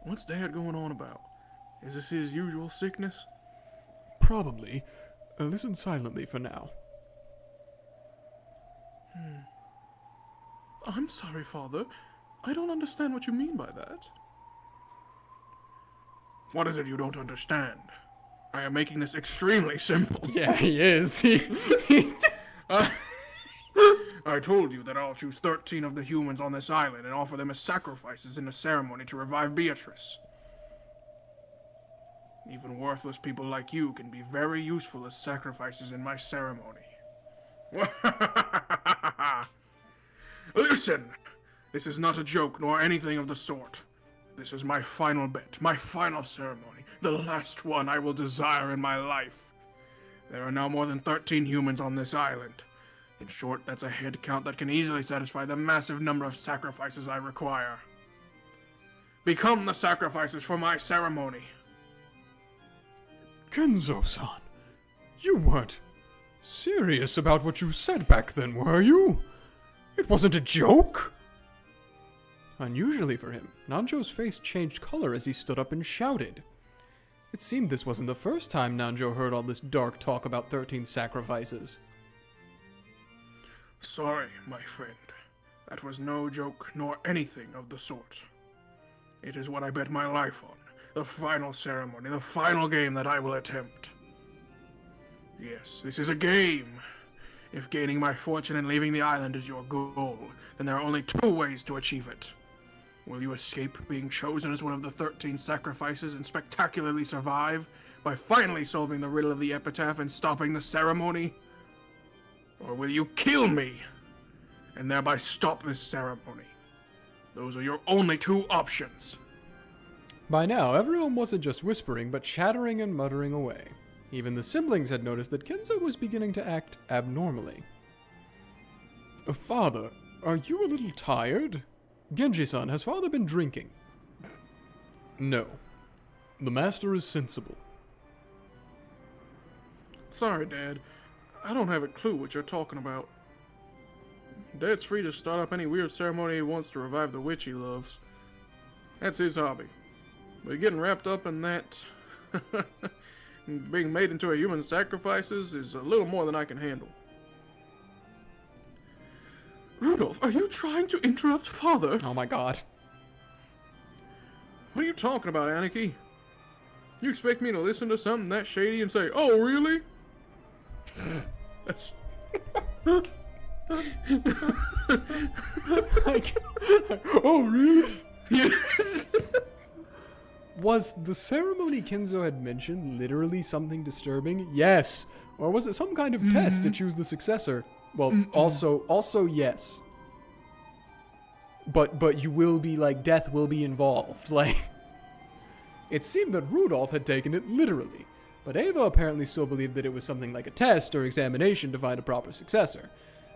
What's Dad going on about? Is this his usual sickness? Probably. Listen silently for now. I'm sorry, Father. I don't understand what you mean by that. What is it you don't understand? I am making this extremely simple. Yeah, he is. I told you that I'll choose 13 of the humans on this island and offer them as sacrifices in a ceremony to revive Beatrice. Even worthless people like you can be very useful as sacrifices in my ceremony. Listen! This is not a joke nor anything of the sort. This is my final bet, my final ceremony, the last one I will desire in my life. There are now more than 13 humans on this island. In short, that's a head count that can easily satisfy the massive number of sacrifices I require. Become the sacrifices for my ceremony. Kenzo-san, you weren't serious about what you said back then, were you? It wasn't a joke? Unusually for him, Nanjo's face changed color as he stood up and shouted. It seemed this wasn't the first time Nanjo heard all this dark talk about 13 sacrifices. Sorry, my friend. That was no joke nor anything of the sort. It is what I bet my life on. The final ceremony, the final game that I will attempt. Yes, this is a game. If gaining my fortune and leaving the island is your goal, then there are only 2 ways to achieve it. Will you escape being chosen as one of the 13 sacrifices and spectacularly survive by finally solving the riddle of the epitaph and stopping the ceremony? Or will you kill me and thereby stop this ceremony? Those are your only 2 options. By now, everyone wasn't just whispering, but chattering and muttering away. Even the siblings had noticed that Kenzo was beginning to act abnormally. Father, are you a little tired? Genji-san, has father been drinking? No. The master is sensible. Sorry, Dad. I don't have a clue what you're talking about. Dad's free to start up any weird ceremony he wants to revive the witch he loves. That's his hobby. But getting wrapped up in that... being made into a human sacrifices is a little more than I can handle. Rudolph, are you trying to interrupt father? Oh my god. What are you talking about, Aniki? You expect me to listen to something that shady and say, oh, really? That's... Oh, really? Yes! Was the ceremony Kenzo had mentioned literally something disturbing? Yes. Or was it some kind of test to choose the successor? Well, also yes. But you will be, like, death will be involved. Like, it seemed that Rudolph had taken it literally, but Ava apparently still believed that it was something like a test or examination to find a proper successor.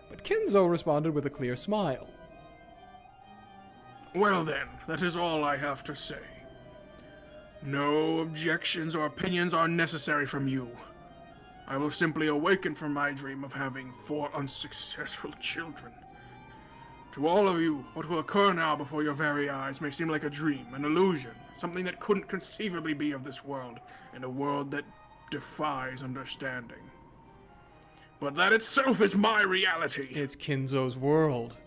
But Kenzo responded with a clear smile. Well then, that is all I have to say. No objections or opinions are necessary from you. I will simply awaken from my dream of having 4 unsuccessful children. To all of you, what will occur now before your very eyes may seem like a dream, an illusion, something that couldn't conceivably be of this world, and a world that defies understanding. But that itself is my reality. It's Kenzo's world.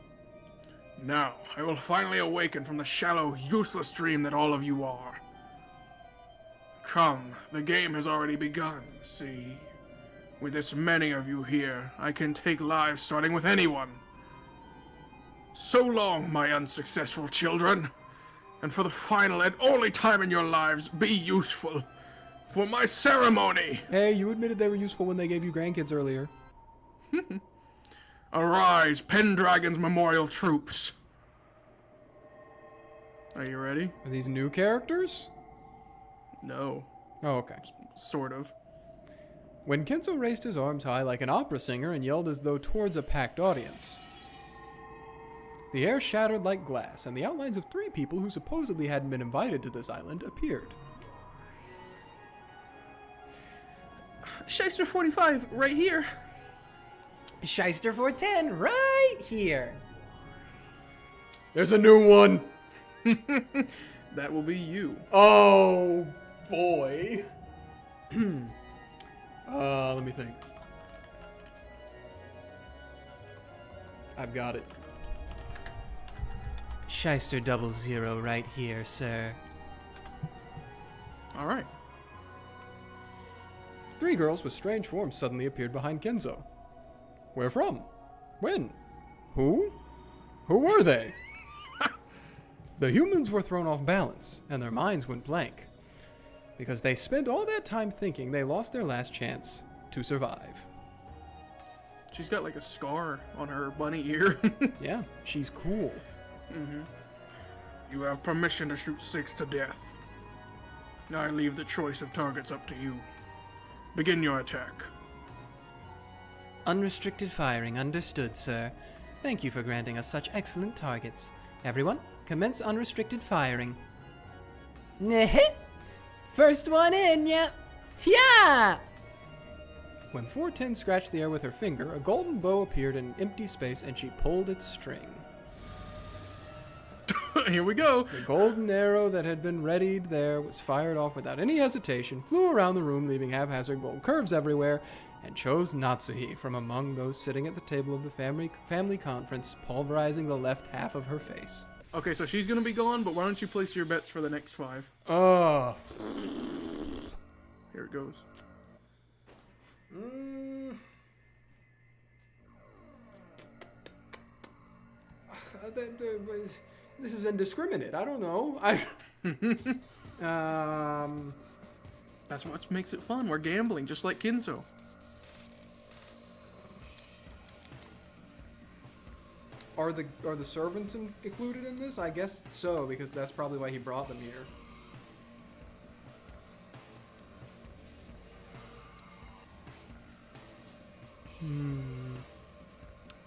Now, I will finally awaken from the shallow, useless dream that all of you are. Come, the game has already begun, see? With this many of you here, I can take lives starting with anyone. So long, my unsuccessful children. And for the final and only time in your lives, be useful. For my ceremony! Hey, you admitted they were useful when they gave you grandkids earlier. Arise, Pendragon's memorial troops. Are you ready? Are these new characters? No. Oh, okay. Sort of. When Kenzo raised his arms high like an opera singer and yelled as though towards a packed audience, the air shattered like glass, and the outlines of 3 people who supposedly hadn't been invited to this island appeared. Shyster 45, right here. Shyster 410, right here. There's a new one! That will be you. Oh, boy. Let me think. I've got it. Shyster 00 right here, sir. All right. 3 girls with strange forms suddenly appeared behind Kenzo. Where from? When? Who? Who were they? The humans were thrown off balance, and their minds went blank. Because they spent all that time thinking they lost their last chance to survive. She's got like a scar on her bunny ear. Yeah, she's cool. You have permission to shoot 6 to death. I leave the choice of targets up to you. Begin your attack. Unrestricted firing, understood, sir. Thank you for granting us such excellent targets. Everyone, commence unrestricted firing. Neh. First one in, yeah. Yeah! When 410 scratched the air with her finger, a golden bow appeared in empty space and she pulled its string. Here we go. The golden arrow that had been readied there was fired off without any hesitation, flew around the room leaving haphazard gold curves everywhere, and chose Natsuhi from among those sitting at the table of the family conference, pulverizing the left half of her face. Okay, so she's gonna be gone, but why don't you place your bets for the next 5? Ugh. Here it goes. This is indiscriminate. I don't know. That's what makes it fun. We're gambling, just like Kinzo. Are the servants included in this? I guess so, because that's probably why he brought them here.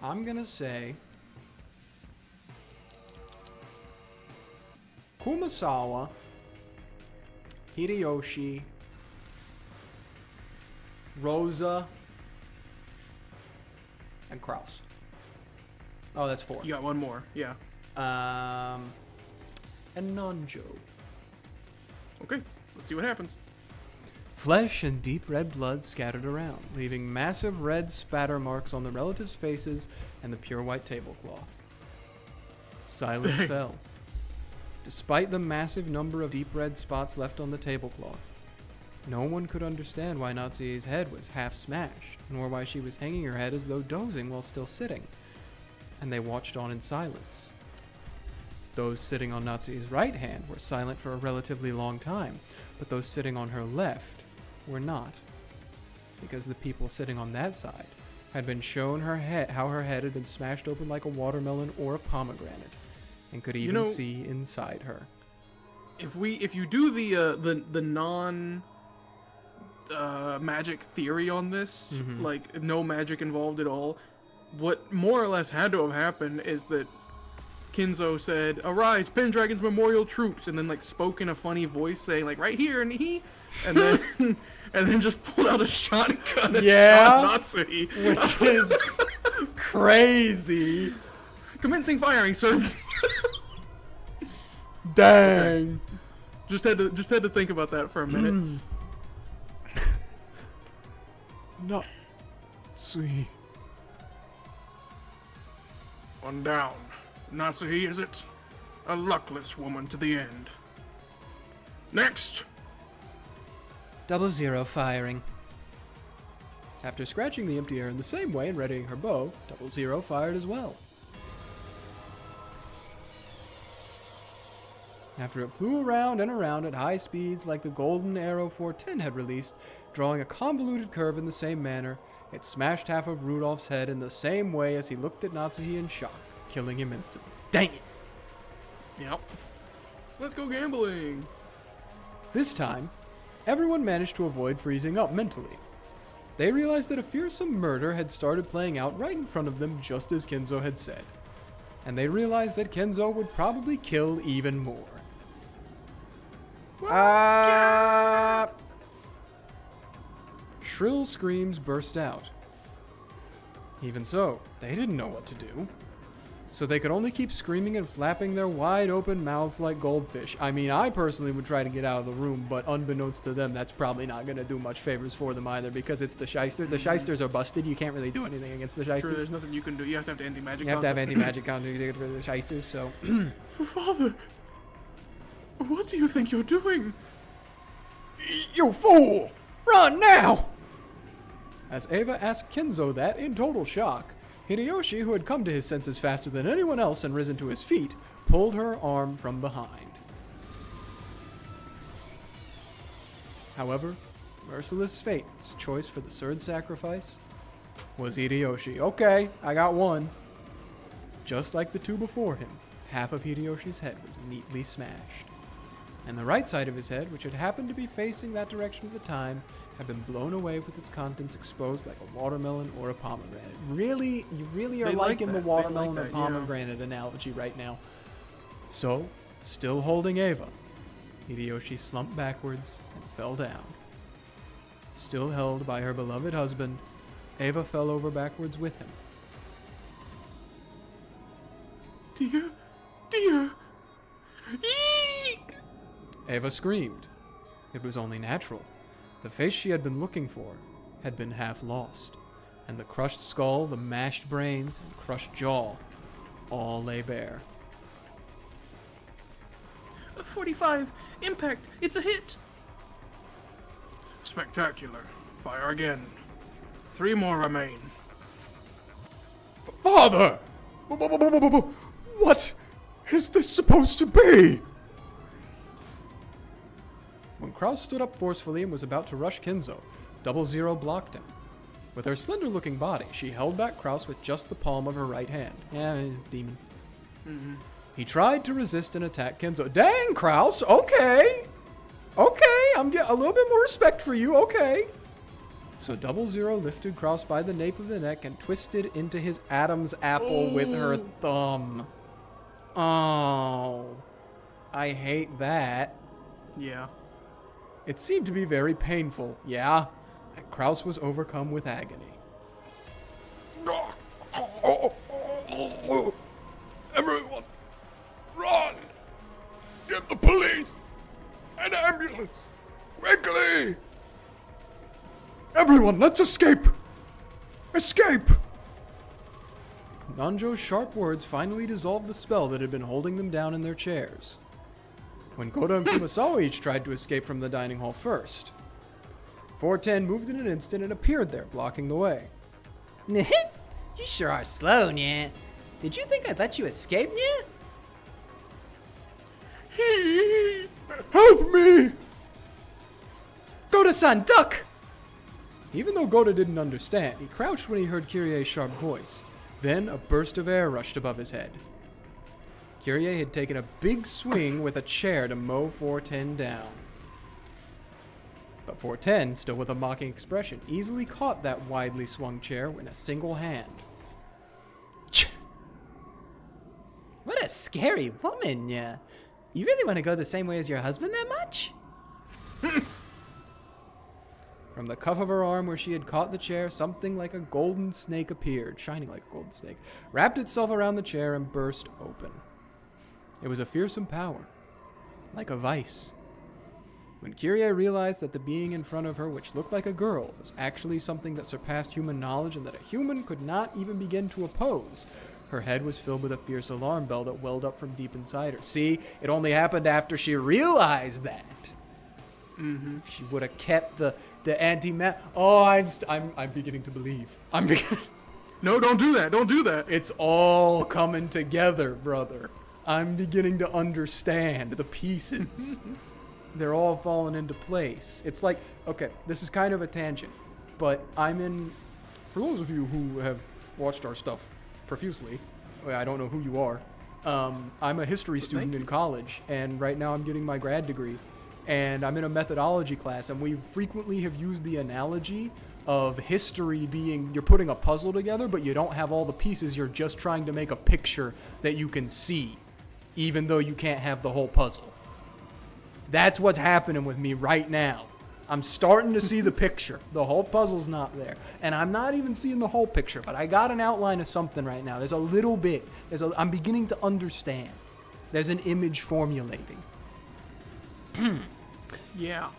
I'm gonna say Kumasawa, Hideyoshi, Rosa, and Kraus. Oh, that's 4. You got one more, yeah. And Nanjo. Okay, let's see what happens. Flesh and deep red blood scattered around, leaving massive red spatter marks on the relatives' faces and the pure white tablecloth. Silence fell. Despite the massive number of deep red spots left on the tablecloth, no one could understand why Natsue's head was half smashed, nor why she was hanging her head as though dozing while still sitting. And they watched on in silence. Those sitting on Natsue's right hand were silent for a relatively long time, but those sitting on her left were not, because the people sitting on that side had been shown her head, how her head had been smashed open like a watermelon or a pomegranate, and could even see inside her. If you do the non magic theory on this, like no magic involved at all, what more or less had to have happened is that Kinzo said, "Arise, Pendragon's memorial troops," and then like spoke in a funny voice saying like right here and then just pulled out a shotgun and shot Natsui. Which is crazy. Commencing firing, sir. Dang. Just had to think about that for a minute. Natsui. One down. Natsuhi, is it? A luckless woman to the end. Next! 00 firing. After scratching the empty air in the same way and readying her bow, 00 fired as well. After it flew around and around at high speeds like the golden arrow 410 had released, drawing a convoluted curve in the same manner, it smashed half of Rudolph's head in the same way as he looked at Natsuhi in shock, killing him instantly. Dang it! Yep. Let's go gambling! This time, everyone managed to avoid freezing up mentally. They realized that a fearsome murder had started playing out right in front of them, just as Kenzo had said. And they realized that Kenzo would probably kill even more. Shrill screams burst out. Even so, they didn't know what to do. So they could only keep screaming and flapping their wide open mouths like goldfish. I mean, I personally would try to get out of the room, but unbeknownst to them, that's probably not going to do much favors for them either, because it's the shyster. The shysters are busted. You can't really do anything against the shysters. Sure, there's nothing you can do. You have to have anti-magic. You have to have anti-magic counter to get rid of the shysters, so... Father! What do you think you're doing? You fool! Run now! As Eva asked Kenzo that in total shock, Hideyoshi, who had come to his senses faster than anyone else and risen to his feet, pulled her arm from behind. However, merciless fate's choice for the third sacrifice was Hideyoshi. Okay, I got one. Just like the two before him, half of Hideyoshi's head was neatly smashed. And the right side of his head, which had happened to be facing that direction at the time, had been blown away with its contents exposed like a watermelon or a pomegranate. Really, you really are liking the watermelon or pomegranate analogy right now. So, still holding Eva, Hideyoshi slumped backwards and fell down. Still held by her beloved husband, Eva fell over backwards with him. Dear, dear, eek! Eva screamed. It was only natural. The face she had been looking for had been half lost, and the crushed skull, the mashed brains, and crushed jaw all lay bare. 45! Impact! It's a hit! Spectacular. Fire again. 3 more remain. Father! What is this supposed to be? When Kraus stood up forcefully and was about to rush Kinzo, 00 blocked him. With her slender-looking body, she held back Kraus with just the palm of her right hand. Yeah, demon. He tried to resist and attack Kinzo. Dang, Kraus! Okay! Okay, I'm getting a little bit more respect for you, okay. So 00 lifted Kraus by the nape of the neck and twisted into his Adam's apple with her thumb. Oh. I hate that. Yeah. It seemed to be very painful, yeah, and Kraus was overcome with agony. Everyone, run! Get the police! An ambulance! Quickly! Everyone, let's escape! Escape! Nanjo's sharp words finally dissolved the spell that had been holding them down in their chairs. When Koro and Kumasawa each tried to escape from the dining hall first. 410 moved in an instant and appeared there, blocking the way. You sure are slow, Nya. Did you think I'd let you escape, Nya? Help me! Goda-san, duck! Even though Goda didn't understand, he crouched when he heard Kyrie's sharp voice. Then a burst of air rushed above his head. Kyrie had taken a big swing with a chair to mow 410 down. But 410, still with a mocking expression, easily caught that widely swung chair in a single hand. What a scary woman, Nya. You really want to go the same way as your husband that much? From the cuff of her arm where she had caught the chair, something like a golden snake appeared, shining like a golden snake, wrapped itself around the chair and burst open. It was a fearsome power, like a vice. When Kyrie realized that the being in front of her, which looked like a girl, was actually something that surpassed human knowledge and that a human could not even begin to oppose, her head was filled with a fierce alarm bell that welled up from deep inside her. See, it only happened after she realized that. If she would have kept the anti-mat. Oh, I'm beginning to believe. No, don't do that. Don't do that. It's all coming together, brother. I'm beginning to understand the pieces. They're all falling into place. It's like, okay, this is kind of a tangent, but for those of you who have watched our stuff profusely, I don't know who you are. I'm a history student in college, and right now I'm getting my grad degree, and I'm in a methodology class, and we frequently have used the analogy of history being, you're putting a puzzle together, but you don't have all the pieces, you're just trying to make a picture that you can see, even though you can't have the whole puzzle. That's what's happening with me right now. I'm starting to see the picture. The whole puzzle's not there. And I'm not even seeing the whole picture, but I got an outline of something right now. There's a little bit. I'm beginning to understand. There's an image formulating. Yeah.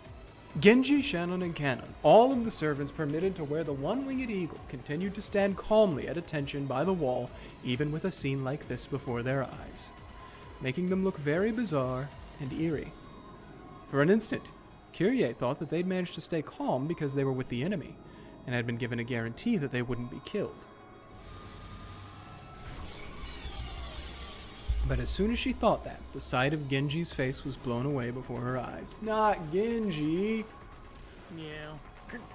Genji, Shannon, and Cannon, all of the servants permitted to wear the one-winged eagle, continued to stand calmly at attention by the wall, even with a scene like this before their eyes, making them look very bizarre and eerie. For an instant, Kyrie thought that they'd managed to stay calm because they were with the enemy, and had been given a guarantee that they wouldn't be killed. But as soon as she thought that, the sight of Genji's face was blown away before her eyes. Not Genji! Yeah.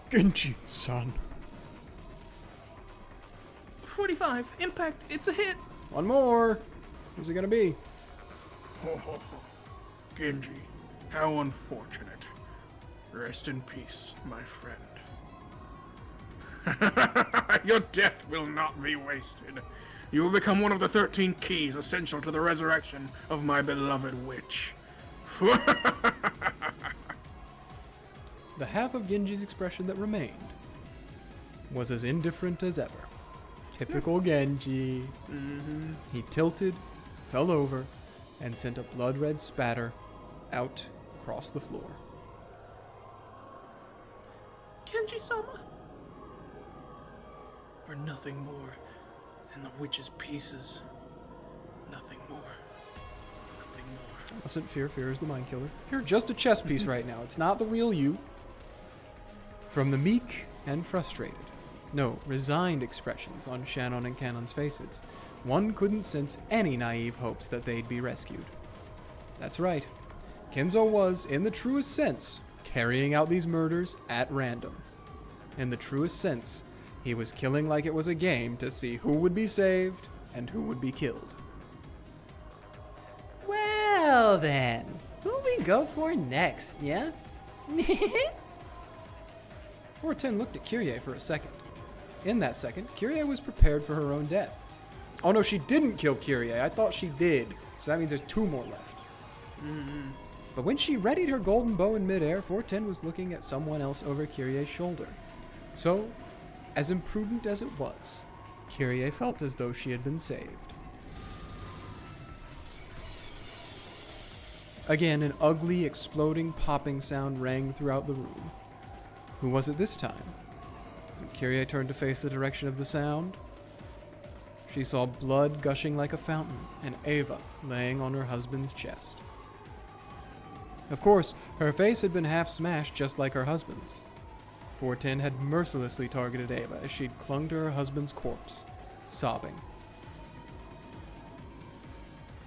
Genji-san. 45. Impact. It's a hit. One more! Who's it gonna be? Genji, how unfortunate. Rest in peace, my friend. Your death will not be wasted. You will become one of the 13 keys essential to the resurrection of my beloved witch. The half of Genji's expression that remained was as indifferent as ever. Typical Genji. He tilted, fell over, and sent a blood-red spatter out across the floor. Genji-sama? We're nothing more than the witch's pieces. Nothing more. Nothing more. Mustn't fear, fear is the mind killer. You're just a chess piece right now. It's not the real you. From the meek and frustrated, No, resigned expressions on Shannon and Cannon's faces. One couldn't sense any naive hopes that they'd be rescued. That's right. Kenzo was, in the truest sense, carrying out these murders at random. In the truest sense, he was killing like it was a game to see who would be saved and who would be killed. Well then, who we go for next, yeah? 410 looked at Kyrie for a second. In that second, Kyrie was prepared for her own death. Oh no, she didn't kill Kyrie. I thought she did. So that means there's 2 more left. But when she readied her golden bow in midair, 410 was looking at someone else over Kyrie's shoulder. So, as imprudent as it was, Kyrie felt as though she had been saved. Again, an ugly, exploding, popping sound rang throughout the room. Who was it this time? When Kyrie turned to face the direction of the sound, she saw blood gushing like a fountain and Ava laying on her husband's chest. Of course, her face had been half smashed just like her husband's. 410 had mercilessly targeted Ava as she'd clung to her husband's corpse, sobbing.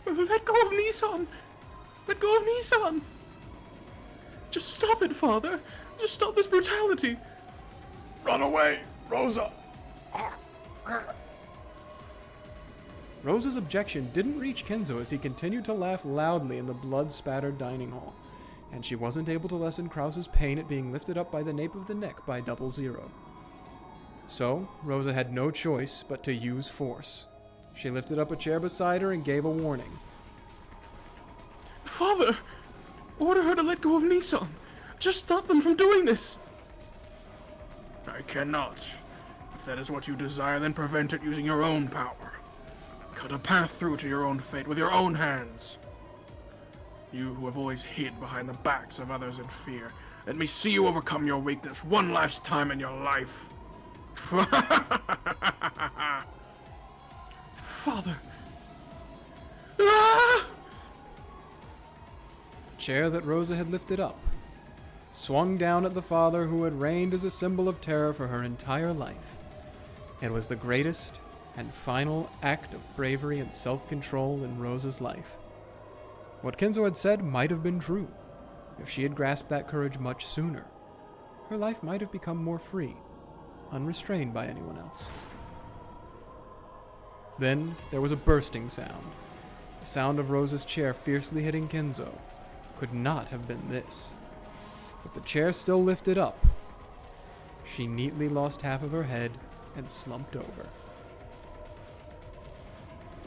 Let go of Nissan! Let go of Nissan! Just stop it, Father! Just stop this brutality! Run away, Rosa! Rosa's objection didn't reach Kenzo as he continued to laugh loudly in the blood-spattered dining hall, and she wasn't able to lessen Krause's pain at being lifted up by the nape of the neck by 00. So, Rosa had no choice but to use force. She lifted up a chair beside her and gave a warning. Father! Order her to let go of Nissan! Just stop them from doing this! I cannot. If that is what you desire, then prevent it using your own power. Cut a path through to your own fate with your own hands. You who have always hid behind the backs of others in fear, let me see you overcome your weakness one last time in your life. Father. Ah! The chair that Rosa had lifted up swung down at the father who had reigned as a symbol of terror for her entire life. It was the greatest and final act of bravery and self-control in Rosa's life. What Kenzo had said might have been true. If she had grasped that courage much sooner, her life might have become more free, unrestrained by anyone else. Then there was a bursting sound. The sound of Rosa's chair fiercely hitting Kenzo could not have been this. With the chair still lifted up, she neatly lost half of her head and slumped over.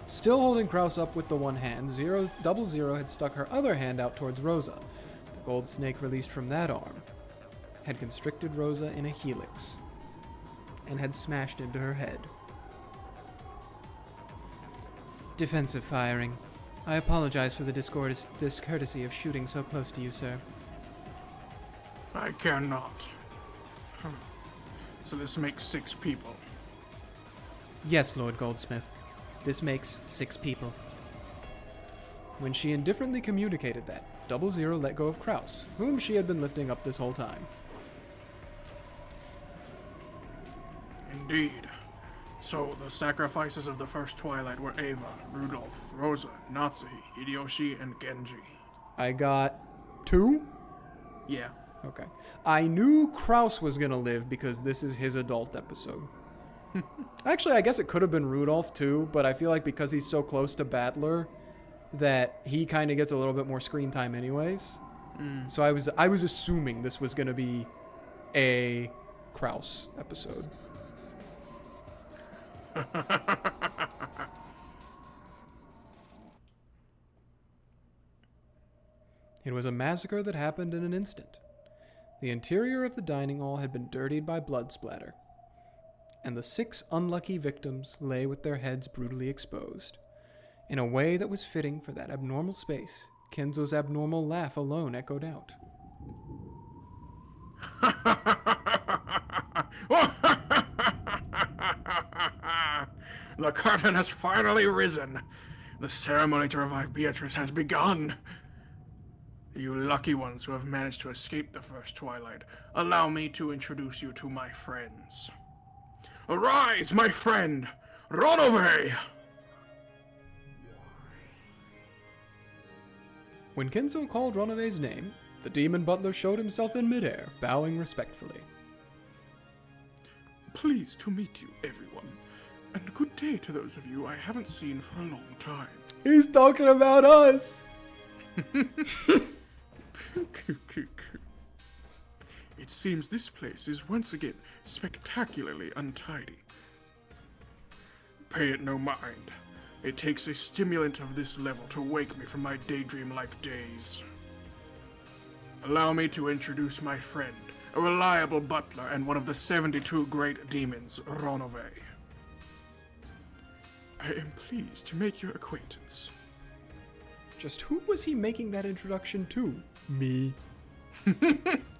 Still holding Krause up with the one hand, 00 had stuck her other hand out towards Rosa. The gold snake released from that arm had constricted Rosa in a helix and had smashed into her head. Defensive firing. I apologize for the discourtesy of shooting so close to you, sir. I cannot. So this makes 6 people. Yes, Lord Goldsmith. This makes 6 people. When she indifferently communicated that, 00 let go of Krause, whom she had been lifting up this whole time. Indeed. So the sacrifices of the first Twilight were Ava, Rudolph, Rosa, Natsuhi, Hideyoshi, and Genji. I got 2? Yeah. Okay. I knew Krause was gonna live because this is his adult episode. Actually, I guess it could have been Rudolph too, but I feel like because he's so close to Battler, that he kind of gets a little bit more screen time anyways. So I was assuming this was gonna be a Krause episode. It was a massacre that happened in an instant. The interior of the dining hall had been dirtied by blood splatter, and the 6 unlucky victims lay with their heads brutally exposed. In a way that was fitting for that abnormal space, Kenzo's abnormal laugh alone echoed out. The curtain has finally risen. The ceremony to revive Beatrice has begun. You lucky ones who have managed to escape the first Twilight, allow me to introduce you to my friends. Arise, my friend! Run away! When Kenzo called Runaways' name, the demon butler showed himself in midair, bowing respectfully. Pleased to meet you, everyone. And good day to those of you I haven't seen for a long time. He's talking about us! It seems this place is once again spectacularly untidy. Pay it no mind. It takes a stimulant of this level to wake me from my daydream-like days. Allow me to introduce my friend, a reliable butler and one of the 72 great demons, Ronove. I am pleased to make your acquaintance. Just who was he making that introduction to? Me.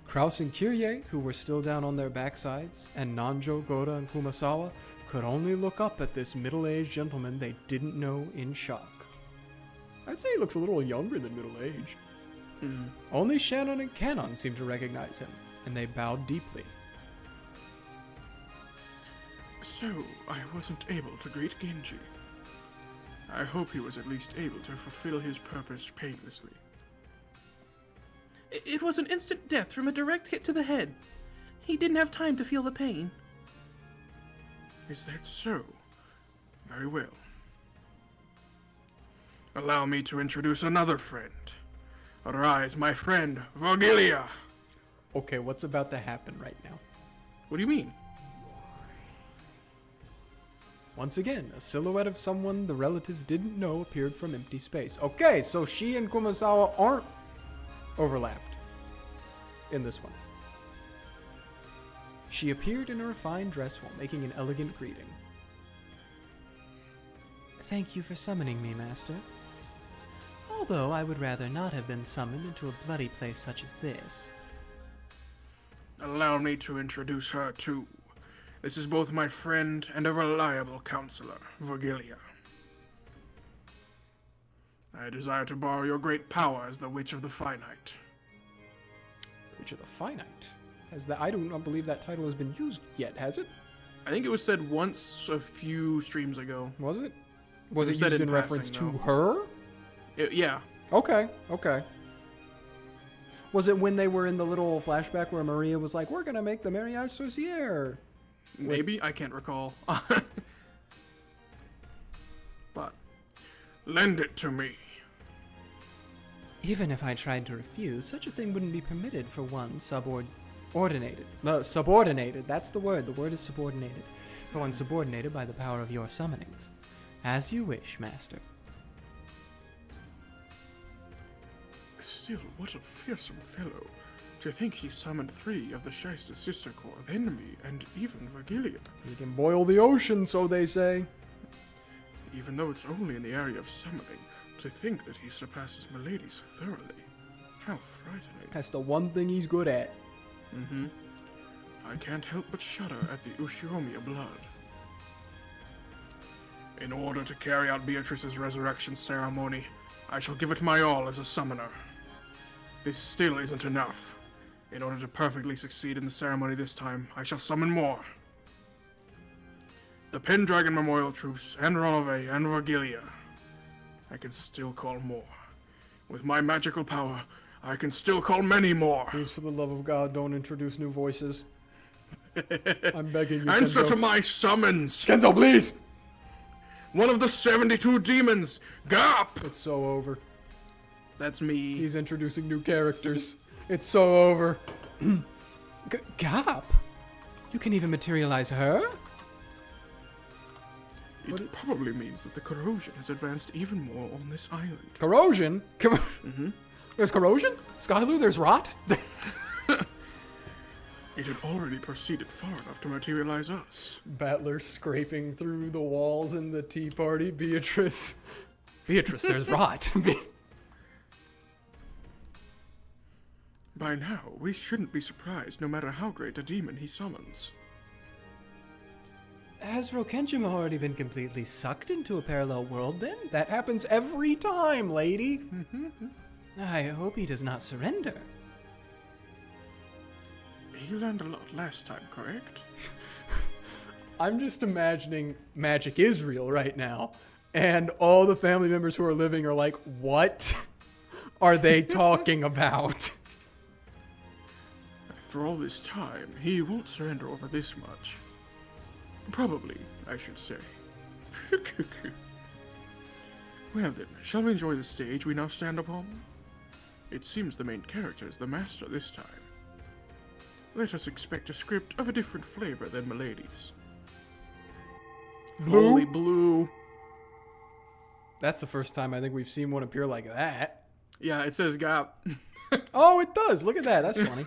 Kraus and Kirye, who were still down on their backsides, and Nanjo, Goda, and Kumasawa could only look up at this middle-aged gentleman they didn't know in shock. I'd say he looks a little younger than middle-aged. Only Shannon and Canon seemed to recognize him, and they bowed deeply. So, I wasn't able to greet Genji. I hope he was at least able to fulfill his purpose painlessly. It was an instant death from a direct hit to the head. He didn't have time to feel the pain. Is that so? Very well. Allow me to introduce another friend. Arise, my friend, Vergilia! Okay, what's about to happen right now? What do you mean? Once again, a silhouette of someone the relatives didn't know appeared from empty space. Okay, so she and Kumasawa aren't overlapped in this one. She appeared in a refined dress while making an elegant greeting. Thank you for summoning me, Master. Although I would rather not have been summoned into a bloody place such as this. Allow me to introduce her too. This is both my friend and a reliable counselor, Vergilia. I desire to borrow your great power as the Witch of the Finite. Witch of the Finite? I do not believe that title has been used yet, has it? I think it was said once a few streams ago. Was it? Was it said used in in reference passing, to though. her? Yeah. Okay. Was it when they were in the little flashback where Maria was like, we're gonna make the Mariage Sorcière? Maybe? I can't recall. But, lend it to me. Even if I tried to refuse, such a thing wouldn't be permitted for one subordinated. Subordinated, That's the word. The word is subordinated. For one subordinated by the power of your summonings. As you wish, Master. Still, what a fearsome fellow. To think he summoned 3 of the Shysta Sister Corps, then me, and even Vergilia. He can boil the ocean, so they say. Even though it's only in the area of summoning, to think that he surpasses Milady so thoroughly. How frightening. That's the one thing he's good at. I can't help but shudder at the Ushiromiya blood. In order to carry out Beatrice's resurrection ceremony, I shall give it my all as a summoner. This still isn't enough. In order to perfectly succeed in the ceremony this time, I shall summon more. The Pendragon Memorial Troops, and Ronove, and Vergilia. I can still call more. With my magical power, I can still call many more. Please, for the love of God, don't introduce new voices. I'm begging you, Answer Kenzo. to my summons! Kenzo, please! One of the 72 demons! Gap! It's so over. That's me. He's introducing new characters. It's so over. Gap? You can even materialize her? It probably means that the corrosion has advanced even more on this island. Corrosion? There's corrosion? Skylar, there's rot? It had already proceeded far enough to materialize us. Battler scraping through the walls in the tea party. Beatrice, there's rot. By now, we shouldn't be surprised no matter how great a demon he summons. Has Rokenjima already been completely sucked into a parallel world then? That happens every time, lady. I hope he does not surrender. He learned a lot last time, correct? I'm just imagining magic is real right now, and all the family members who are living are like, what are they talking about? After all this time, he won't surrender over this much. Probably, I should say. Well then, shall we enjoy the stage we now stand upon? It seems the main character is the master this time. Let us expect a script of a different flavor than Milady's. Blue? Holy blue. That's the first time I think we've seen one appear like that. Yeah, it says Gap. Oh, it does. Look at that. That's funny.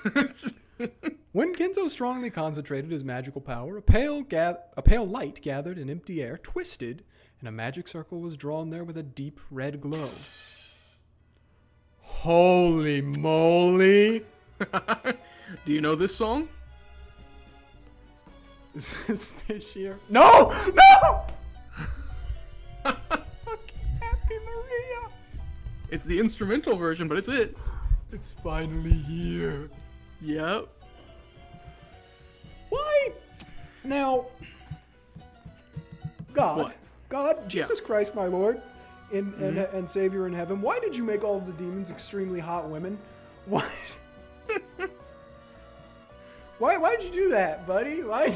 When Kinzo strongly concentrated his magical power, a pale light gathered in empty air, twisted, and a magic circle was drawn there with a deep red glow. Holy moly! Do you know this song? Is this fish here? No! No! It's a fucking Happy Maria! It's the instrumental version, but it's it. It's finally here. Yep. Why? Now, God, What? God, Jesus Christ, my Lord, and Savior in heaven, why did you make all of the demons extremely hot women? Why? Why'd you do that, buddy? Why?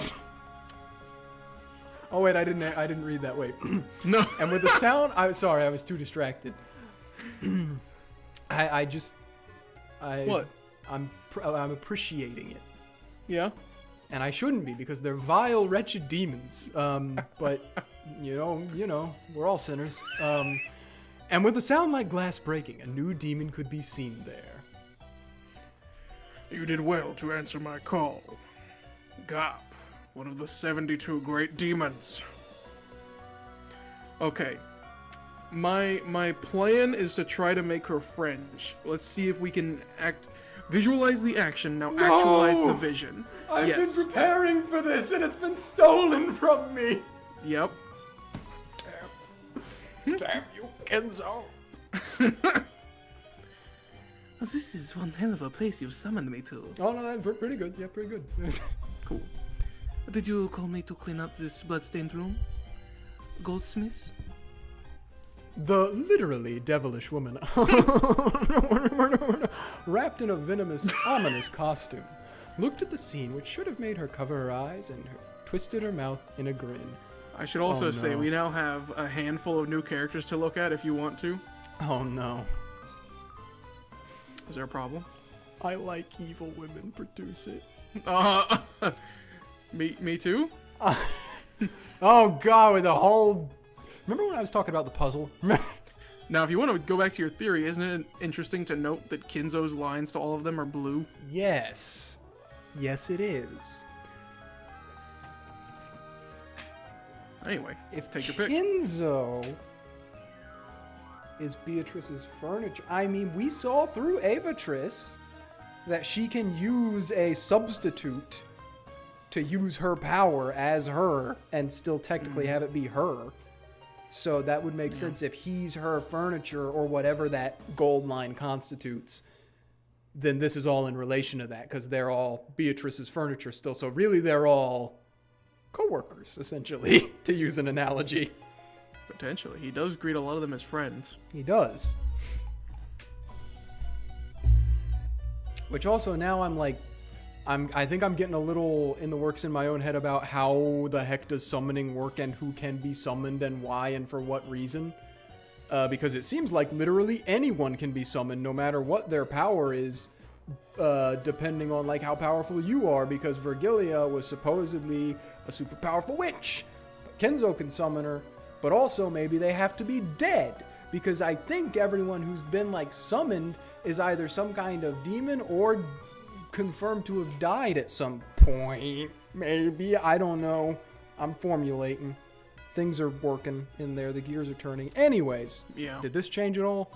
Oh wait, I didn't read that. Wait. No. And with the sound, I was too distracted. What? I'm appreciating it. Yeah. And I shouldn't be because they're vile, wretched demons. But you know, we're all sinners. And with a sound like glass breaking, a new demon could be seen there. You did well to answer my call. Gap, one of the 72 great demons. Okay. My plan is to try to make her French. Let's see if we can visualize the action, now actualize the vision. I've Yes. been preparing for this and it's been stolen from me. Yep. Damn you, Kenzo. Well, this is one hell of a place you've summoned me to. Oh no, that's pretty good. Yeah, pretty good. Cool. Did you call me to clean up this bloodstained room? Goldsmiths? The literally devilish woman, wrapped in a venomous, ominous costume, looked at the scene which should have made her cover her eyes and twisted her mouth in a grin. I should also Oh, say no. we now have a handful of new characters to look at if you want to. Oh no. Is there a problem? I like evil women, produce it. Me too? Oh god, with the whole... Remember when I was talking about the puzzle? Now, if you want to go back to your theory, isn't it interesting to note that Kinzo's lines to all of them are blue? Yes. Yes, it is. Anyway, If take your pick. Kinzo is Beatrice's furniture, I mean, we saw through Avatrice that she can use a substitute to use her power as her and still technically have it be her. So that would make sense if he's her furniture or whatever that gold line constitutes. Then this is all in relation to that because they're all Beatrice's furniture still. So really they're all co-workers, essentially, to use an analogy. Potentially. He does greet a lot of them as friends. He does. Which also now I'm like, I think I'm getting a little in the works in my own head about how the heck does summoning work and who can be summoned and why and for what reason. Because it seems like literally anyone can be summoned no matter what their power is, depending on like how powerful you are, because Virgilia was supposedly a super powerful witch. But Kenzo can summon her, but also maybe they have to be dead, because I think everyone who's been like summoned is either some kind of demon or confirmed to have died at some point. Maybe, I don't know. I'm formulating. Things are working in there. The gears are turning. Anyways, Yeah. did this change at all?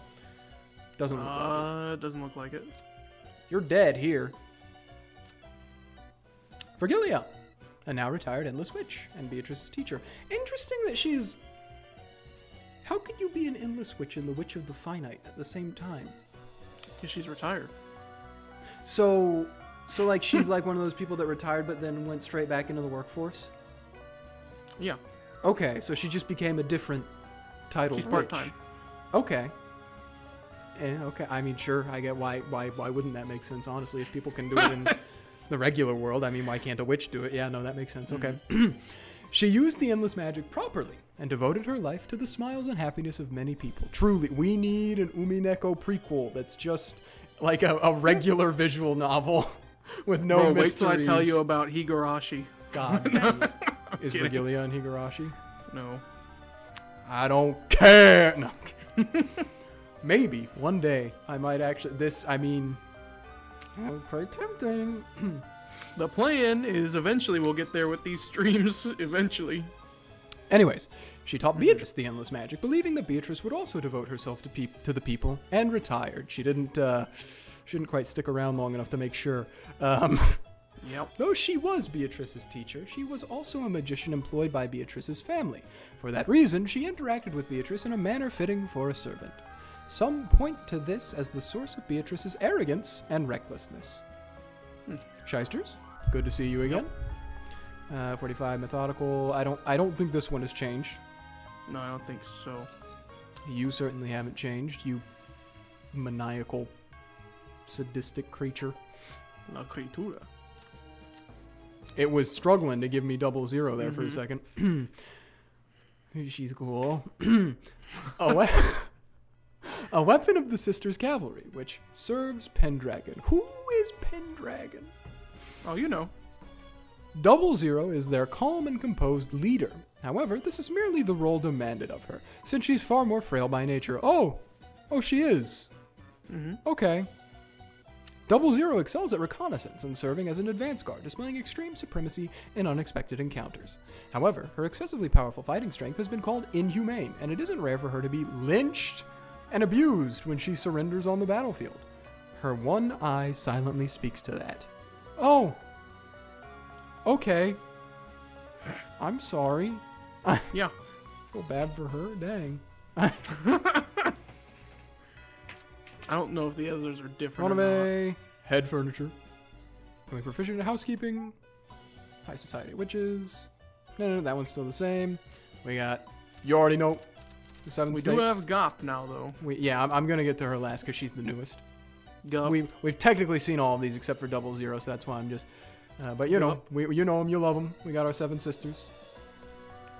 Doesn't look like it. Doesn't look like it. You're dead here. Virgilia, a now retired endless witch and Beatrice's teacher. Interesting that she's... How could you be an endless witch and the witch of the finite at the same time? Because she's retired. So like she's like one of those people that retired but then went straight back into the workforce? Yeah. Okay, so she just became a different title. She's witch. part-time. Okay. Okay. I mean, sure. I get why wouldn't that make sense? Honestly, if people can do it in the regular world, I mean, why can't a witch do it? Yeah, no, that makes sense. Okay. She used the endless magic properly and devoted her life to the smiles and happiness of many people. Truly, we need an Umineko prequel that's just like a regular visual novel with no Bro, mysteries. wait till I tell you about Higurashi. God damn it. Is kidding. Regalia and Higurashi? No. I don't care. No. Maybe one day I might actually. Quite tempting. The plan is eventually we'll get there with these streams. Eventually. Anyways, she taught Beatrice the endless magic, believing that Beatrice would also devote herself to the people, and retired. She didn't quite stick around long enough to make sure. Yep. Though she was Beatrice's teacher, she was also a magician employed by Beatrice's family. For that reason, she interacted with Beatrice in a manner fitting for a servant. Some point to this as the source of Beatrice's arrogance and recklessness. Shysters, good to see you again. 45 methodical. I don't think this one has changed. No, I don't think so. You certainly haven't changed, you maniacal, sadistic creature. La criatura. It was struggling to give me 00 there for a second. She's cool. A weapon of the Sisters' Cavalry, which serves Pendragon. Who is Pendragon? Oh, you know. 00 is their calm and composed leader. However, this is merely the role demanded of her, since she's far more frail by nature. Oh, she is. Okay. 00 excels at reconnaissance and serving as an advance guard, displaying extreme supremacy in unexpected encounters. However, her excessively powerful fighting strength has been called inhumane, and it isn't rare for her to be lynched and abused when she surrenders on the battlefield. Her one eye silently speaks to that. Oh. Okay. I'm sorry. Yeah. Feel bad for her. Dang. I don't know if the others are different or not. Monove, head furniture. Becoming proficient in housekeeping. High society witches. No, that one's still the same. We got, you already know, the Seven We Stakes. do have Gop now, though. I'm going to get to her last because she's the newest. Gop. We've technically seen all of these except for 00, so that's why I'm just... but you know, you know them, you love them. We got our 7 sisters.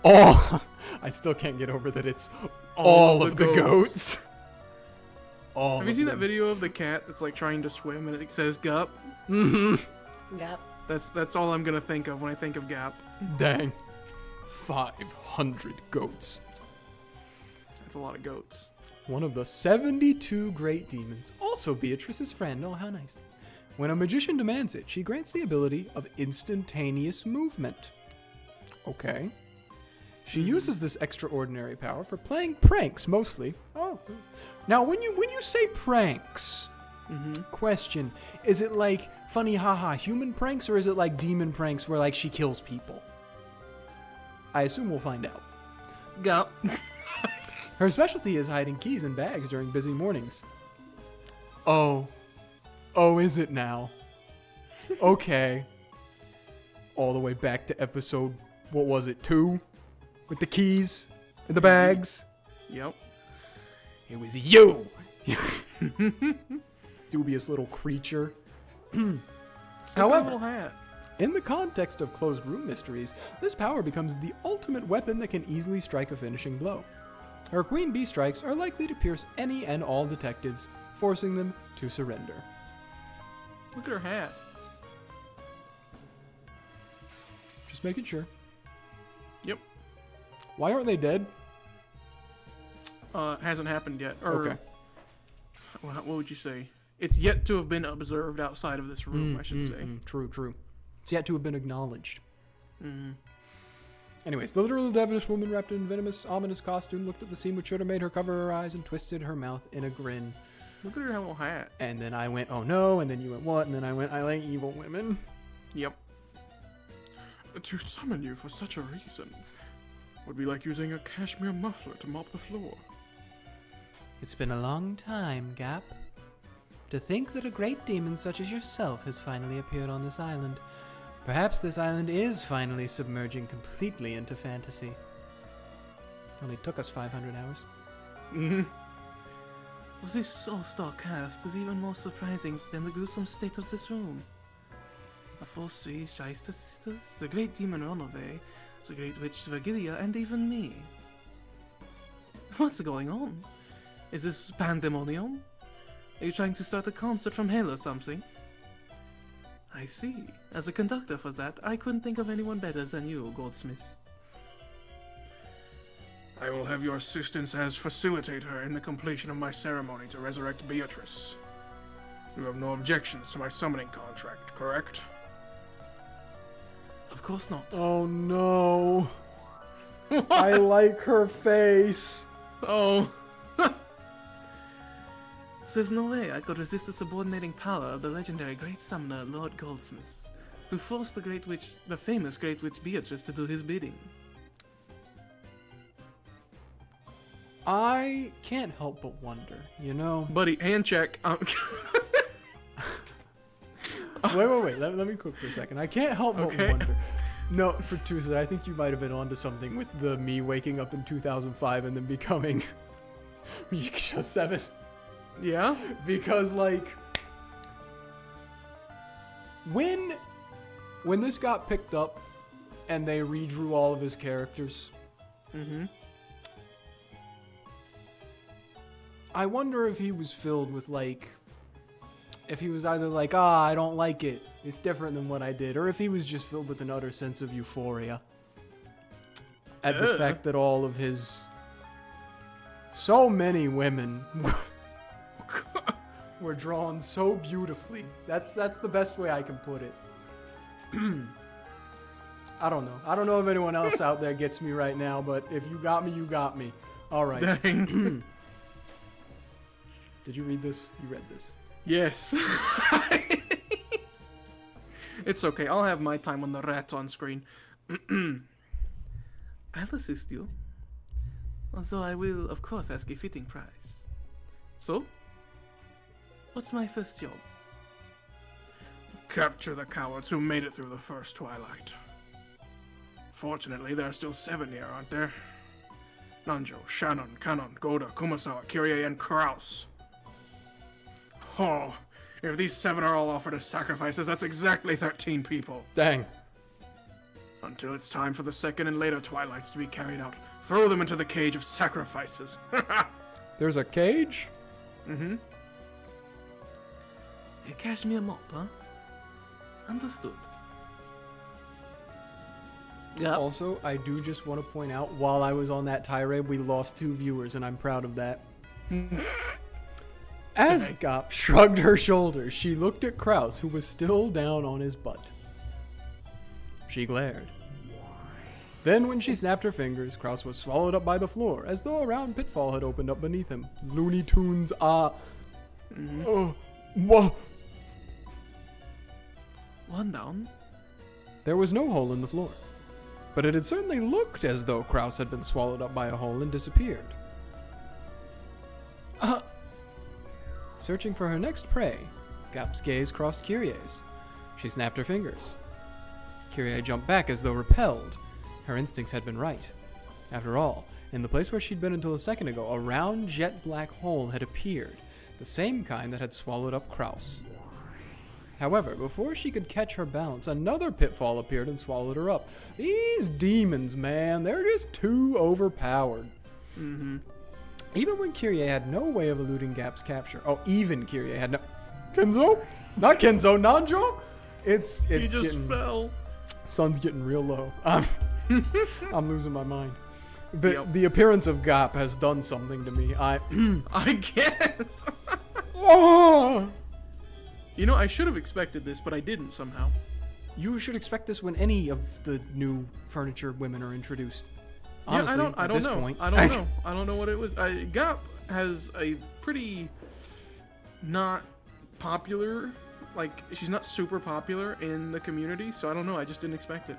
Oh! I still can't get over that it's all of the goats. Have you seen that video of the cat that's like trying to swim and it says Gop? Mm-hmm. Yep. That's all I'm gonna think of when I think of Gap. Dang. 500 goats. That's a lot of goats. One of the 72 great demons, also Beatrice's friend. Oh, how nice. When a magician demands it, she grants the ability of instantaneous movement. Okay. She uses this extraordinary power for playing pranks, mostly. Oh. Now, when you say pranks, question, is it like funny haha human pranks, or is it like demon pranks where like she kills people? I assume we'll find out. Gop. Her specialty is hiding keys in bags during busy mornings. Oh, is it now? Okay. All the way back to episode, what was it, 2? With the keys in the bags. Yep. It was you! Dubious little creature. However, little hat. in the context of closed room mysteries, this power becomes the ultimate weapon that can easily strike a finishing blow. Her queen bee strikes are likely to pierce any and all detectives, forcing them to surrender. Look at her hat. Just making sure. Yep. Why aren't they dead? Hasn't happened yet. Or, Okay. What would you say? It's yet to have been observed outside of this room, I should say. True. It's yet to have been acknowledged. Mm-hmm. Anyways, the literal devilish woman wrapped in venomous, ominous costume looked at the scene which should have made her cover her eyes and twisted her mouth in a grin. Look at her little hat. And then I went, oh no, and then you went, what? And then I went, I like evil women. Yep. To summon you for such a reason would be like using a cashmere muffler to mop the floor. It's been a long time, Gap. To think that a great demon such as yourself has finally appeared on this island. Perhaps this island is finally submerging completely into fantasy. Only took us 500 hours. Mm-hmm. This all-star cast is even more surprising than the gruesome state of this room. The full three Shyster sisters, the great demon Runaway, the great witch Virgilia, and even me. What's going on? Is this pandemonium? Are you trying to start a concert from hell or something? I see. As a conductor for that, I couldn't think of anyone better than you, Goldsmith. I will have your assistance as facilitator in the completion of my ceremony to resurrect Beatrice. You have no objections to my summoning contract, correct? Of course not. Oh no. I like her face. Oh. There's no way I could resist the subordinating power of the legendary Great Summoner, Lord Goldsmith, who forced the famous Great Witch Beatrice to do his bidding. I can't help but wonder, you know? Buddy, hand check. Wait. Let me cook for a second. I can't help but Okay. wonder. No, for Tuesday, I think you might have been onto something with the me waking up in 2005 and then becoming Yikisha 7. Yeah? Because, like, when this got picked up and they redrew all of his characters, Mm-hmm. I wonder if he was filled with, like, if he was either like, I don't like it, it's different than what I did, or if he was just filled with an utter sense of euphoria at the fact that all of his so many women were drawn so beautifully. That's the best way I can put it. I don't know. I don't know if anyone else out there gets me right now, but if you got me, you got me. All right. Dang. Did you read this? You read this. Yes. It's okay. I'll have my time when the rat's on screen. I'll assist you. Although I will, of course, ask a fitting price. So, what's my first job? Capture the cowards who made it through the first twilight. Fortunately, there are still 7 here, aren't there? Nanjo, Shannon, Kanon, Goda, Kumasawa, Kyrie, and Kraus. Oh, if these 7 are all offered as sacrifices, that's exactly 13 people. Dang. Until it's time for the second and later twilights to be carried out, throw them into the cage of sacrifices. There's a cage? Mm-hmm. A cashmere mop, huh? Understood. Yeah. Also, I do just want to point out, while I was on that tirade, we lost 2 viewers, and I'm proud of that. As Gop shrugged her shoulders, she looked at Kraus, who was still down on his butt. She glared. Then, when she snapped her fingers, Kraus was swallowed up by the floor, as though a round pitfall had opened up beneath him. Looney Tunes, what? One down. There was no hole in the floor, but it had certainly looked as though Kraus had been swallowed up by a hole and disappeared. Searching for her next prey, Gap's gaze crossed Kyrie's. She snapped her fingers. Kyrie jumped back as though repelled. Her instincts had been right. After all, in the place where she'd been until a second ago, a round jet black hole had appeared, the same kind that had swallowed up Kraus. However, before she could catch her balance, another pitfall appeared and swallowed her up. These demons, man, they're just too overpowered. Mm-hmm. Even when Kyrie had no way of eluding Gap's capture. Oh, even Kyrie had no... Kenzo? Not Kenzo, Nanjo? It's He just getting... fell. Sun's getting real low. I'm losing my mind. But Yep. the appearance of Gap has done something to me. I guess. Oh! You know, I should have expected this, but I didn't somehow. You should expect this when any of the new furniture women are introduced. Honestly, yeah, I at don't this know. point, I don't know. I don't know what it was. Gap has a pretty not popular, like, she's not super popular in the community, so I don't know. I just didn't expect it.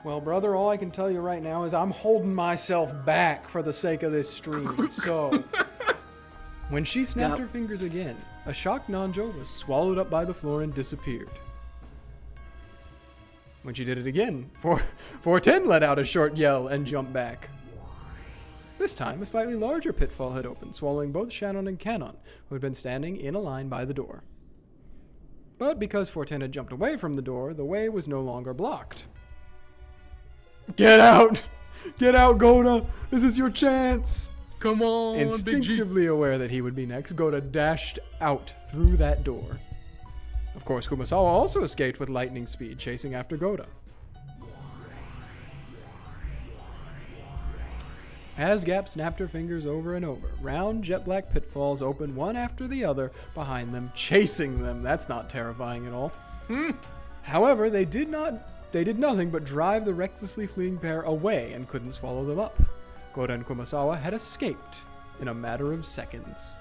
Well, brother, all I can tell you right now is I'm holding myself back for the sake of this stream. So, when she snapped her fingers again, a shocked Nanjo was swallowed up by the floor and disappeared. When she did it again, 410 let out a short yell and jumped back. This time, a slightly larger pitfall had opened, swallowing both Shannon and Canon, who had been standing in a line by the door. But because 410 had jumped away from the door, the way was no longer blocked. Get out! Get out, Goda! This is your chance! Come on, Big G. Instinctively aware that he would be next, Goda dashed out through that door. Of course, Kumasawa also escaped with lightning speed, chasing after Goda. As Gap snapped her fingers over and over, round jet black pitfalls opened one after the other behind them, chasing them. That's not terrifying at all. However, they did nothing but drive the recklessly fleeing pair away and couldn't swallow them up. Goda and Kumasawa had escaped in a matter of seconds.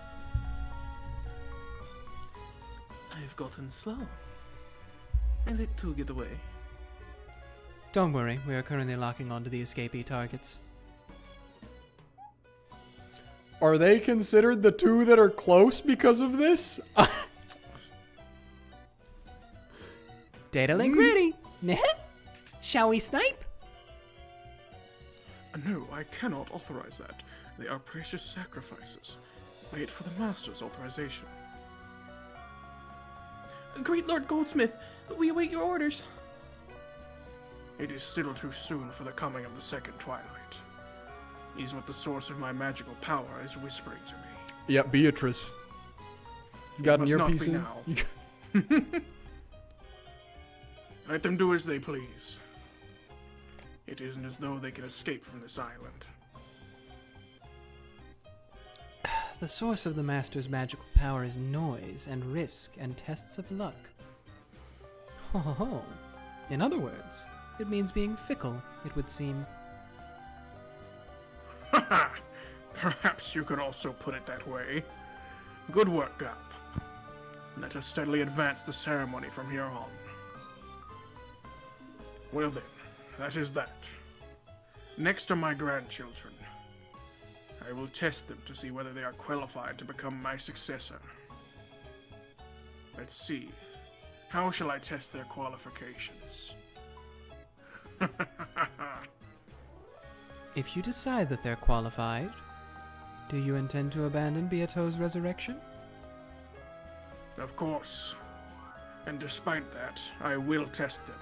I've gotten slow. And let two get away. Don't worry, we are currently locking onto the escapee targets. Are they considered the two that are close because of this? Data link ready. Shall we snipe? No, I cannot authorize that. They are precious sacrifices. Wait for the Master's authorization. Great Lord Goldsmith, we await your orders. It is still too soon for the coming of the second twilight. Is what the source of my magical power is whispering to me. Yep, Beatrice. You got an Must not earpiece be in? now. Let them do as they please. It isn't as though they can escape from this island. The source of the Master's magical power is noise and risk and tests of luck. Ho ho ho. In other words, it means being fickle, it would seem. Perhaps you could also put it that way. Good work, Gap. Let us steadily advance the ceremony from here on. Well then, that is that. Next are my grandchildren. I will test them to see whether they are qualified to become my successor. Let's see. How shall I test their qualifications? If you decide that they're qualified, do you intend to abandon Beato's resurrection? Of course. And despite that, I will test them.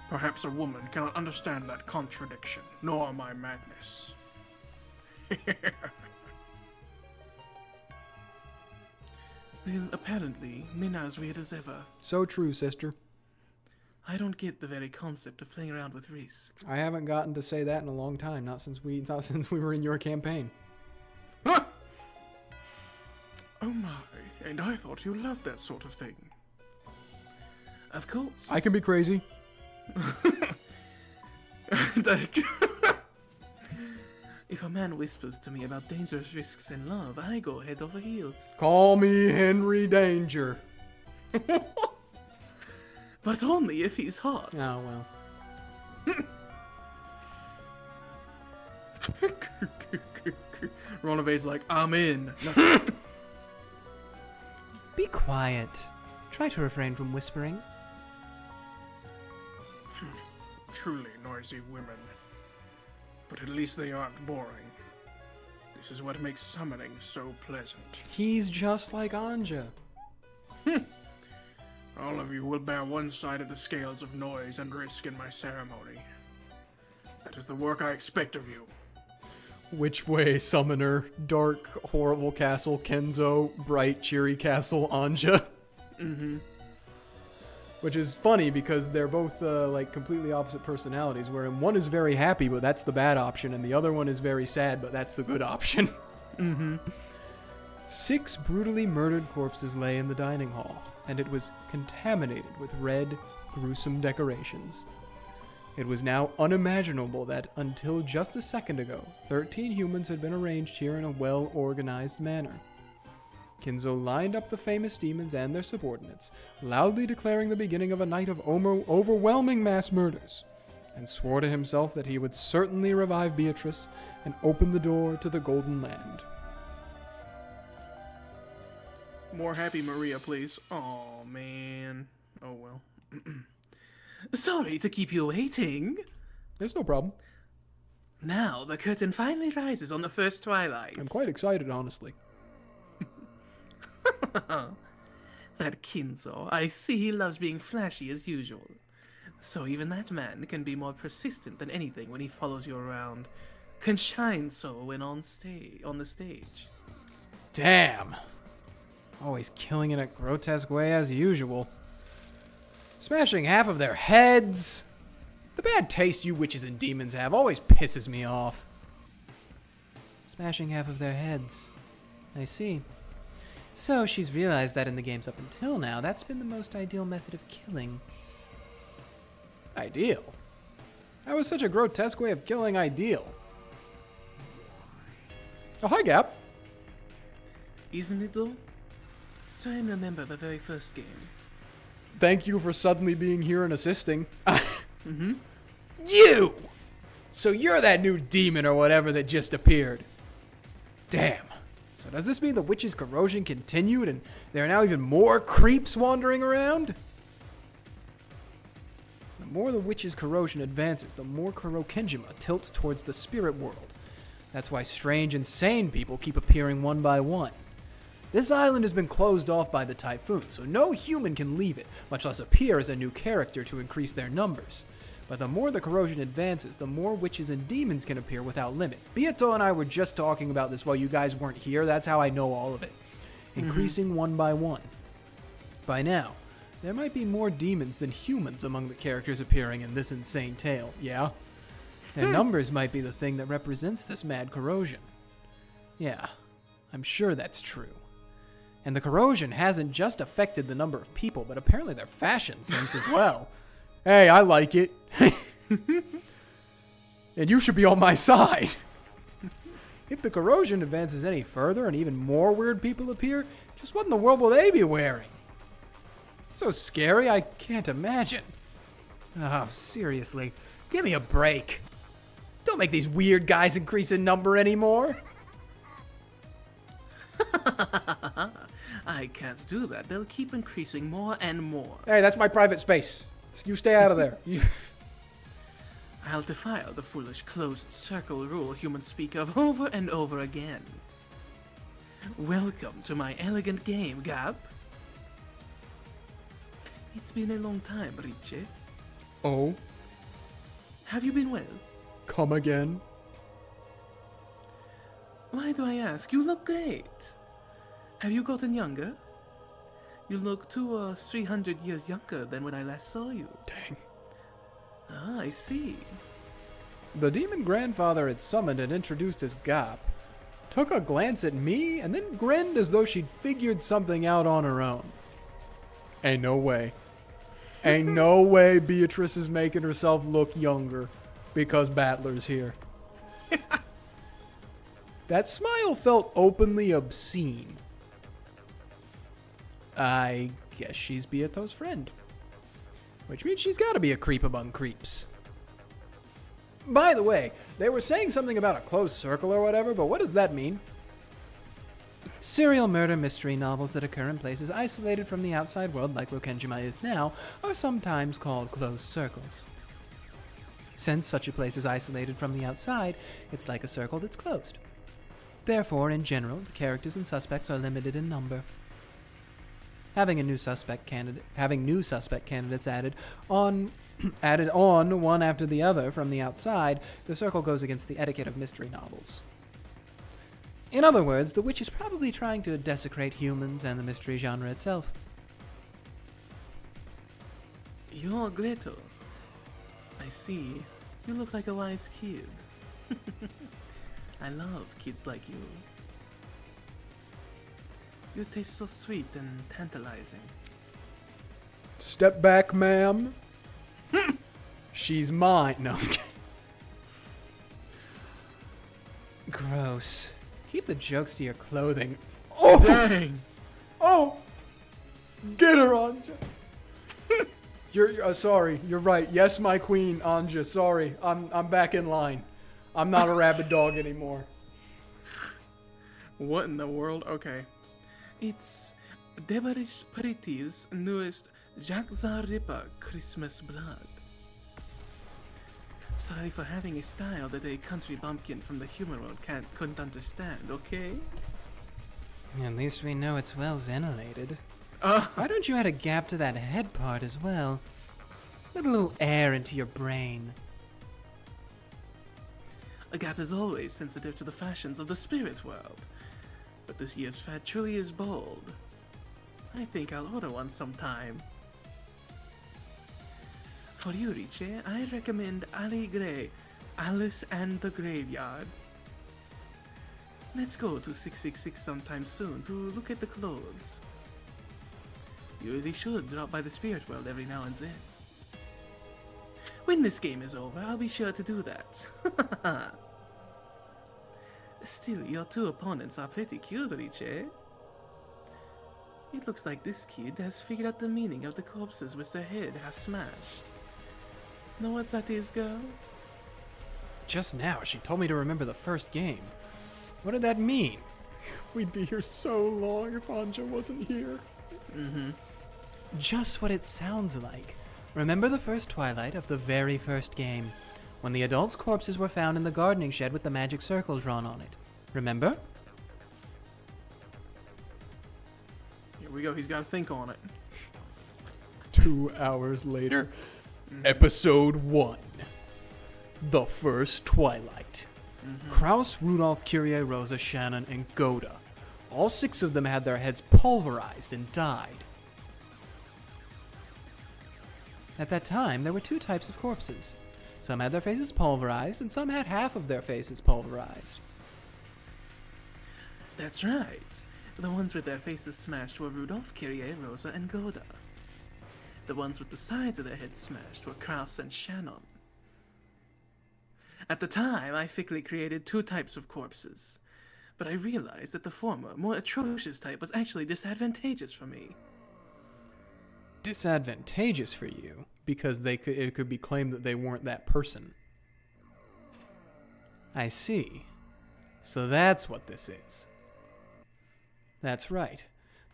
Perhaps a woman cannot understand that contradiction, nor my madness. Well, apparently, Minna as weird as ever. So true, sister. I don't get the very concept of playing around with Reese. I haven't gotten to say that in a long time, not since we were in your campaign. Oh my, and I thought you loved that sort of thing. Of course. I can be crazy. If a man whispers to me about dangerous risks in love, I go head over heels. Call me Henry Danger. But only if he's hot. Oh, well. Ronave's like, I'm in. Be quiet. Try to refrain from whispering. Truly noisy women. But at least they aren't boring. This is what makes summoning so pleasant. He's just like Ange. All of you will bear one side of the scales of noise and risk in my ceremony. That is the work I expect of you. Which way, Summoner? Dark, horrible castle, Kenzo, bright, cheery castle, Ange. Mm-hmm. Which is funny because they're both like completely opposite personalities, wherein one is very happy, but that's the bad option, and the other one is very sad, but that's the good option. Mm-hmm. 6 brutally murdered corpses lay in the dining hall, and it was contaminated with red, gruesome decorations. It was now unimaginable that, until just a second ago, 13 humans had been arranged here in a well-organized manner. Kinzo lined up the famous demons and their subordinates, loudly declaring the beginning of a night of overwhelming mass murders, and swore to himself that he would certainly revive Beatrice and open the door to the Golden Land. More Happy Maria, please. Oh man. Oh well. Sorry to keep you waiting. There's no problem. Now the curtain finally rises on the first twilight. I'm quite excited, honestly. That Kinzo, I see he loves being flashy as usual. So even that man can be more persistent than anything when he follows you around. Can shine so when on the stage. Damn. Always killing in a grotesque way as usual. Smashing half of their heads. The bad taste you witches and demons have always pisses me off. Smashing half of their heads. I see. So she's realized that in the games up until now, that's been the most ideal method of killing. Ideal? That was such a grotesque way of killing Ideal. Oh, hi, Gap. Isn't it though? Try and remember the very first game. Thank you for suddenly being here and assisting. You! So you're that new demon or whatever that just appeared. Damn. So does this mean the witch's corrosion continued and there are now even more creeps wandering around? The more the witch's corrosion advances, the more Koro Kenjima tilts towards the spirit world. That's why strange, insane people keep appearing one by one. This island has been closed off by the typhoon, so no human can leave it, much less appear as a new character to increase their numbers. But the more the corrosion advances, the more witches and demons can appear without limit. Bieto and I were just talking about this while you guys weren't here. That's how I know all of it. Increasing one by one. By now, there might be more demons than humans among the characters appearing in this insane tale, yeah? Their numbers might be the thing that represents this mad corrosion. Yeah, I'm sure that's true. And the corrosion hasn't just affected the number of people, but apparently their fashion sense as well. Hey, I like it. And you should be on my side. If the corrosion advances any further and even more weird people appear, just what in the world will they be wearing? It's so scary, I can't imagine. Oh, seriously, give me a break. Don't make these weird guys increase in number anymore. I can't do that. They'll keep increasing more and more. Hey, that's my private space. You stay out of there. I'll defile the foolish closed circle rule humans speak of over and over again. Welcome to my elegant game, Gap. It's been a long time, Riche. Oh, Have you been well? come again? Why do I ask? You look great. Have you gotten younger? You look 200 or 300 years younger than when I last saw you. Dang. Ah, I see. The demon grandfather had summoned and introduced as Gap, took a glance at me, and then grinned as though she'd figured something out on her own. Ain't no way. Ain't no way Beatrice is making herself look younger because Battler's here. That smile felt openly obscene. I guess she's Beato's friend. Which means she's gotta be a creep among creeps. By the way, they were saying something about a closed circle or whatever, but what does that mean? Serial murder mystery novels that occur in places isolated from the outside world, like Rokenjima is now, are sometimes called closed circles. Since such a place is isolated from the outside, it's like a circle that's closed. Therefore, in general, the characters and suspects are limited in number. Having new suspect candidates added on one after the other from the outside, the circle goes against the etiquette of mystery novels. In other words, the witch is probably trying to desecrate humans and the mystery genre itself. You're Gretel. I see. You look like a wise kid. I love kids like you. You taste so sweet and tantalizing. Step back, ma'am. She's mine. No. Gross. Keep the jokes to your clothing. Oh, Dang! oh! Get her, Ange. You're sorry. You're right. Yes, my queen, Ange. Sorry, I'm back in line. I'm not a rabid dog anymore. What in the world? Okay. It's Devarish Pariti's newest Jack the Ripper, Christmas Blood. Sorry for having a style that a country bumpkin from the humor world couldn't understand, okay? At least we know it's well ventilated. Why don't you add a gap to that head part as well? Let a little air into your brain. A gap is always sensitive to the fashions of the spirit world. But this year's fad truly is bold. I think I'll order one sometime. For you, Riche, I recommend Ali Gray, Alice and the Graveyard. Let's go to 666 sometime soon to look at the clothes. You really should drop by the spirit world every now and then. When this game is over, I'll be sure to do that. Still, your two opponents are pretty cute, Riche. It looks like this kid has figured out the meaning of the corpses with their head half smashed. Know what that is, girl? Just now, she told me to remember the first game. What did that mean? We'd be here so long if Ange wasn't here. Just what it sounds like. Remember the first twilight of the very first game, when the adults' corpses were found in the gardening shed with the magic circle drawn on it. Remember? Here we go. He's got to think on it. 2 hours later, Episode 1. The First Twilight. Kraus, Rudolph, Kyrie, Rosa, Shannon, and Goda. All 6 of them had their heads pulverized and died. At that time, there were 2 types of corpses. Some had their faces pulverized, and some had half of their faces pulverized. That's right. The ones with their faces smashed were Rudolph, Kyrie, Rosa, and Goda. The ones with the sides of their heads smashed were Kraus and Shannon. At the time, I fically created 2 types of corpses, but I realized that the former, more atrocious type was actually disadvantageous for me. Disadvantageous for you, because it could be claimed that they weren't that person. I see. So that's what this is. That's right.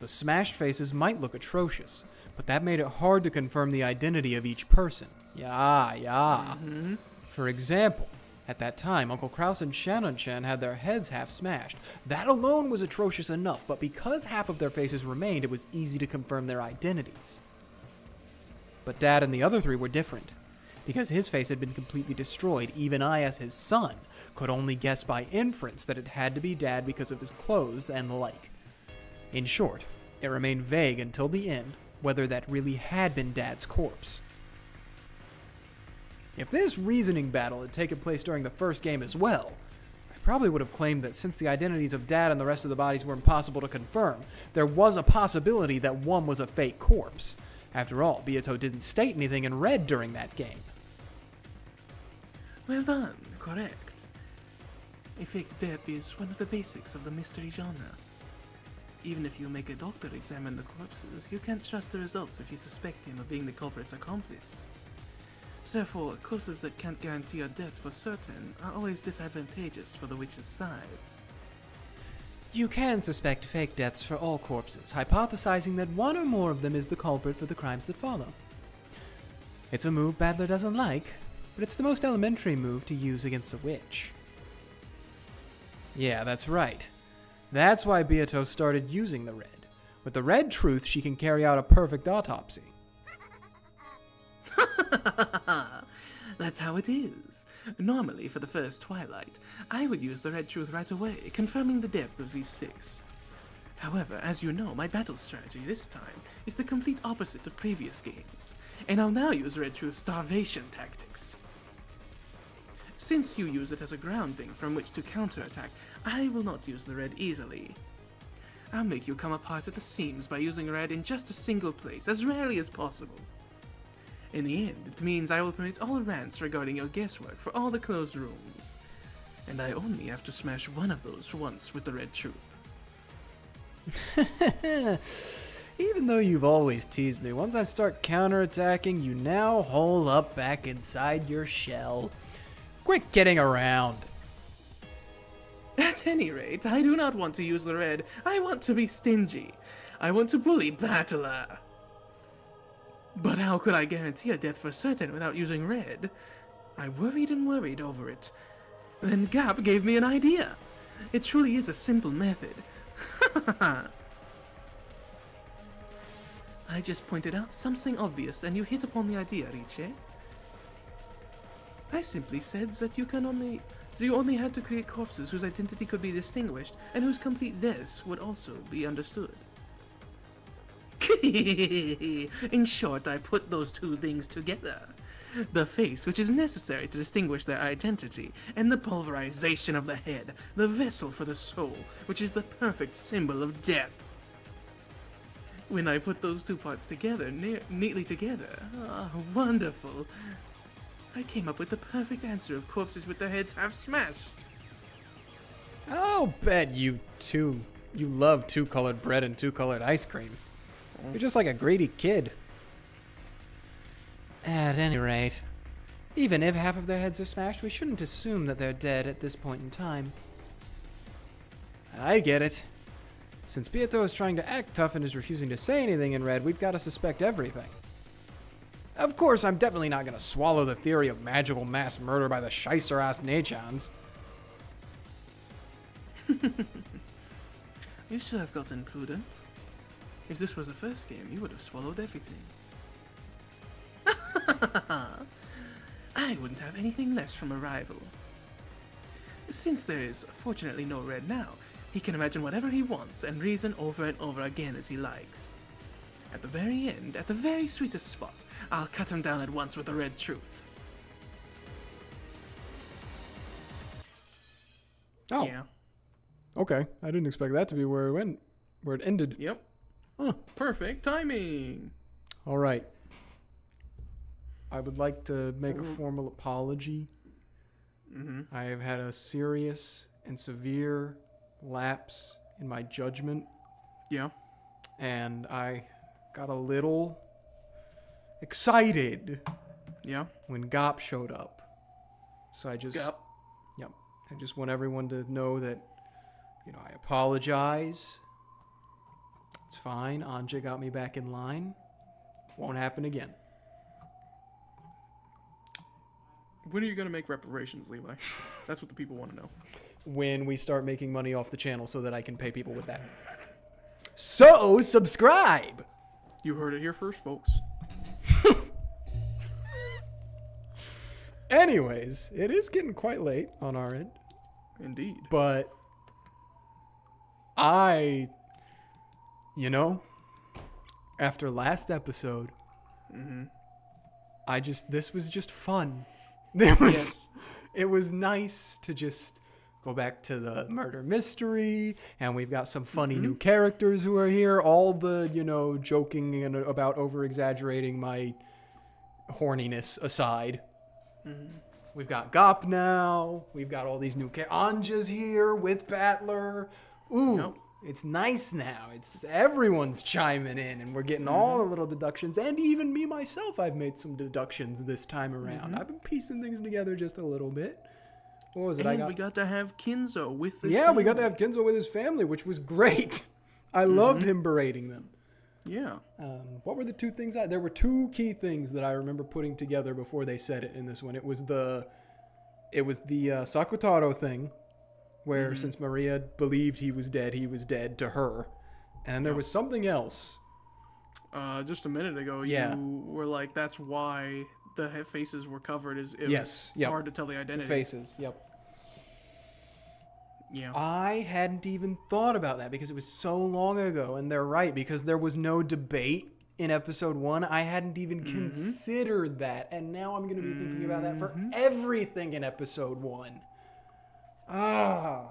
The smashed faces might look atrocious, but that made it hard to confirm the identity of each person. Yeah. For example, at that time, Uncle Kraus and Shannon-chan had their heads half smashed. That alone was atrocious enough, but because half of their faces remained, it was easy to confirm their identities. But Dad and the other 3 were different. Because his face had been completely destroyed, even I, as his son, could only guess by inference that it had to be Dad because of his clothes and the like. In short, it remained vague until the end whether that really had been Dad's corpse. If this reasoning battle had taken place during the first game as well, I probably would have claimed that since the identities of Dad and the rest of the bodies were impossible to confirm, there was a possibility that one was a fake corpse. After all, Beato didn't state anything in red during that game. Well done, correct. A fake death is one of the basics of the mystery genre. Even if you make a doctor examine the corpses, you can't trust the results if you suspect him of being the culprit's accomplice. Therefore, corpses that can't guarantee a death for certain are always disadvantageous for the witch's side. You can suspect fake deaths for all corpses, hypothesizing that one or more of them is the culprit for the crimes that follow. It's a move Battler doesn't like, but it's the most elementary move to use against a witch. Yeah, that's right. That's why Beato started using the red. With the red truth, she can carry out a perfect autopsy. That's how it is. Normally, for the first Twilight, I would use the red truth right away, confirming the death of these 6. However, as you know, my battle strategy this time is the complete opposite of previous games, and I'll now use red truth starvation tactics. Since you use it as a grounding from which to counterattack, I will not use the red easily. I'll make you come apart at the seams by using red in just a single place, as rarely as possible. In the end, it means I will permit all rants regarding your guesswork for all the closed rooms. And I only have to smash one of those once with the red truth. Even though you've always teased me, once I start counterattacking, you now hole up back inside your shell. Quit kidding around. At any rate, I do not want to use the red. I want to be stingy. I want to bully Battler. But how could I guarantee a death for certain without using red? I worried and worried over it. Then Gap gave me an idea. It truly is a simple method. I just pointed out something obvious and you hit upon the idea, Riche. I simply said that you only had to create corpses whose identity could be distinguished and whose complete deaths would also be understood. In short, I put those two things together. The face, which is necessary to distinguish their identity, and the pulverization of the head, the vessel for the soul, which is the perfect symbol of death. When I put those two parts together, neatly together, wonderful, I came up with the perfect answer of corpses with their heads half smashed. I'll bet you love two-colored bread and two-colored ice cream. You're just like a greedy kid. At any rate, even if half of their heads are smashed, we shouldn't assume that they're dead at this point in time. I get it. Since Pietro is trying to act tough and is refusing to say anything in red, we've got to suspect everything. Of course, I'm definitely not going to swallow the theory of magical mass murder by the shyster-ass Nachans. You should have gotten prudent. If this was the first game, you would have swallowed everything. I wouldn't have anything less from a rival. Since there is fortunately no red now, he can imagine whatever he wants and reason over and over again as he likes. At the very end, at the very sweetest spot, I'll cut him down at once with the red truth. Oh, Yeah. okay. I didn't expect that to be where it ended. Yep. Huh. Perfect timing. All right. I would like to make a formal apology. I have had a serious and severe lapse in my judgment, Yeah. and I got a little excited Yeah. when Gop showed up. So I just, Yep. I just want everyone to know that, I apologize. It's fine. Ange got me back in line. Won't happen again. When are you going to make reparations, Levi? That's what the people want to know. When we start making money off the channel so that I can pay people with that. So, subscribe! You heard it here first, folks. Anyways, it is getting quite late on our end. Indeed. But after last episode, this was just fun. It was nice to just go back to the murder mystery, and we've got some funny new characters who are here. All the, joking and about over-exaggerating my horniness aside. We've got Gop now. We've got all these new Ange's here with Battler. Ooh, it's nice now. Everyone's chiming in, and we're getting all the little deductions. And even me myself, I've made some deductions this time around. I've been piecing things together just a little bit. What was it? And we got to have Kinzo with his we got to family. have Kinzo with his family, which was great. I loved him berating them. Yeah. What were the two things? There were two key things that I remember putting together before they said it in this one. It was the Sakutaro thing, where since Maria believed he was dead to her, and there was something else. Just a minute ago, Yeah. you were like, that's why the faces were covered. It Yes, was yep. hard to tell the identity. Faces, yep. Yeah. I hadn't even thought about that because it was so long ago, and they're right, because there was no debate in episode 1. I hadn't even considered that, and now I'm going to be thinking about that for everything in episode 1. Ah,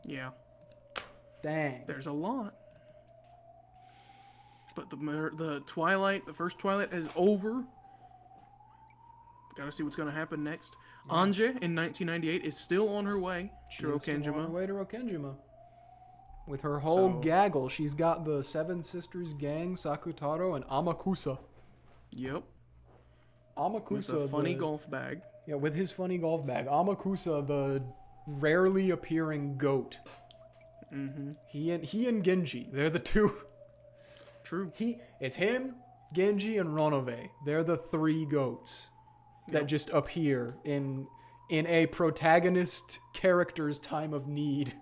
Yeah. dang. There's a lot. But the first Twilight is over. Gotta see what's gonna happen next. Ange in 1998 is still on her way to She's on her Rokenjima. way to Rokenjima. With her whole gaggle, she's got the Seven Sisters gang, Sakutaro, and Amakusa. Yep. Amakusa, With a funny golf bag. Yeah, with his funny golf bag. Amakusa, the rarely appearing goat. He and Genji, they're the two. True. It's him Genji and Ronove. They're the 3 goats that just appear in a protagonist character's time of need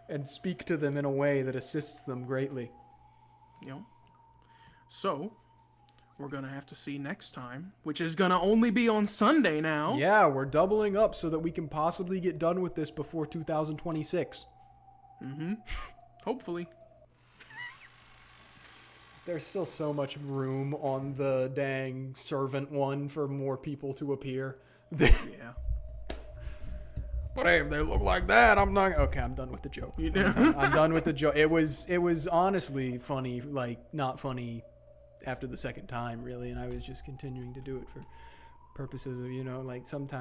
and speak to them in a way that assists them greatly. So, we're going to have to see next time, which is going to only be on Sunday now. Yeah, we're doubling up so that we can possibly get done with this before 2026. Hopefully. There's still so much room on the dang servant one for more people to appear. Yeah. But hey, if they look like that, I'm not... Okay, I'm done with the joke. I'm done with the joke. It was honestly funny, like, not funny after the second time, really, and I was just continuing to do it for purposes of, like, sometimes